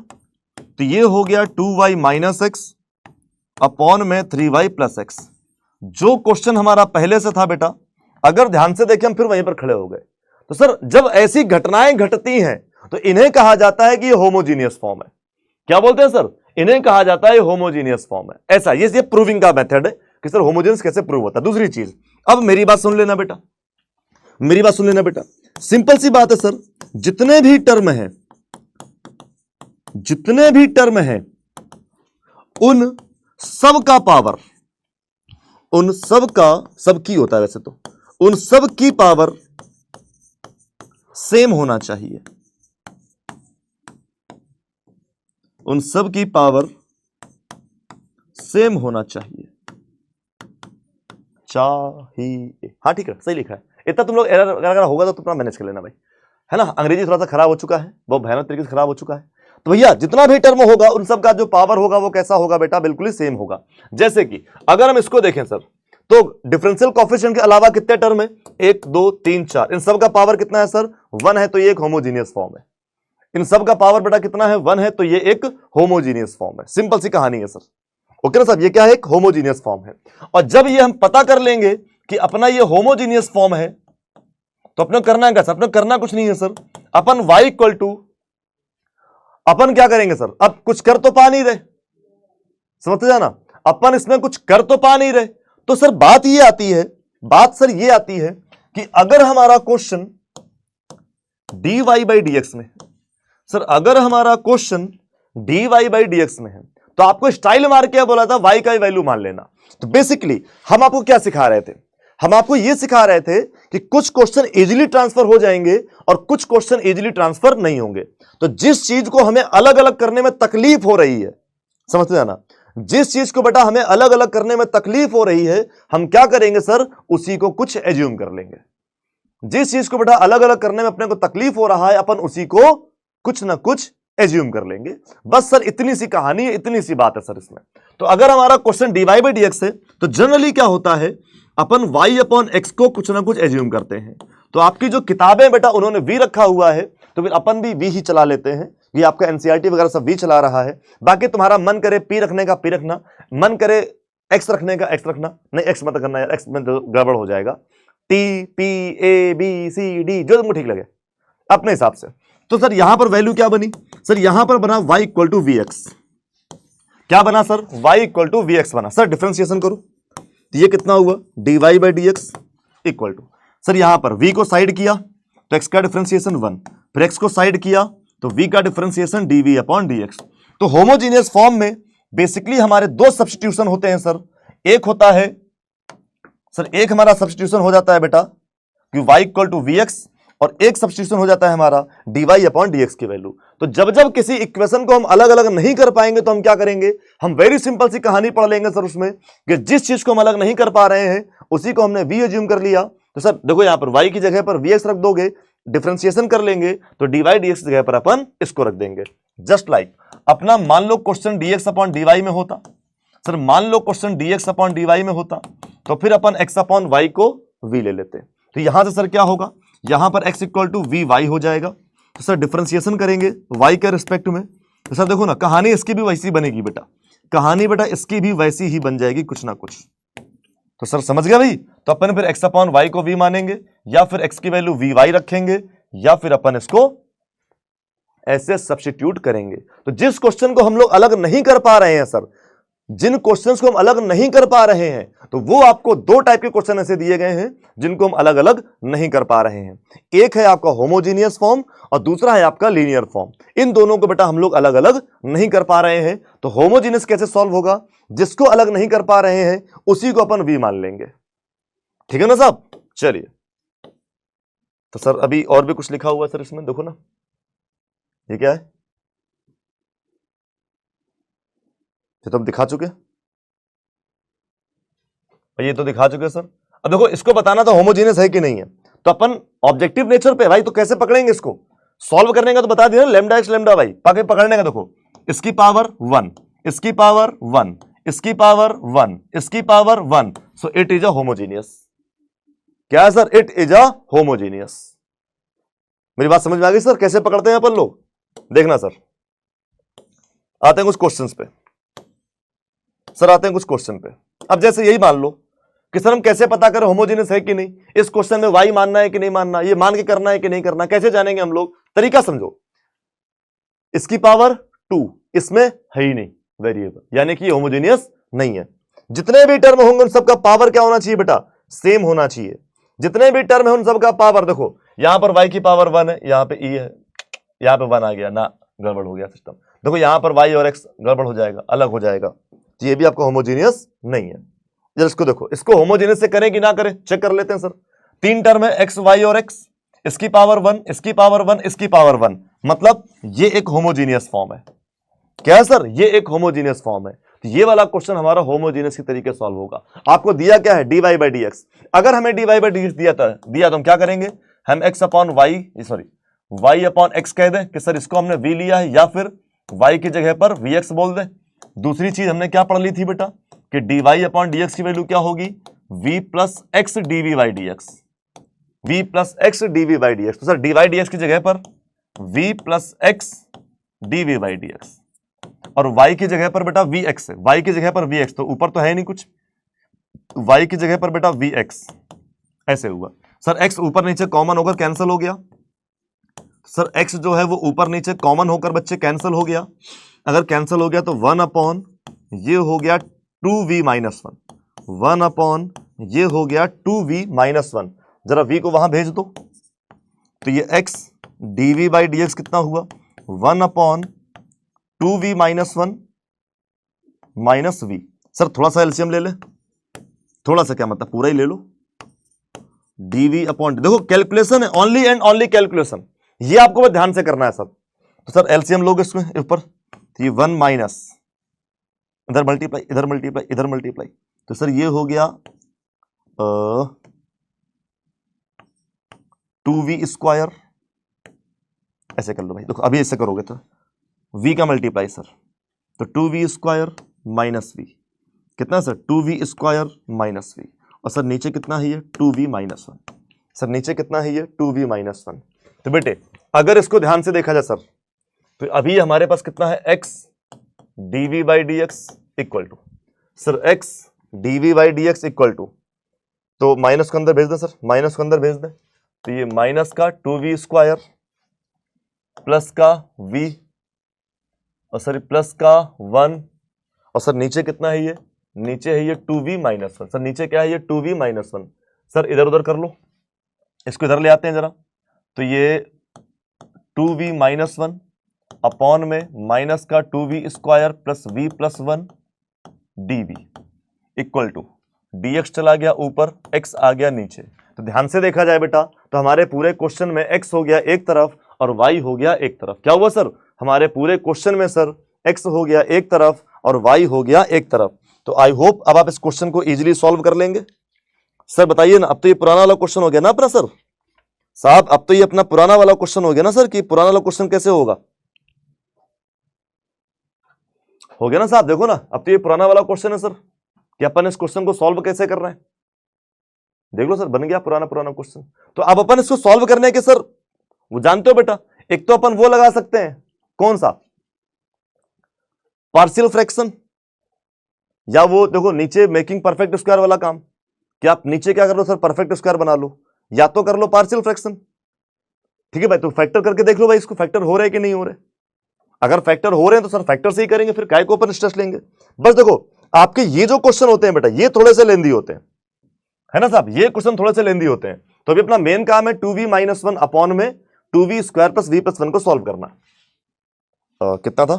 तो ये हो गया 2y माइनस एक्स अपॉन में 3y प्लस एक्स। जो क्वेश्चन हमारा पहले से था बेटा, अगर ध्यान से देखें हम फिर वहीं पर खड़े हो गए। तो सर जब ऐसी घटनाएं घटती हैं तो इन्हें कहा जाता है कि ये होमोजीनियस फॉर्म है। क्या बोलते हैं सर, इन्हें कहा जाता है होमोजीनियस फॉर्म है। ऐसा ये प्रूविंग का मेथड है कि सर होमोजीनियस कैसे प्रूव होता है। दूसरी चीज, अब मेरी बात सुन लेना बेटा, मेरी बात सुन लेना बेटा, सिंपल सी बात है सर, जितने भी टर्म हैं, जितने भी टर्म हैं, उन सब का पावर, उन सब का, सब की होता है वैसे तो, उन सब की पावर सेम होना चाहिए, उन सब की पावर सेम होना चाहिए, चाहिए। हाँ ठीक है, सही लिखा है। इतना तुम लोग एरर अगर होगा तो तुम मैनेज कर लेना भाई, है ना। अंग्रेजी थोड़ा सा खराब हो चुका है, बहुत भयानक तरीके से खराब हो चुका है। तो भैया जितना भी टर्म होगा उन सब का जो पावर होगा वो कैसा होगा बेटा, बिल्कुल ही सेम होगा। जैसे कि अगर हम इसको देखें सर, तो डिफरेंशियल कोएफिशिएंट के अलावा कितने टर्म है, 1 2 3 4, इन सब का पावर कितना है सर, 1 है, तो ये एक होमोजीनियस फॉर्म है। इन सब का पावर बेटा कितना है, 1 है, तो ये एक होमोजीनियस फॉर्म है। सिंपल सी कहानी है सर, ओके ना साहब, ये क्या है, एक होमोजीनियस फॉर्म है। और जब ये हम पता कर लेंगे कि अपना ये होमोजीनियस फॉर्म है, तो अपने करना क्या सर, अपने करना कुछ नहीं है सर, अपन y इक्वल टू, अपन क्या करेंगे सर, अब कुछ कर तो पा नहीं रहे, समझते जाना, अपन इसमें कुछ कर तो पा नहीं रहे। तो सर बात ये आती है, बात सर ये आती है कि अगर हमारा क्वेश्चन dy बाई dx में, सर अगर हमारा क्वेश्चन dy बाई dx में है, तो आपको स्टाइल मार के बोला था y का वैल्यू मान लेना। तो बेसिकली हम आपको क्या सिखा रहे थे, हम आपको यह सिखा रहे थे कि कुछ क्वेश्चन इजीली ट्रांसफर हो जाएंगे और कुछ क्वेश्चन इजीली ट्रांसफर नहीं होंगे। तो जिस चीज को हमें अलग अलग करने में तकलीफ हो रही है, समझते जाना, जिस चीज को बेटा हमें अलग अलग करने में तकलीफ हो रही है, हम क्या करेंगे सर, उसी को कुछ एज्यूम कर लेंगे। जिस चीज को बेटा अलग अलग करने में अपने को तकलीफ हो रहा है, अपन उसी को कुछ ना कुछ एज्यूम कर लेंगे। बस सर इतनी सी कहानी है, इतनी सी बात है सर इसमें। तो अगर हमारा क्वेश्चन dy बाई dx है, तो जनरली क्या होता है, अपन y अपॉन x को कुछ ना कुछ एज्यूम करते हैं। तो आपकी जो किताबें बेटा उन्होंने v रखा हुआ है, तो फिर अपन भी v ही चला लेते हैं। ये आपका एनसीईआरटी वगैरह सब v चला रहा है। बाकी तुम्हारा मन करे p रखने का p रखना, मन करे x रखने का x रखना, नहीं x मत करना यार, x में तो गड़बड़ हो जाएगा। t p a b c d जो तुमको ठीक लगे अपने हिसाब से। तो सर यहां पर वैल्यू क्या बनी, सर यहां पर बना y equal to v x. क्या बना sir, y equal to v x बना। सर डिफरेंशिएशन करो, तो ये कितना हुआ, dy by dx equal to, sir यहां पर v को साइड किया तो x का डिफरेंशिएशन 1, फिर x को साइड किया तो v का डिफरेंशिएशन dv अपॉन dx। तो होमोजीनियस फॉर्म में बेसिकली हमारे दो सब्स्टिट्यूशन होते हैं सर। एक होता है सर, एक हमारा सब्स्टिट्यूशन हो जाता है बेटा कि y equal to v x, और एक सब्स्टिट्यूशन हो जाता है हमारा dy अपॉन dx की वैल्यू। तो जब जब किसी इक्वेशन को हम अलग अलग नहीं कर पाएंगे तो हम क्या करेंगे, हम वेरी सिंपल सी कहानी पढ़ लेंगे सर उसमें, कि जिस चीज को हम अलग नहीं कर पा रहे हैं उसी को हमने v एज्यूम कर लिया। तो सर देखो यहां पर y की जगह पर vx रख दोगे, डिफरेंशिएशन कर लेंगे तो dy dx की जगह पर अपन इसको रख देंगे। जस्ट लाइक अपना मान लो क्वेश्चन dx अपॉन dy में होता, सर मान लो क्वेश्चन dx अपॉन dy में होता, तो फिर अपन x अपॉन y को v ले लेते। तो यहां से सर क्या होगा, यहां पर x equal to v y हो जाएगा। तो सर डिफरेंशिएशन करेंगे y के रिस्पेक्ट में, तो सर देखो ना कहानी इसकी भी वैसी बनेगी बेटा, कहानी बेटा इसकी भी वैसी ही बन जाएगी कुछ ना कुछ। तो सर समझ गया भाई। तो अपन फिर x अपॉन y को v मानेंगे, या फिर x की वैल्यू वी वाई रखेंगे, या फिर अपन इसको ऐसे सब्स्टिट्यूट करेंगे। तो जिस क्वेश्चन को हम लोग अलग नहीं कर पा रहे हैं सर, जिन क्वेश्चंस को हम अलग नहीं कर पा रहे हैं, तो वो आपको दो टाइप के क्वेश्चन ऐसे दिए गए हैं जिनको हम अलग अलग नहीं कर पा रहे हैं। एक है आपका होमोजीनियस फॉर्म और दूसरा है आपका लीनियर फॉर्म। इन दोनों को बेटा हम लोग अलग अलग नहीं कर पा रहे हैं, तो होमोजीनियस कैसे सॉल्व होगा? जिसको अलग नहीं कर पा रहे हैं उसी को अपन वी मान लेंगे। ठीक है ना साहब? चलिए, तो सर अभी और भी कुछ लिखा हुआ है सर इसमें, देखो ना ये क्या है, ये तो हम दिखा चुके, ये तो दिखा चुके सर। अब देखो इसको बताना था होमोजीनियस है कि नहीं है, तो अपन ऑब्जेक्टिव नेचर पे भाई तो कैसे पकड़ेंगे इसको? सॉल्व करने का तो बता दिया लैम्डा एक्स लैम्डा वाई, पकड़ने का देखो इसकी पावर 1, इसकी पावर 1, इसकी पावर 1, इसकी power 1, so it is a homogeneous. क्या है sir? It is a homogeneous. मेरी बात समझ में आ गई सर? कैसे पकड़ते हैं अपन लोग, देखना सर। आते हैं कुछ क्वेश्चंस पे सर, आते हैं कुछ क्वेश्चन पे। अब जैसे यही मान लो कि सर हम कैसे पता करें होमोजेनियस है कि नहीं, इस क्वेश्चन में वाई मानना है कि नहीं मानना, ये मान के करना है कि नहीं करना, कैसे जानेंगे हम लोग? तरीका समझो। इसकी पावर 2 इसमें है ही नहीं वेरिएबल, यानी कि होमोजेनियस नहीं है। जितने भी टर्म होंगे उन सबका पावर क्या होना चाहिए बेटा? सेम होना चाहिए। जितने भी टर्म है उन सबका पावर, देखो यहां पर y की पावर 1 है, यहां पे e है, यहां पे 1 आ गया ना, गड़बड़ हो गया सिस्टम। देखो यहां पर y और x गड़बड़ हो जाएगा, अलग हो जाएगा, तो ये भी आपका होमोजीनियस नहीं है। जब इसको देखो, इसको होमोजीनियस से करें कि ना करें, चेक कर लेते हैं सर। 3 टर्म है x y और x, इसकी पावर 1, इसकी पावर 1, इसकी पावर 1, मतलब ये एक होमोजीनियस फॉर्म है। क्या है सर? ये एक होमोजीनियस फॉर्म है। तो ये वाला क्वेश्चन हमारा होमोजीनियस के तरीके सॉल्व होगा। आपको दिया क्या है? dy by d x. अगर हमें dy बाई डी एक्स दिया तो हम क्या करेंगे? हम x upon y, sorry y upon x कह दें कि सर इसको हमने v लिया है, या फिर y की जगह पर vx बोल दें। दूसरी चीज हमने क्या पढ़ ली थी बेटा कि dy अपॉन dx की वैल्यू क्या होगी? v plus x dv by dx, v plus x dv by dx। तो सर dy dx की जगह पर v plus x dv by dx, और y की जगह पर बेटा vx है, y की जगह पर vx, तो ऊपर तो है नहीं कुछ, y की जगह पर बेटा vx, ऐसे हुआ। सर x ऊपर नीचे कॉमन होकर कैंसिल हो गया, सर x जो है वो ऊपर नीचे कॉमन होकर बच्चे कैंसिल हो गया। अगर कैंसिल हो गया तो 1 अपॉन ये हो गया 2v माइनस 1, 1 अपॉन ये हो गया 2v माइनस 1। जरा v को वहां भेज दो, तो ये x dv बाई dx कितना हुआ? 1 upon 2v minus 1 minus v। Sir थोड़ा सा एलसीएम ले ले, थोड़ा सा क्या मतलब पूरा ही ले लो, dv अपॉन, देखो कैलकुलेशन है, ओनली एंड ओनली कैलकुलेशन, ये आपको बस ध्यान से करना है सब। तो सर एलसीएम लोगे इसमें ऊपर, तो ये 1 माइनस, इधर मल्टीप्लाई, इधर मल्टीप्लाई, इधर मल्टीप्लाई, तो सर ये हो गया 2v स्क्वायर। ऐसे कर लो भाई, देखो अभी ऐसे करोगे तो v का मल्टीप्लाई सर, तो 2v स्क्वायर माइनस v कितना sir? 2v square minus v, और सर नीचे कितना है ये? 2v minus 1। सर नीचे कितना है ये? 2v minus 1। तो बेटे अगर इसको ध्यान से देखा जाए सर, तो अभी हमारे पास कितना है? x dv by d x equal to, sir x dv by d x equal to, तो माइनस को अंदर भेज दें सर, माइनस को अंदर भेज दें, तो ये माइनस का 2v स्क्वायर प्लस का v, और सर प्लस का 1, और सर नीचे कितना है ये? नीचे है ये 2v माइनस 1। सर नीचे क्या है ये? 2v minus 1। सर इधर उधर कर लो, इसको इधर ले आते हैं जरा, तो ये 2v माइनस 1 अपॉन में माइनस का 2v square plus v plus 1 dv equal to dx चला गया ऊपर, x आ गया नीचे। तो ध्यान से देखा जाए बेटा, तो हमारे पूरे क्वेश्चन में x हो गया एक तरफ और y हो गया एक तरफ। क्या हुआ सर? हमारे पूरे क्वेश्चन में सर x हो गया एक तरफ और y हो गया एक तरफ। तो आई होप अब आप इस क्वेश्चन को इजीली सॉल्व कर लेंगे। सर बताइए ना, अब तो ये पुराना वाला क्वेश्चन हो गया ना अपना सर साहब, अब तो ये अपना पुराना वाला क्वेश्चन हो गया ना सर, कि पुराना वाला क्वेश्चन कैसे होगा? हो गया ना साहब? देखो ना, अब तो ये पुराना वाला क्वेश्चन है सर कि अपन इस क्वेश्चन को सॉल्व कैसे कर रहे हैं। देख लो सर, बन गया पुराना क्वेश्चन। तो अब अपन इसको सॉल्व करने के सर वो जानते हो बेटा, एक तो अपन वो लगा सकते हैं, कौन सा? पार्शियल फ्रैक्शन, या वो देखो नीचे मेकिंग परफेक्ट स्क्वायर वाला काम, कि आप नीचे क्या कर लो सर? परफेक्ट स्क्वायर बना लो, या तो कर लो पार्शियल फ्रैक्शन। ठीक है भाई, तो फैक्टर करके देख लो भाई, इसको फैक्टर हो रहे हैं कि नहीं हो रहे। अगर फैक्टर हो रहे हैं तो सर फैक्टर से ही करेंगे, फिर काय को अपन स्ट्रेस लेंगे। बस देखो आपके ये जो क्वेश्चन होते हैं बेटा ये थोड़े से लेंदी होते हैं, है ना साहब, ये क्वेश्चन थोड़े से लेंदी होते हैं। तो अभी अपना मेन काम है 2v-1 अपॉन में 2v² + v+1 को सॉल्व करना। कितना था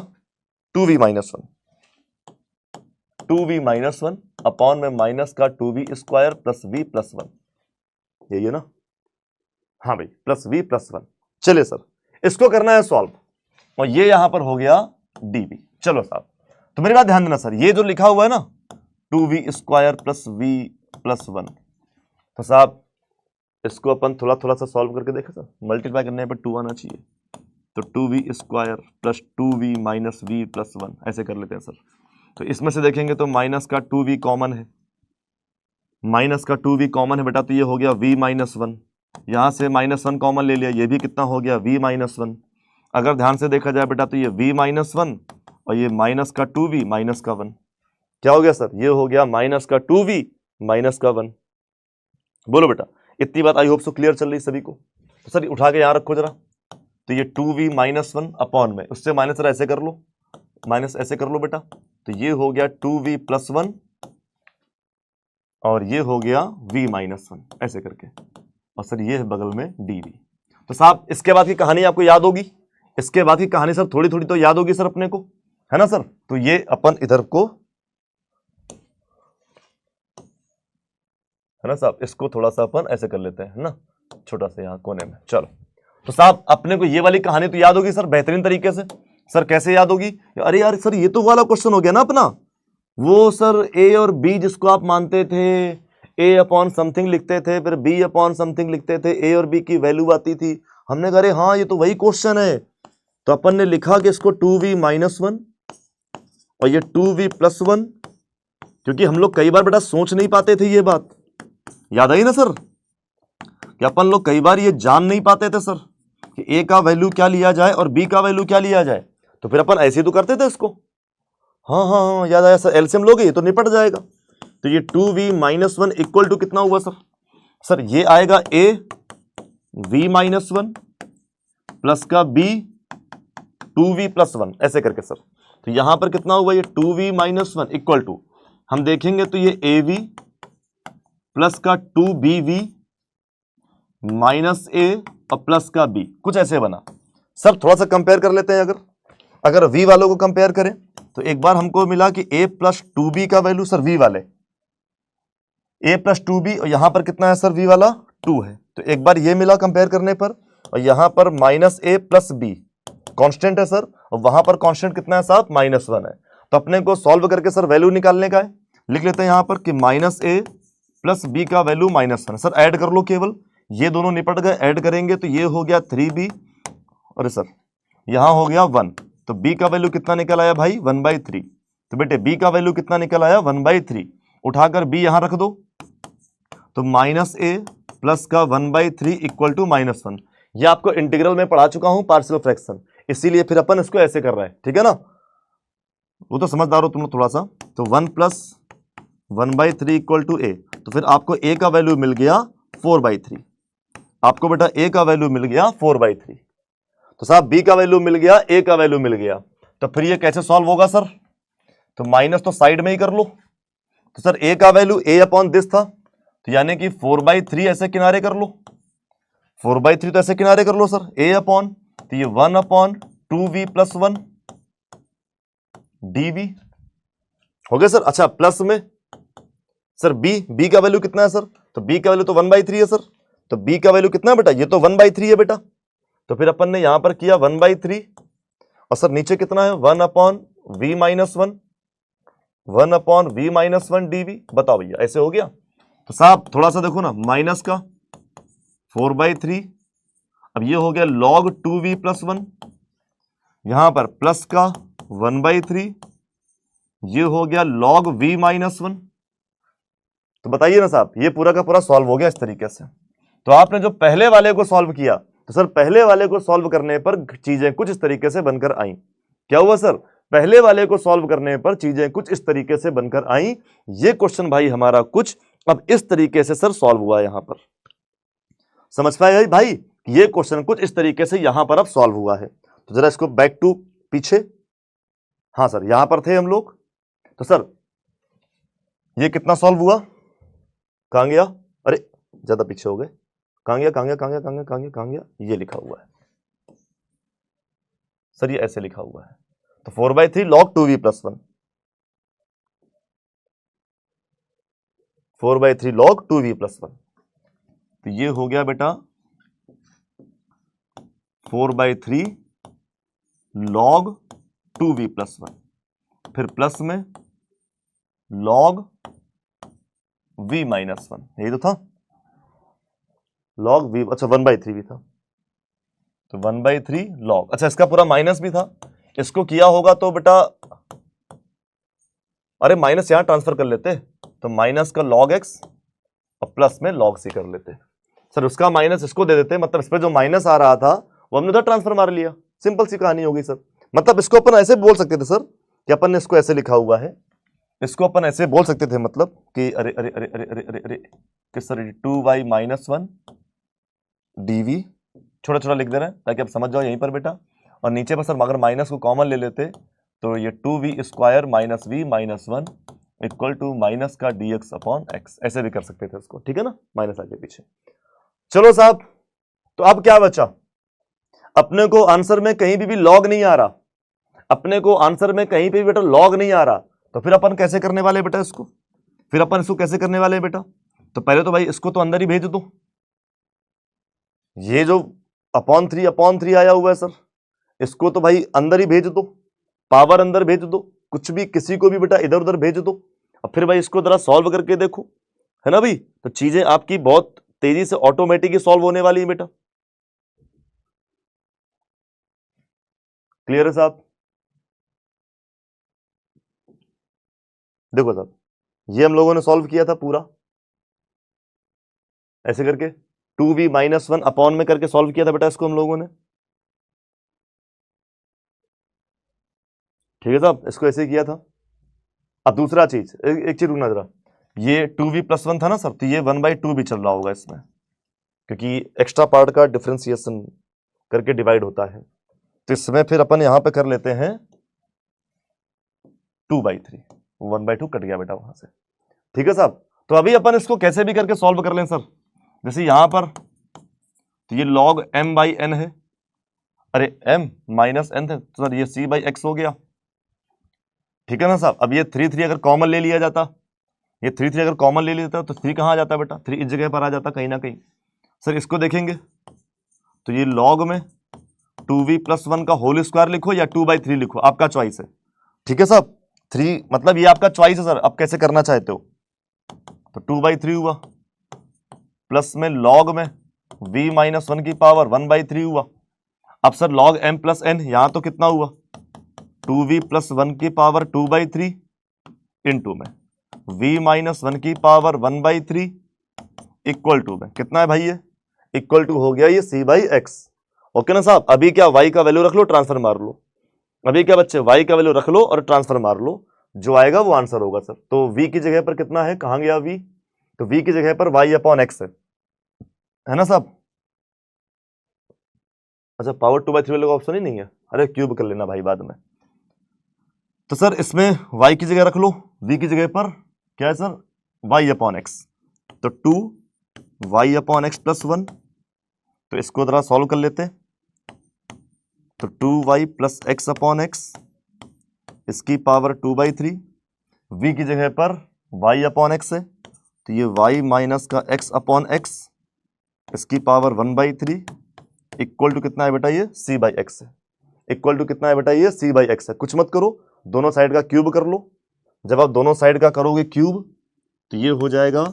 2v-1 अपॉन में माइनस का 2v² + v+1, यही है ना, हाँ भाई, प्लस v+1। चलिए सर इसको करना है सॉल्व, और ये यहां पर हो गया dv। चलो साहब तो मेरी बात ध्यान देना सर, ये जो लिखा हुआ है ना 2v² + v+1, तो साहब इसको अपन थोड़ा थोड़ा सा सॉल्व करके देखें सर, मल्टीप्लाई करने पर 2 आना चाहिए, तो 2v² + 2v - v+1 ऐसे कर लेते हैं सर। तो इसमें से देखेंगे तो माइनस का 2v कॉमन है, माइनस का 2v कॉमन है बेटा, तो ये हो गया v-1, यहां से -1 कॉमन ले लिया, ये भी कितना हो गया v-1। अगर ध्यान से देखा जाए बेटा तो ये v-1 और ये माइनस का 2v माइनस का 1, क्या हो गया सर, ये हो गया माइनस का 2v माइनस का 1। बोलो बेटा इतनी बात आई होप सो क्लियर चल रही सभी को। तो सर उठा के यहां रखो जरा, तो ये 2v-1 अपॉन में उससे माइनस जरा ऐसे कर लो, माइनस ऐसे कर लो बेटा, तो ये हो गया 2v+1 और ये हो गया v-1 ऐसे करके, और सर ये है बगल में dv। तो साहब इसके बाद की कहानी आपको याद होगी, इसके बाद की कहानी सर थोड़ी थोड़ी तो याद होगी सर अपने को, है ना सर। तो ये अपन इधर को, है ना साहब, इसको थोड़ा सा अपन ऐसे कर लेते हैं, है ना, छोटा सा यहाँ कोने में। चलो तो साहब अपने को ये वाली कहानी तो याद होगी सर बेहतरीन तरीके से। सर कैसे याद होगी, अरे यार सर ये तो वाला क्वेश्चन हो गया ना अपना, वो सर ए और बी जिसको आप मानते थे, ए अपॉन समथिंग लिखते थे, फिर बी अपॉन समथिंग लिखते थे, ए और बी की वैल्यू आती थी, हमने कहा अरे हाँ ये तो वही क्वेश्चन है। तो अपन ने लिखा कि इसको 2v-1 और ये 2v+1, क्योंकि हम लोग कई बार बेटा सोच नहीं पाते थे, ये बात याद आई ना सर, कि अपन लोग कई बार ये जान नहीं पाते थे सर कि ए का वैल्यू क्या लिया जाए और बी का वैल्यू क्या लिया जाए, तो फिर अपन ऐसे ही तो करते थे इसको। हाँ हाँ हाँ याद आया सर, एलसीएम लोगे ये तो निपट जाएगा। तो ये 2v-1 इक्वल टू कितना हुआ सर, सर ये आएगा a v-1 प्लस का b 2v+1 ऐसे करके सर। तो यहां पर कितना हुआ, ये 2v-1 इक्वल टू, हम देखेंगे तो ये av प्लस का 2bv माइनस a और प्लस का b, कुछ ऐसे बना सर। थोड़ा सा कंपेयर कर लेते हैं, अगर v वालों को कंपेयर करें तो एक बार हमको मिला कि a + 2b का वैल्यू सर v वाले a + 2b, और यहां पर कितना है सर v वाला 2 है, तो एक बार ये मिला कंपेयर करने पर, और यहां पर -a + b कांस्टेंट है सर, और वहां पर कांस्टेंट कितना है साहब -1 है। तो अपने को सॉल्व करके सर वैल्यू निकालने का है, लिख लेते हैं यहां पर कि -a + b का वैल्यू -1 सर, ऐड कर लो केवल, ये दोनों निपट गए, ऐड करेंगे तो ये हो गया 3b, अरे सर यहां हो गया 1, तो b का वैल्यू कितना निकल आया भाई 1/3। तो बेटे b का वैल्यू कितना निकल आया 1/3, उठाकर b यहां रख दो, तो -a प्लस का 1/3 इक्वल टू -1। ये आपको इंटीग्रल में पढ़ा चुका हूं पार्शियल फ्रैक्शन, इसीलिए फिर अपन इसको ऐसे कर रहे हैं, ठीक है ना, वो तो समझदार हो तुम लोग थोड़ा सा। तो 1 + 1/3 इक्वल टू a, तो फिर आपको a का वैल्यू मिल गया 4/3, आपको बेटा a का वैल्यू मिल गया 4/3। तो साहब b का वैल्यू मिल गया, a का वैल्यू मिल गया, तो फिर ये कैसे सॉल्व होगा सर, तो माइनस तो साइड में ही कर लो। तो सर a का वैल्यू a अपॉन दिस था, तो यानी कि 4/3 ऐसे किनारे कर लो, 4/3 तो ऐसे किनारे कर लो सर, a अपॉन, तो ये 1/2v+1 dv हो गया सर। अच्छा प्लस में सर b का वैल्यू कितना है सर, तो b का वैल्यू तो 1/3 है सर, तो b का वैल्यू कितना है बेटा, ये तो 1/3 है बेटा, तो फिर अपन ने यहां पर किया 1/3, और सर नीचे कितना है 1/v-1 1/v-1 dv, बताओ भैया ऐसे हो गया। तो साहब थोड़ा सा देखो ना, माइनस का 4/3, अब ये हो गया log 2v+1, यहां पर प्लस का 1/3, ये हो गया log v-1। तो बताइए ना साहब, ये पूरा का पूरा सॉल्व हो गया इस तरीके से। तो आपने जो पहले वाले को सॉल्व किया, तो सर पहले वाले को सॉल्व करने पर चीजें कुछ इस तरीके से बनकर आई। क्या हुआ सर, पहले वाले को सॉल्व करने पर चीजें कुछ इस तरीके से बनकर आई। ये क्वेश्चन भाई हमारा कुछ अब इस तरीके से सर सॉल्व हुआ, यहां पर समझ पाए भाई, ये क्वेश्चन कुछ इस तरीके से यहां पर अब सॉल्व हुआ है। तो जरा इसको बैक टू पीछे, हाँ सर यहां पर थे हम लोग, तो सर ये कितना सॉल्व हुआ, कहां गया, अरे ज्यादा पीछे हो गए, कहां गया, कहां गया, कहां गया, कहां गया, कहां गया, कहां गया, ये लिखा हुआ है सर, ये ऐसे लिखा हुआ है। तो 4/3 log 2v + 1, 4/3 log 2v + 1, तो ये हो गया बेटा 4/3 log 2v + 1, फिर प्लस में log v - 1, यही तो था log v, अच्छा 1/3 भी था, तो 1/3 log, अच्छा इसका पूरा माइनस भी था, इसको किया होगा तो बेटा, अरे माइनस यहां ट्रांसफर कर लेते, तो माइनस का log x और प्लस में log c कर लेते सर, उसका माइनस इसको दे देते, मतलब इस पे जो माइनस आ रहा था वो हमने उधर ट्रांसफर मार लिया, सिंपल सी कहानी होगी सर। मतलब इसको अपन ऐसे बोल सकते थे सर कि अपन ने इसको ऐसे लिखा हुआ है, इसको अपन ऐसे बोल सकते थे मतलब कि अरे अरे अरे अरे अरे अरे अरे कि सर 2y - 1 dv, छोटा छोटा लिख दे रहे हैं ताकि आप समझ जाओ यहीं पर बेटा, और नीचे पर सर अगर माइनस को कॉमन ले लेते तो ये 2v² - v - 1 equal to minus का dx/x, ऐसे भी कर सकते थे उसको, ठीक है ना, माइनस आगे पीछे। चलो साहब, तो अब क्या बचा, अपने को आंसर में कहीं भी लॉग नहीं आ रहा, अपने को आंसर में कहीं पे भी बेटा लॉग नहीं आ रहा, तो फिर अपन कैसे करने वाले बेटा इसको, फिर अपन इसको कैसे करने वाले बेटा, तो पहले तो भाई इसको तो अंदर ही भेज दो, ये जो अपॉन 3 आया हुआ है सर, इसको तो भाई अंदर ही भेज दो, पावर अंदर भेज दो, कुछ भी किसी को भी बेटा इधर उधर भेज दो, और फिर भाई इसको जरा सॉल्व करके देखो, है ना भाई, तो चीजें आपकी बहुत तेजी से ऑटोमेटिक ही सॉल्व होने वाली है बेटा। क्लियर है साहब, देखो साहब ये हम लोगों ने सॉल्व किया था पूरा ऐसे करके, 2v - 1 अपॉन में करके सॉल्व किया था बेटा इसको हम लोगों ने, ठीक है साहब, इसको ऐसे किया था। अब दूसरा चीज, एक चीज रुकना जरा, ये 2v + 1 था ना सर, तो ये 1/2 भी चल रहा होगा इसमें, क्योंकि एक्स्ट्रा पार्ट का डिफरेंशिएशन करके डिवाइड होता है, तो इसमें फिर अपन यहां पे कर लेते हैं 2/3, 1/2 कट गया बेटा वहां से, ठीक है साहब। तो अभी अपन इसको कैसे भी करके सॉल्व कर लें सर, जैसे यहां पर तो ये log m/n है, अरे m - n थे तो सर ये c/x हो गया, ठीक है ना साहब। अब ये 3 अगर कॉमन ले लिया जाता, ये 3 अगर कॉमन ले लिया जाता तो 3 कहां आ जाता बेटा, 3 इस जगह पर आ जाता कहीं ना कहीं। सर इसको देखेंगे तो ये log में 2v + 1 का होल स्क्वायर लिखो या 2/3 लिखो, आपका चॉइस है, ठीक है साहब। 3 मतलब ये आपका चॉइस है सर, आप कैसे करना चाहते हो, तो 2/3 हुआ, प्लस में log में v - 1 की पावर 1/3 हुआ। अब सर log m + n, यहां तो कितना हुआ 2v + 1 की पावर 2/3 इंटू में v - 1 की पावर 1/3 इक्वल टू में कितना है भाई, ये इक्वल टू हो गया ये c/x, ओके ना साहब। अभी क्या y का वैल्यू रख लो, ट्रांसफर मार लो, अभी क्या बच्चे y का वैल्यू रख लो और ट्रांसफर मार लो, जो आएगा वो आंसर होगा सर। तो v की जगह पर कितना है, कहां गया v, तो v की जगह पर y/x है ना साहब। अच्छा पावर 2/3 वाले का ऑप्शन ही नहीं है, अरे क्यूब कर लेना भाई बाद में। तो सर इसमें y की जगह रख लो, v की जगह पर क्या है सर y/x, तो 2y/x + 1, तो इसको जरा सॉल्व कर लेते, तो 2y + x/x इसकी पावर 2/3, v की जगह पर y/x है, तो ये y माइनस का x/x इसकी पावर 1/3 इक्वल टू कितना है बेटा, ये c/x है, इक्वल टू कितना है बेटा, ये c/x है। कुछ मत करो, दोनों साइड का क्यूब कर लो, जब आप दोनों साइड का करोगे क्यूब तो ये हो जाएगा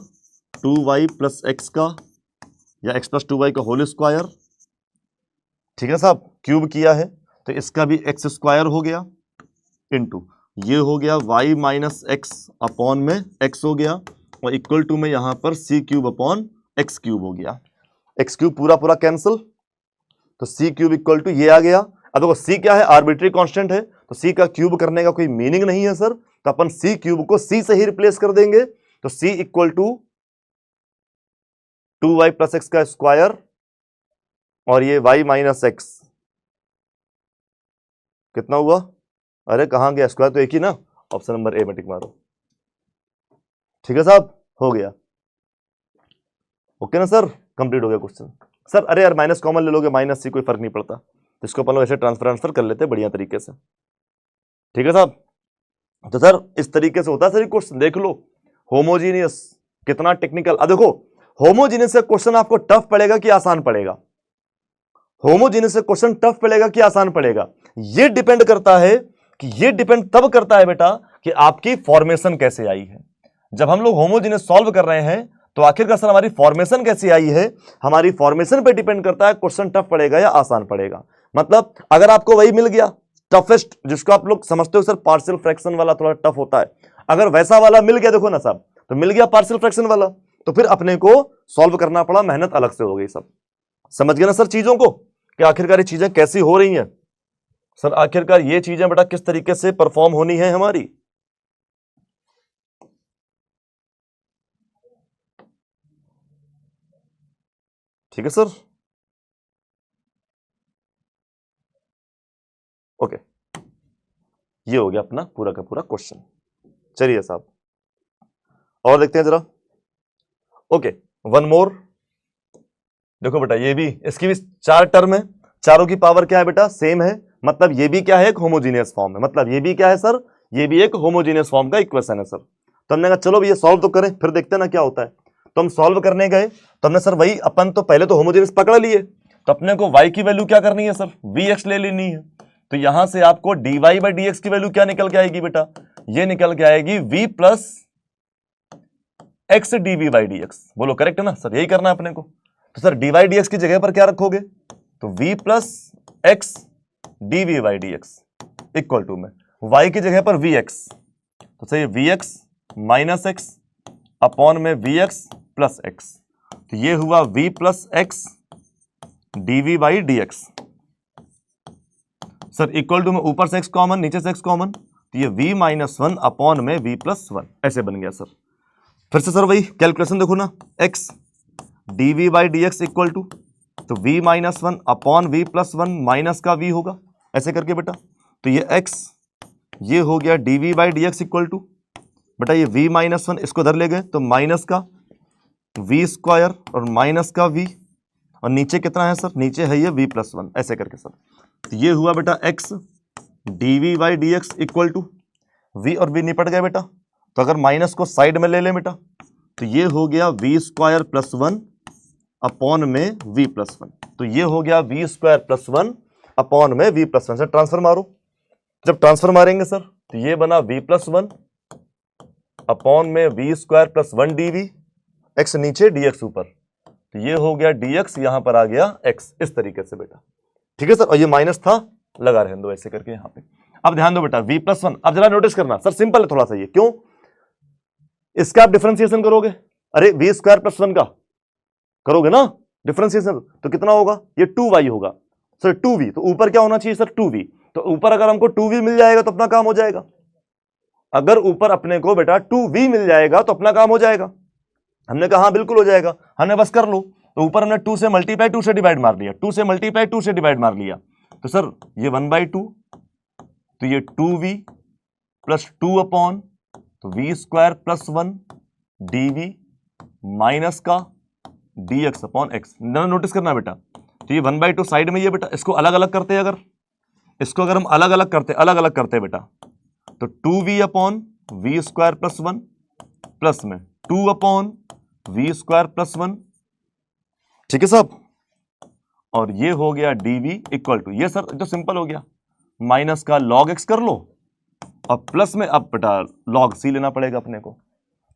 2y + x का या x + 2y का होल स्क्वायर, ठीक है साहब, क्यूब किया है तो इसका भी x² हो गया इंटू ये हो गया y - x में x हो गया, और इक्वल टू में यहां पर c³ x³ हो गया, x³ पूरा पूरा कैंसिल, तो c³ इक्वल टू ये आ गया। अब देखो c क्या है, आर्बिट्री कांस्टेंट है, तो c का क्यूब करने का कोई मीनिंग नहीं है सर, तो अपन c³ को c से ही रिप्लेस कर देंगे, तो c equal to 2y + x का स्क्वायर और ये y - x कितना हुआ, अरे कहां गया स्क्वायर, तो एक ही ना, ऑप्शन नंबर ए में टिक मारो, ठीक है साहब, हो गया। ओके ना सर, कंप्लीट हो गया क्वेश्चन। सर अरे यार माइनस कॉमन ले लोगे, माइनस से कोई फर्क नहीं पड़ता, इसको अपन लोग ऐसे ट्रांसफर कर लेते हैं बढ़िया तरीके से। ठीक है साहब, तो सर इस तरीके से होता है सर ये क्वेश्चन। देख लो होमोजीनियस कितना टेक्निकल। अब देखो होमोजीनियस का क्वेश्चन आपको टफ पड़ेगा कि आसान पड़ेगा, होमोजीनियस का क्वेश्चन टफ पड़ेगा कि आसान पड़ेगा, ये डिपेंड करता है कि ये डिपेंड तब करता है बेटा कि आपकी फॉर्मेशन कैसे आई है। जब हम लोग होमोजीनियस सॉल्व कर रहे हैं तो आखिरकार सर हमारी फॉर्मेशन कैसी आई है, हमारी फॉर्मेशन पे डिपेंड करता है क्वेश्चन टफ पड़ेगा या आसान पड़ेगा। मतलब अगर आपको वही मिल गया टफेस्ट, जिसको आप लोग समझते हो सर पार्शियल फ्रैक्शन वाला थोड़ा टफ होता है, अगर वैसा वाला मिल गया, देखो ना साहब, तो मिल गया पार्शियल फ्रैक्शन वाला, तो फिर अपने को सॉल्व करना पड़ा, मेहनत अलग से हो गई। सब समझ गए ना सर चीजों को कि आखिरकार ये चीजें कैसी हो रही हैं। सर आखिरकार ये चीजें बेटा किस तरीके से परफॉर्म होनी है हमारी। ठीक है सर, ओके, ये हो गया अपना पूरा का पूरा क्वेश्चन। चलिए साहब और देखते हैं जरा। ओके वन मोर, देखो बेटा ये भी, इसकी भी 4 टर्म है, चारों की पावर क्या है बेटा, सेम है, मतलब ये भी क्या है, एक होमोजीनियस फॉर्म है, मतलब ये भी क्या है सर, ये भी एक होमोजीनियस फॉर्म का इक्वेशन है सर। तो हमने कहा चलो ये सॉल्व तो करें, फिर देखते हैं ना क्या होता है। तो हम सॉल्व करने गए तो हमने सर वही अपन तो पहले तो होमोजीनियस पकड़ लिए, तो अपने को y की वैल्यू क्या करनी है सर, vx ले लेनी है। तो यहां से आपको dy बाई dx की वैल्यू क्या निकल के आएगी बेटा, ये निकल के आएगी v plus x dv by dx। बोलो करेक्ट है ना सर, यही करना है अपने को। तो सर dy dx की जगह पर क्या रखोगे, तो v plus x dv by dx equal to में y की जगह पर vx, तो सर ये vx माइनस एक्स अपॉन में vx प्लस एक्स, तो ये हुआ v plus x dv by dx। Sir equal to में ऊपर से x कॉमन, नीचे से x कॉमन, तो ये v माइनस वन अपॉन में v प्लस वन, ऐसे बन गया सर। फिर से सर वही कैलकुलेशन देखो ना, x dv by dx equal to, तो v minus one upon v plus one, minus का v होगा ऐसे करके बेटा, तो ये x ये हो गया dv by dx equal to बेटा ये v माइनस वन, इसको इधर ले गए तो माइनस का v स्क्वायर और माइनस का v, और नीचे कितना है सर, नीचे है ये v प्लस वन, ऐसे करके सर। तो ये हुआ बेटा x dv by dx equal to, v और v निपट गए बेटा, तो अगर माइनस को साइड में ले लें बेटा, तो ये हो गया v square plus one upon में v प्लस वन, तो ये हो गया v square plus one upon में v plus one. Sir transfer मारो, जब ट्रांसफर मारेंगे सर तो ये बना v प्लस वन अपॉन में v square plus one dv, x नीचे dx ऊपर, तो ये हो गया dx, यहां पर आ गया x, इस तरीके से बेटा। ठीक है सर, और ये माइनस था, लगा रहने दो ऐसे करके यहां पे। अब ध्यान दो बेटा v प्लस वन, अब जरा नोटिस करना सर, सिंपल है थोड़ा सा ये, क्यों, इसका आप डिफरेंशिएशन करोगे, अरे v स्क्वायर प्लस वन का करोगे ना डिफरेंशिएशन, तो कितना होगा, ये 2y होगा सर, 2v, तो ऊपर क्या होना चाहिए सर 2v, तो ऊपर अगर हमको 2v मिल जाएगा तो अपना काम हो जाएगा, अगर ऊपर अपने को बेटा 2v मिल जाएगा तो अपना काम हो जाएगा। हमने कहा हाँ बिल्कुल हो जाएगा, हमने बस कर लो, तो ऊपर हमने 2 से मल्टीप्लाई 2 से डिवाइड मार लिया, 2 से मल्टीप्लाई 2 से डिवाइड मार लिया, तो सर ये 1/2, तो ये 2v प्लस 2 अपॉन, तो v square plus one dv minus का dx अपॉन x। नोटिस करना बेटा, तो ये 1/2 साइड में, ये बेटा इसको अलग अलग करते हैं, अगर इसको अगर हम अलग अलग करते बेटा, तो 2v upon v square plus one plus में 2 upon v square plus one, ठीक है साहब, और ये हो गया dv इक्वल टू, ये सर जो सिंपल हो गया, माइनस का log x कर लो, और प्लस में अब बेटा log c लेना पड़ेगा अपने को,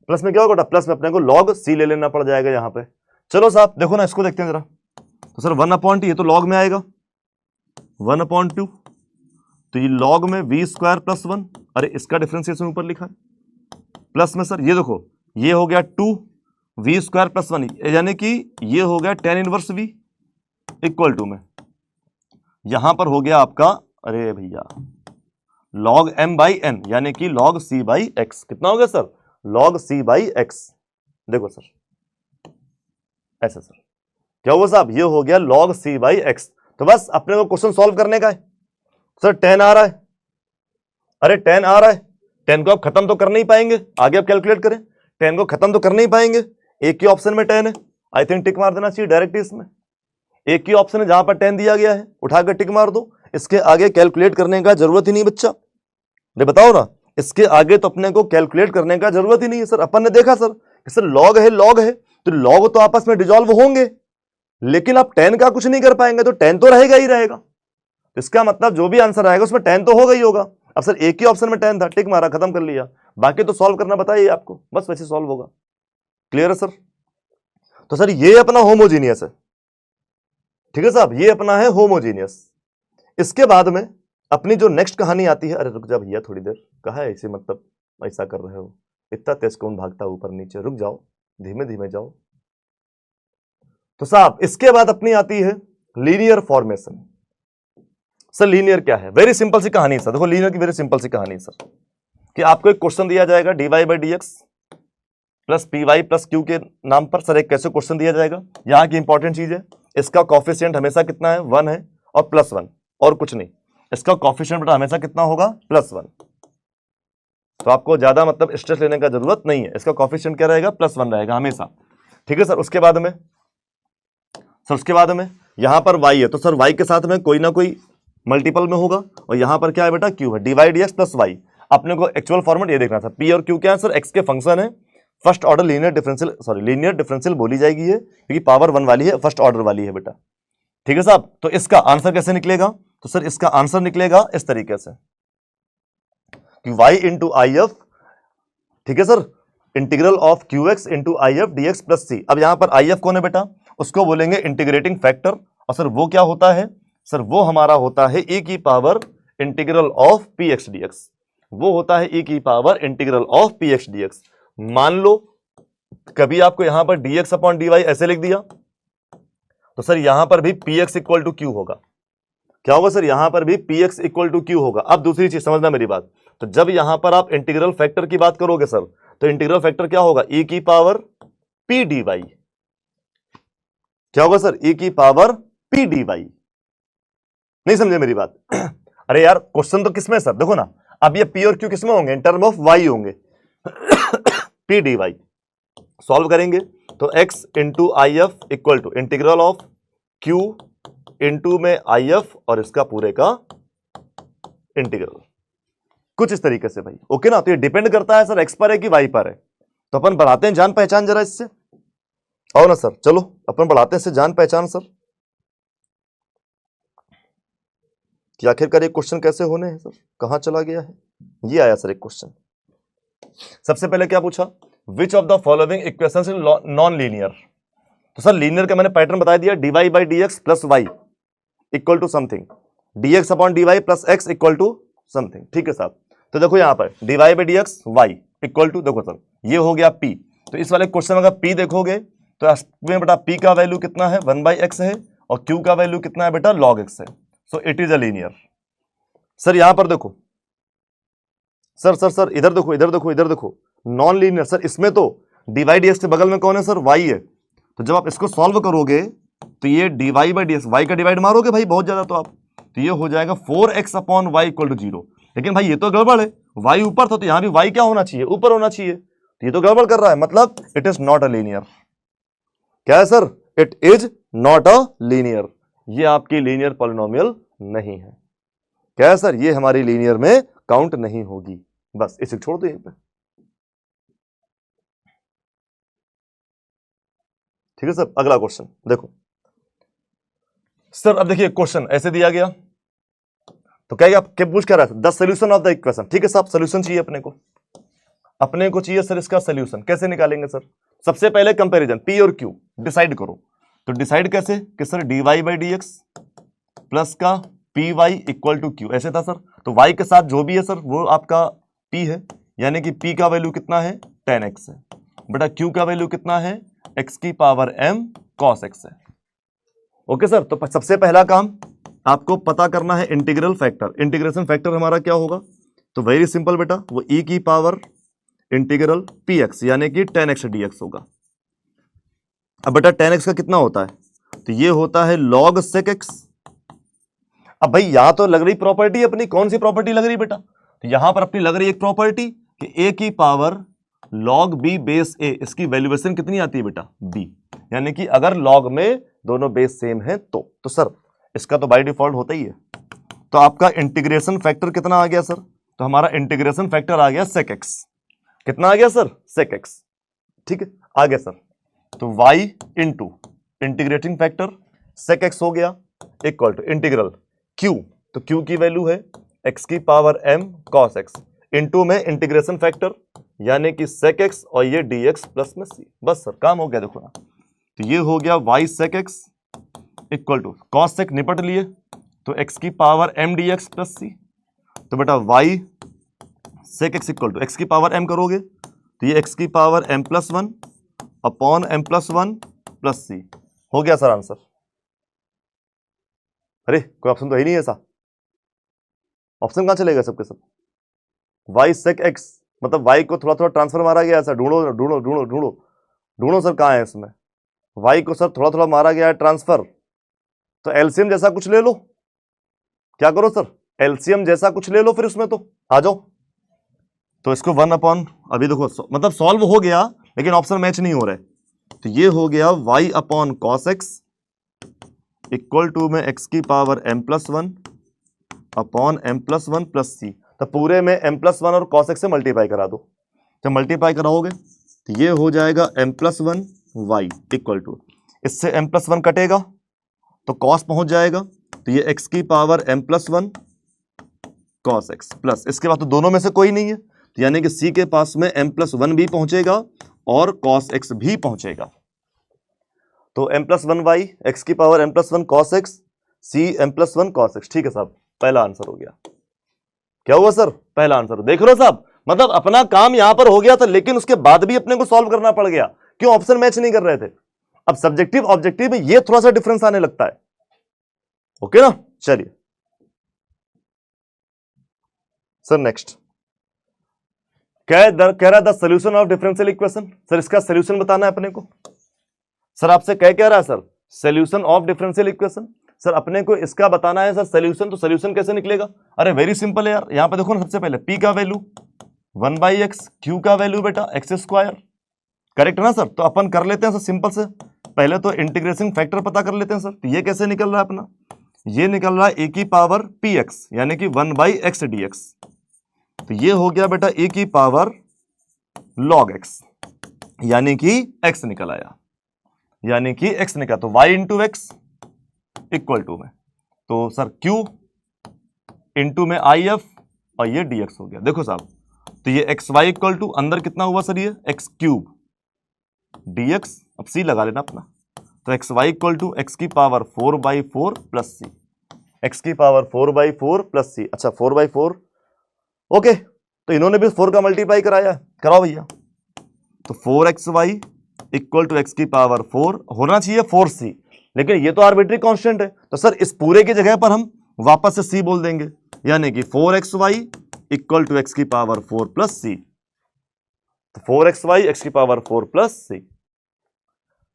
प्लस में क्या होगा बेटा, प्लस में अपने को log c ले लेना पड़ जाएगा यहां पे। चलो साहब देखो ना, इसको देखते हैं जरा, तो सर 1/2 ये तो log में आएगा, 1/2, तो ये log में v स्क्वायर प्लस वन, अरे इसका डिफरेंशिएशन ऊपर लिखा है, प्लस में सर ये देखो ये हो गया 2 v स्क्वायर प्लस वन, यानी कि ये हो गया tan inverse v equal to में, यहां पर हो गया आपका, अरे भैया log m बाई n, यानी कि log c बाई x, कितना हो गया sir, log c by x, देखो सर ऐसे सर, क्या हुआ साहब, ये हो गया log c बाई x। तो बस अपने को क्वेश्चन सॉल्व करने का है। सर tan आ रहा है, अरे tan आ रहा है, tan को आप खत्म तो कर नहीं पाएंगे, आगे आप कैलकुलेट करें, 10 को खत्म तो कर नहीं पाएंगे, एक ही ऑप्शन में 10 है, आई थिंक टिक मार देना चाहिए डायरेक्ट इसमें। एक ही ऑप्शन है जहां पर 10 दिया गया है, उठाकर टिक मार दो, इसके आगे कैलकुलेट करने का जरूरत ही नहीं बच्चा। ये बताओ ना, इसके आगे तो अपने को कैलकुलेट करने का जरूरत ही नहीं है सर। अपन ने देखा सर कि सर लॉग है तो लॉग तो आपस में डिजॉल्व होंगे, लेकिन आप 10 का कुछ नहीं कर पाएंगे, तो 10 तो रहेगा ही रहेगा। इसका मतलब जो भी आंसर आएगा उसमें 10 तो होगा ही होगा। अब सर एक ही ऑप्शन में 10 था, टिक मारा, खत्म कर लिया, बाकी तो सॉल्व करना बताइए आपको, बस वैसे सॉल्व होगा। क्लियर है सर? तो सर ये अपना होमोजीनियस है, ठीक है साहब, ये अपना है होमोजीनियस। इसके बाद में अपनी जो नेक्स्ट कहानी आती है, अरे रुक जा भैया थोड़ी देर, कहा है ऐसे, मतलब ऐसा कर रहे हो, इतना तेज कौन भागता ऊपर नीचे, रुक जाओ, धीमे धीमे जाओ। तो साहब इसके बाद अपनी आती है लीनियर फॉर्मेशन। सर लीनियर क्या है? वेरी सिंपल सी कहानी है सर, देखो लीनियर की वेरी सिंपल सी कहानी है सर, कि आपको एक क्वेश्चन दिया जाएगा dy by d x plus p y plus q के नाम पर। सर एक कैसे क्वेश्चन दिया जाएगा, यहां की इंपॉर्टेंट चीज है, इसका कॉफिशिएंट हमेशा कितना है, 1 है और +1 और कुछ नहीं। इसका कॉफिशिएंट बेटा हमेशा कितना होगा, +1। तो आपको ज्यादा मतलब स्ट्रेस लेने का जरूरत नहीं है, इसका कॉफिशिएंट क्या रहेगा, +1 रहेगा हमेशा, ठीक है सर। उसके बाद में सर, उसके बाद में यहां पर y है, तो सर y के साथ में कोई ना कोई मल्टीपल में होगा, और यहां पर क्या है बेटा, q है, dy dx प्लस y। अपने को एक्चुअल फॉर्मेट ये देखना था, p और q क्या है सर, x के फंक्शन है, first order linear differential, sorry linear differential बोली जाएगी ये, क्योंकि पावर 1 वाली है, फर्स्ट ऑर्डर वाली है बेटा, ठीक है साहब। तो इसका आंसर कैसे निकलेगा, तो सर इसका आंसर निकलेगा इस तरीके से कि y इंटू आई एफ, ठीक है sir, integral of q x into I F d x plus c. अब यहां पर आई एफ कौन है बेटा, उसको बोलेंगे इंटीग्रेटिंग फैक्टर, और सर वो क्या होता है सर, वो हमारा होता है e की power integral of P x D x, वो होता है e की power integral of P x D x. मान लो कभी आपको यहां पर dx अपॉन dy ऐसे लिख दिया, तो सर यहां पर भी px इक्वल टू क्यू होगा। क्या होगा सर, यहां पर भी px इक्वल टू क्यू होगा। अब दूसरी चीज समझना मेरी बात, तो जब यहां पर आप इंटीग्रल फैक्टर की बात करोगे सर, तो इंटीग्रल फैक्टर क्या होगा, e की पावर p dy, क्या होगा सर, e की पावर p dy। नहीं समझे मेरी बात? अरे यार क्वेश्चन तो किसमें सर, देखो ना, अब ये p और q किसमें होंगे, इन टर्म ऑफ y होंगे, p dy। सॉल्व करेंगे तो x into I F equal to integral of q into में आई एफ और इसका पूरे का इंटीग्रल, कुछ इस तरीके से भाई, ओके ना। तो ये डिपेंड करता है सर x पर है कि y पर है, तो अपन बढ़ाते हैं जान पहचान जरा इससे, आओ ना सर, चलो अपन बढ़ाते हैं इससे जान पहचान सर, कि आखिरकार ये क्वेश्चन कैसे होने हैं सर, कहां चला गया है, ये आया सर एक क्वेश्चन। सबसे पहले क्या पूछा, which of the following equations is non linear. तो सर लीनियर का मैंने पैटर्न बता दिया, dy by d x plus y equal to something, dx upon dy plus x equal to something, ठीक है साहब। तो देखो यहां पर dy by d x y equal to, देखो सर ये हो गया p, तो इस वाले क्वेश्चन में अगर p देखोगे तो में बेटा p का वैल्यू कितना है, 1/x है, और q का वैल्यू कितना है बेटा, log x है, so it is a linear. Sir यहां पर देखो सर सर सर इधर देखो, इधर देखो, इधर देखो, नॉन लीनियर। सर इसमें तो dy dx के बगल में कौन है सर, y है, तो जब आप इसको सॉल्व करोगे तो ये dy by d x, y का डिवाइड मारोगे भाई बहुत ज्यादा, तो आप तो ये हो जाएगा 4x upon Y equal to 0। लेकिन भाई ये तो गड़बड़ है, y ऊपर था तो यहां भी y क्या होना चाहिए, ऊपर होना चाहिए, तो ये तो गड़बड़ कर रहा है, मतलब it is not a linear. क्या है sir, it is not a linear, ये आपकी लीनियर पॉलिनोमियल नहीं है। क्या है सर, ये हमारी लीनियर में काउंट नहीं होगी, बस इसे छोड़ दो यहीं पे, ठीक है सर। अगला क्वेश्चन देखो सर, अब देखिए क्वेश्चन ऐसे दिया गया, तो क्या पूछ कर रहा है, the solution of the equation, ठीक है साहब, सोल्यूशन चाहिए अपने को चाहिए सर, इसका सोल्यूशन कैसे निकालेंगे सर। सबसे पहले कंपैरिजन p और q डिसाइड करो, तो डिसाइड कैसे कि sir dy by d x plus का p y equal to q, ऐसे था सर। तो y के साथ जो भी है सर वो आपका p है, यानी कि p का वैल्यू कितना है, 10x है, बेटा q का वैल्यू कितना है, x की पावर m cos x है, ओके सर। तो सबसे पहला काम आपको पता करना है इंटीग्रल फैक्टर, इंटीग्रेशन फैक्टर हमारा क्या होगा, तो वेरी सिंपल बेटा, वो e की पावर इंटीग्रल px यानी कि 10x dx होगा। अब बेटा 10x का कितना होता है, तो ये होता है log sec x। अब भाई यहां तो लग रही प्रॉपर्टी अपनी, कौन सी प्रॉपर्टी लग रही बेटा, तो यहां पर अपनी लग रही एक प्रॉपर्टी कि a की पावर लॉग बी बेस ए, इसकी वैल्यूएशन कितनी आती है बेटा? बी, यानी कि अगर लॉग में दोनों बेस सेम है तो सर इसका तो बाय डिफॉल्ट होता ही है। तो आपका इंटीग्रेशन फैक्टर कितना आ गया सर? तो हमारा इंटीग्रेशन फैक्टर आ गया sec x। कितना आ गया सर? sec x। ठीक है, आ गया सर। तो y into integrating factor sec x हो गया इक्वल टू इंटीग्रल q, तो q की वैल्यू है x की power m cos x into में इंटीग्रेशन फैक्टर यानी कि sec x और ये dx प्लस में c। बस सर काम हो गया। देखो ना, तो ये हो गया y sec x equal to cos sec निपट लिए तो x की power m dx plus c। तो बेटा y sec x equal to x की पावर m करोगे तो ये x की power m plus one upon m plus one plus c हो गया सर आंसर। अरे कोई ऑप्शन तो है नहीं ऐसा, ऑप्शन कहां चलेगा सबके सब? y sec x मतलब y को थोड़ा थोड़ा ट्रांसफर मारा गया ऐसा, ढूंढो ढूंढो ढूंढो ढूंढो ढूंढो सर कहां है इसमें? y को सर थोड़ा थोड़ा मारा गया है ट्रांसफर, तो एलसीएम जैसा कुछ ले लो। क्या करो सर? एलसीएम जैसा कुछ ले लो फिर उसमें, तो आ जाओ। तो इसको वन अपॉन, अभी देखो मतलब सॉल्व हो गया लेकिन ऑप्शन मैच नहीं हो रहे, तो ये हो गया y upon cos x equal to में x की power m plus one upon m plus one plus c. तो पूरे में m प्लस वन और कॉस एक्स से मल्टीप्लाई करा दो। जब मल्टीप्लाई कराओगे तो ये हो जाएगा m plus one y equal to, इससे m प्लस वन कटेगा तो कॉस पहुंच जाएगा, तो ये x की power m plus one cos x plus, इसके बाद तो दोनों में से कोई नहीं है, तो यानी कि c के पास में m प्लस वन भी पहुंचेगा और कॉस एक्स भी पहुंचेगा। तो m plus one y x की power m plus one cos x c m plus one cos x. ठीक है साहब, पहला आंसर हो गया। क्या हुआ सर? पहला आंसर। देख लो साहब, मतलब अपना काम यहां पर हो गया था लेकिन उसके बाद भी अपने को सॉल्व करना पड़ गया। क्यों? ऑप्शन मैच नहीं कर रहे थे। अब सब्जेक्टिव ऑब्जेक्टिव में ये थोड़ा सा डिफरेंस आने लगता है। ओके ना, चलिए सर नेक्स्ट। कह रहा the solution of differential equation. Sir इसका सोल्यूशन बताना है अपने को। सर आपसे कह रहा है sir solution of differential equation. Sir अपने को इसका बताना है सर सोल्यूशन। तो सोल्यूशन कैसे निकलेगा? अरे वेरी सिंपल है यार, यहां पे देखो ना, सबसे पहले p का वैल्यू 1/x, q का वैल्यू बेटा एक्स स्क्वायर, करेक्ट है ना सर? तो अपन कर लेते हैं सर सिंपल से, पहले तो इंटीग्रेशन फैक्टर पता कर लेते हैं सर। तो ये कैसे निकल रहा है अपना? ये निकल रहा है a की पावर px यानी कि 1/x dx। तो ये हो गया बेटा a की पावर log x यानी कि x निकल आया, यानी कि x निकला। तो y into x equal to में, तो सर q इंटू में if और ये dx हो गया। देखो साहब, तो ये एक्स वाई इक्वल टू अंदर कितना हुआ सर? ये एक्स क्यूब dx, अब c लगा लेना अपना। तो x y equal to x की पावर 4/4 प्लस सी, एक्स की पावर 4/4 प्लस सी। अच्छा 4/4, ओके। तो इन्होंने भी 4 का मल्टीप्लाई कराया, कराओ भैया। तो 4xy इक्वल टू एक्स की पावर 4 होना चाहिए 4c, लेकिन ये तो आर्बिट्री कांस्टेंट है, तो सर इस पूरे की जगह पर हम वापस से c बोल देंगे, यानी कि 4xy इक्वल टू एक्स की पावर 4 प्लस सी। तो 4xy एक्स की पावर 4 प्लस सी।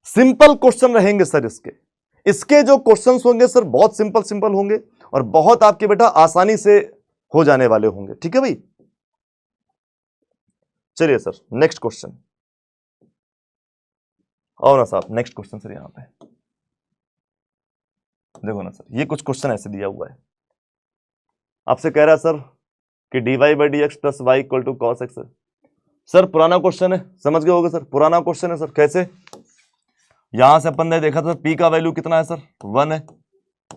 सिंपल क्वेश्चन रहेंगे सर इसके। इसके जो क्वेश्चंस होंगे सर बहुत सिंपल सिंपल होंगे और बहुत आपके बेटा आसानी से हो जाने वाले होंगे। ठीक है भाई, चलिए सर नेक्स्ट क्वेश्चन। आओ ना साहब नेक्स्ट क्वेश्चन सर। यहां पे देखो ना सर, ये कुछ क्वेश्चन ऐसे दिया हुआ है, आपसे कह रहा है सर कि dy/dx प्लस y equal to cos x. Sir पुराना क्वेश्चन है, समझ गए होगे सर, पुराना क्वेश्चन है सर। कैसे? यहां से अपन ने देखा था p का वैल्यू कितना है सर? 1 है।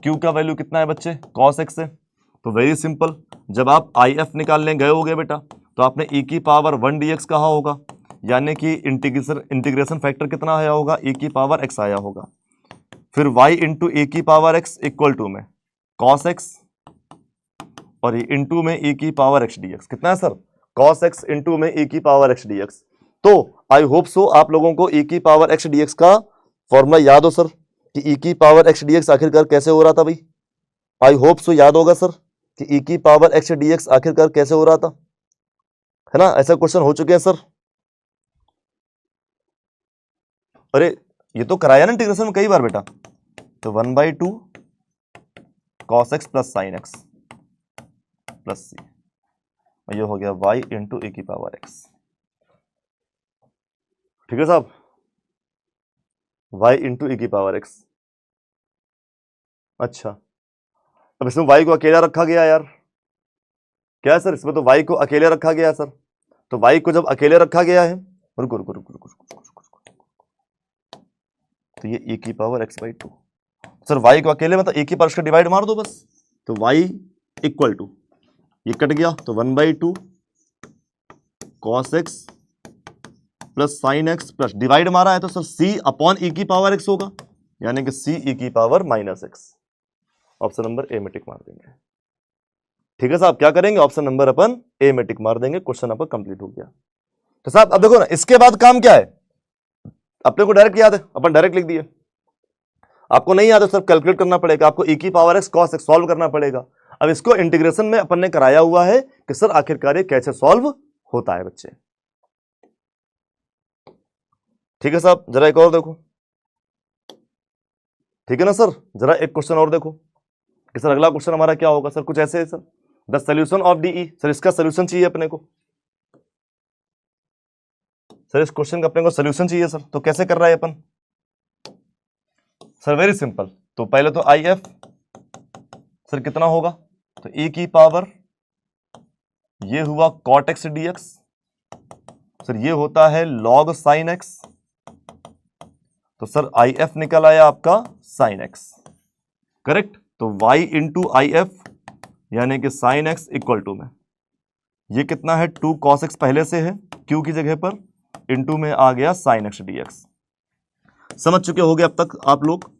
q का वैल्यू कितना है बच्चे? cos x है। तो वेरी सिंपल, जब आप if निकालने गए होगे बेटा तो आपने e की पावर 1 dx कहा होगा, यानी कि इंटीग्रेशन फैक्टर कितना आया होगा? e की पावर x आया होगा। फिर y इंटू e की पावर x इक्वल टू में cos x और ये इंटू में e की पावर x dx। कितना है सर? cos x इंटू में e की पावर x dx। तो आई होप सो आप लोगों को e की पावर x dx का फॉर्मूला याद हो सर, कि e की पावर x dx आखिरकार कैसे हो रहा था भाई। आई होप सो याद होगा सर कि e की पावर x dx आखिरकार कैसे हो रहा था, है ना? ऐसा क्वेश्चन हो चुके हैं सर। अरे ये तो कराया ना इंटीग्रेशन में कई बार बेटा। तो 1/2 cos x plus sine x plus c, और ये हो गया y इंटू ए की पावर x। ठीक है साहब, y इंटू ई की पावर x। अच्छा, अब इसमें y को अकेला रखा गया यार, क्या है सर, इसमें तो y को अकेले रखा गया है सर। तो y को जब अकेले रखा गया है, रुको रुको रुको रुको रुको रुको रुको, तो ये e की power x by 2। Sir y को अकेले मतलब e की पावर का डिवाइड मार दो बस, तो y इक्वल टू, ये कट गया तो 1/2 cos x plus sign x plus divide मारा है तो सर c अपॉन e की पावर x होगा, यानी कि c e की power minus x। Option number A में टिक मार देंगे। ठीक है साहब, क्या करेंगे, ऑप्शन नंबर अपन ए में टिक मार देंगे। क्वेश्चन अपन कंप्लीट हो गया। तो साहब अब देखो ना, इसके बाद काम क्या है, अपने को डायरेक्ट याद है, अपन डायरेक्ट लिख दिए। आपको नहीं याद है सर, कैलकुलेट करना पड़ेगा, आपको e की power x cos x solve करना पड़ेगा। अब इसको इंटीग्रेशन में अपन ने कराया हुआ है कि सर आखिरकार ये कैसे सॉल्व होता है बच्चे। ठीक है साहब, जरा एक और देखो, ठीक है ना सर, जरा एक क्वेश्चन और देखो कि सर अगला क्वेश्चन हमारा क्या होगा। सर कुछ ऐसे है sir, the solution of DE, sir इसका सोल्यूशन चाहिए अपने को, सर इस क्वेश्चन का अपने को सोल्यूशन चाहिए सर। तो कैसे कर रहा है अपन, सर वेरी सिंपल, तो पहले तो आई एफ सर कितना होगा, तो e की पावर ये हुआ cot x dx, सर ये होता है log sin x, तो सर आई एफ निकल आया आपका sin x, करेक्ट। तो y इंटू आई एफ यानी कि sin x इक्वल टू में ये कितना है 2 cos x पहले से है q की जगह पर, इंटू में आ गया sin x dx। समझ चुके होगे अब तक आप लोग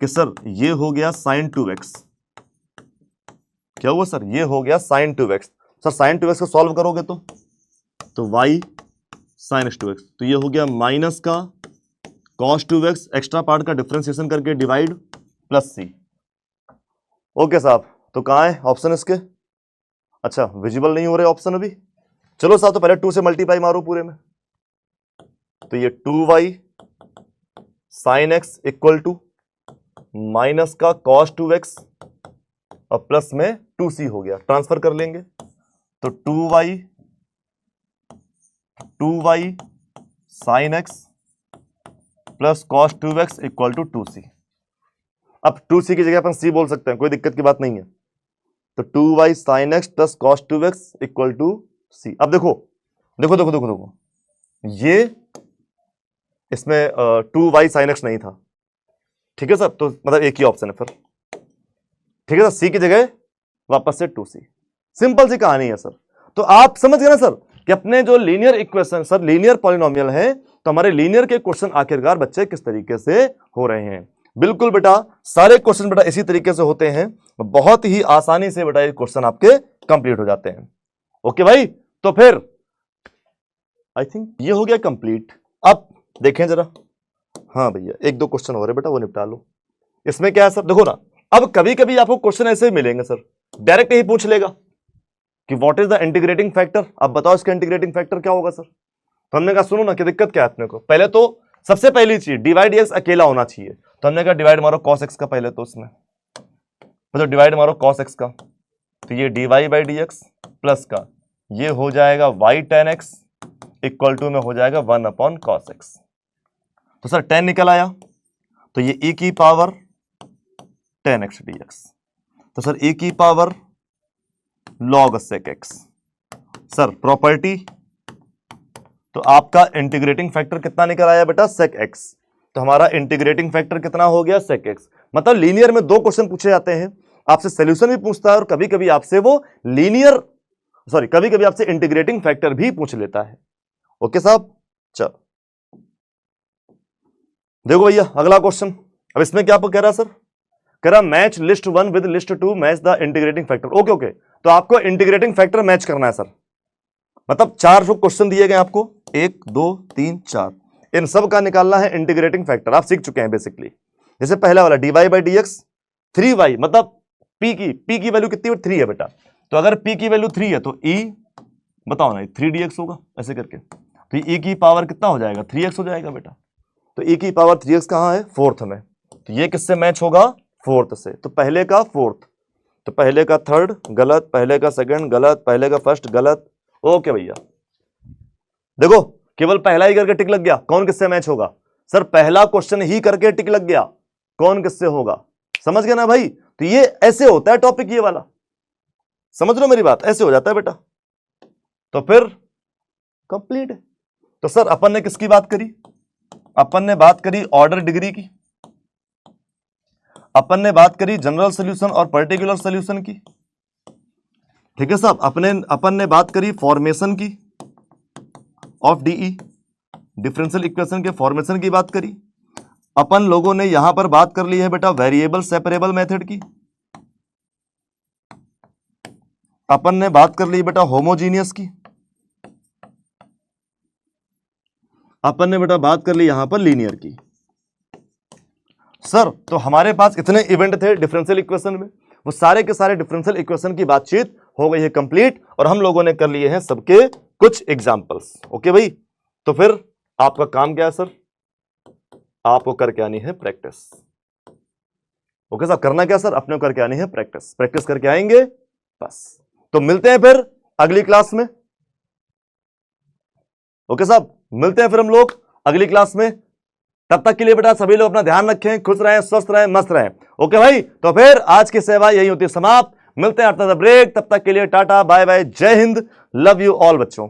कि सर ये हो गया sin 2x, क्या हुआ सर, ये हो गया sin 2x। Sir sin 2x को सॉल्व करोगे तो y sin x 2x, तो ये हो गया माइनस का cos 2x, एक्स्ट्रा पार्ट का डिफरेंशिएशन करके डिवाइड प्लस c। ओके साहब, तो कहाँ है ऑप्शन इसके, अच्छा विजिबल नहीं हो रहे ऑप्शन अभी। चलो साहब, तो पहले 2 से मल्टीप्लाई मारो पूरे में, तो ये 2y sin x equal to minus का cos 2x और प्लस में 2c हो गया, ट्रांसफर कर लेंगे तो 2y sin x plus cos 2x equal to 2c। अब 2c की जगह अपन c बोल सकते हैं, कोई दिक्कत की बात नहीं है। तो 2y sin x plus cos 2x equal to c। अब देखो देखो देखो देखो देखो, ये इसमें 2y sin x नहीं था, ठीक है सर, तो मतलब एक ही ऑप्शन है फिर, ठीक है सर, c की जगह वापस से 2c। सिंपल सी कहानी है सर। तो आप समझ गए ना सर कि अपने जो linear equation, sir linear polynomial है, तो हमारे लीनियर के क्वेश्चन आखिरकार बच्चे किस तरीके से हो रहे हैं। बिल्कुल बेटा, सारे क्वेश्चन बेटा इसी तरीके से होते हैं, बहुत ही आसानी से बेटा ये क्वेश्चन आपके कंप्लीट हो जाते हैं। ओके भाई, तो फिर आई थिंक ये हो गया कंप्लीट। अब देखें जरा, हाँ भैया एक दो क्वेश्चन हो रहे बेटा, वो निपटा लो। इसमें क्या है सर, देखो ना, अब कभी कभी आपको क्वेश्चन ऐसे मिलेंगे सर, डायरेक्ट ही पूछ लेगा कि what is the integrating factor, अब बताओ इसका इंटीग्रेटिंग फैक्टर क्या होगा सर। तो हमने कहा सुनो ना, कि दिक्कत क्या है अपने को, पहले तो सबसे पहली चीज डिवाइड एक्स अकेला होना चाहिए, तो हमने कहा डिवाइड मारो cos x का, पहले तो उसमें मतलब डिवाइड मारो cos x का, तो ये dy by d x plus का ये हो जाएगा y tan x equal to में हो जाएगा 1 अपॉन cos x। तो सर tan निकल आया, तो ये e की पावर tan x dx, तो सर e की पावर log sec x। Sir property, तो आपका इंटीग्रेटिंग फैक्टर कितना निकल आया बेटा, sec x। तो हमारा इंटीग्रेटिंग फैक्टर कितना हो गया, sec x। मतलब लीनियर में दो क्वेश्चन पूछे जाते हैं, आपसे सॉल्यूशन भी पूछता है और कभी कभी आपसे वो लीनियर कभी कभी आपसे इंटीग्रेटिंग फैक्टर भी पूछ लेता है। ओके साहब, चलो देखो भैया अगला क्वेश्चन। अब इसमें क्या कह रहा है सर, कह रहा match list 1 with list 2 match the integrating factor. Okay okay, तो आपको इंटीग्रेटिंग फैक्टर मैच करना है सर, मतलब 4 क्वेश्चन दिए गए आपको, 1 2 3 4, इन सब का निकालना है इंटीग्रेटिंग फैक्टर। आप सीख चुके हैं बेसिकली, जैसे पहला वाला dy by d x 3y, मतलब p की वैल्यू कितनी है, 3 है बेटा, तो अगर p की वैल्यू 3 है तो e बताओ ना 3dx होगा, ऐसे करके तो e की पावर कितना हो जाएगा, 3x हो जाएगा बेटा। तो e की पावर 3x कहाँ है, फोर्थ में, तो ये किससे मैच होगा, फोर्थ से। तो पहले का फोर्थ, तो पहले का थर्ड गलत, पहले का सेकंड गलत, पहले का फर्स्ट गलत। ओके भैया देखो, केवल पहला ही करके टिक लग गया, कौन किससे मैच होगा? सर पहला क्वेश्चन ही करके टिक लग गया, कौन किससे होगा? समझ गए ना भाई? तो ये ऐसे होता है टॉपिक ये वाला, समझ लो मेरी बात, ऐसे हो जाता है बेटा। तो फिर कंप्लीट है। तो सर अपन ने किसकी बात करी? अपन ने बात करी ऑर्डर डिग्री की, अपन ने बात करी जनरल सॉल्यूशन और पर्टिकुलर सॉल्यूशन की, ठीक है साहब। अपन ने बात करी फॉर्मेशन की ऑफ डीई, डिफरेंशियल इक्वेशन के फॉर्मेशन की बात करी। अपन लोगों ने यहां पर बात कर ली है बेटा वेरिएबल सेपरेबल मेथड की। अपन ने बात कर ली बेटा होमोजीनियस की। अपन ने बेटा बात कर ली यहां पर लीनियर की। सर तो हमारे पास इतने इवेंट थे डिफरेंशियल इक्वेशन में, वो सारे के सारे डिफरेंशियल इक्वेशन की बातचीत हो गई है कंप्लीट, और हम लोगों ने कर लिए हैं सबके कुछ एग्जांपल्स। ओके भाई, तो फिर आपका काम क्या है सर? आपको करके आनी है प्रैक्टिस। ओके साहब, करना क्या सर? अपने को करके आनी है प्रैक्टिस, प्रैक्टिस करके आएंगे बस। तो मिलते हैं फिर अगली क्लास में। ओके साहब, मिलते हैं फिर हम लोग अगली क्लास में। तब तक के लिए बेटा सभी लोग अपना ध्यान रखें, खुश रहें, स्वस्थ रहें, मस्त रहें। ओके भाई, तो फिर आज की सेवा यही होती है समाप्त। मिलते हैं आफ्टर द ब्रेक, तब तक के लिए टाटा बाय बाय, जय हिंद, लव यू ऑल बच्चों।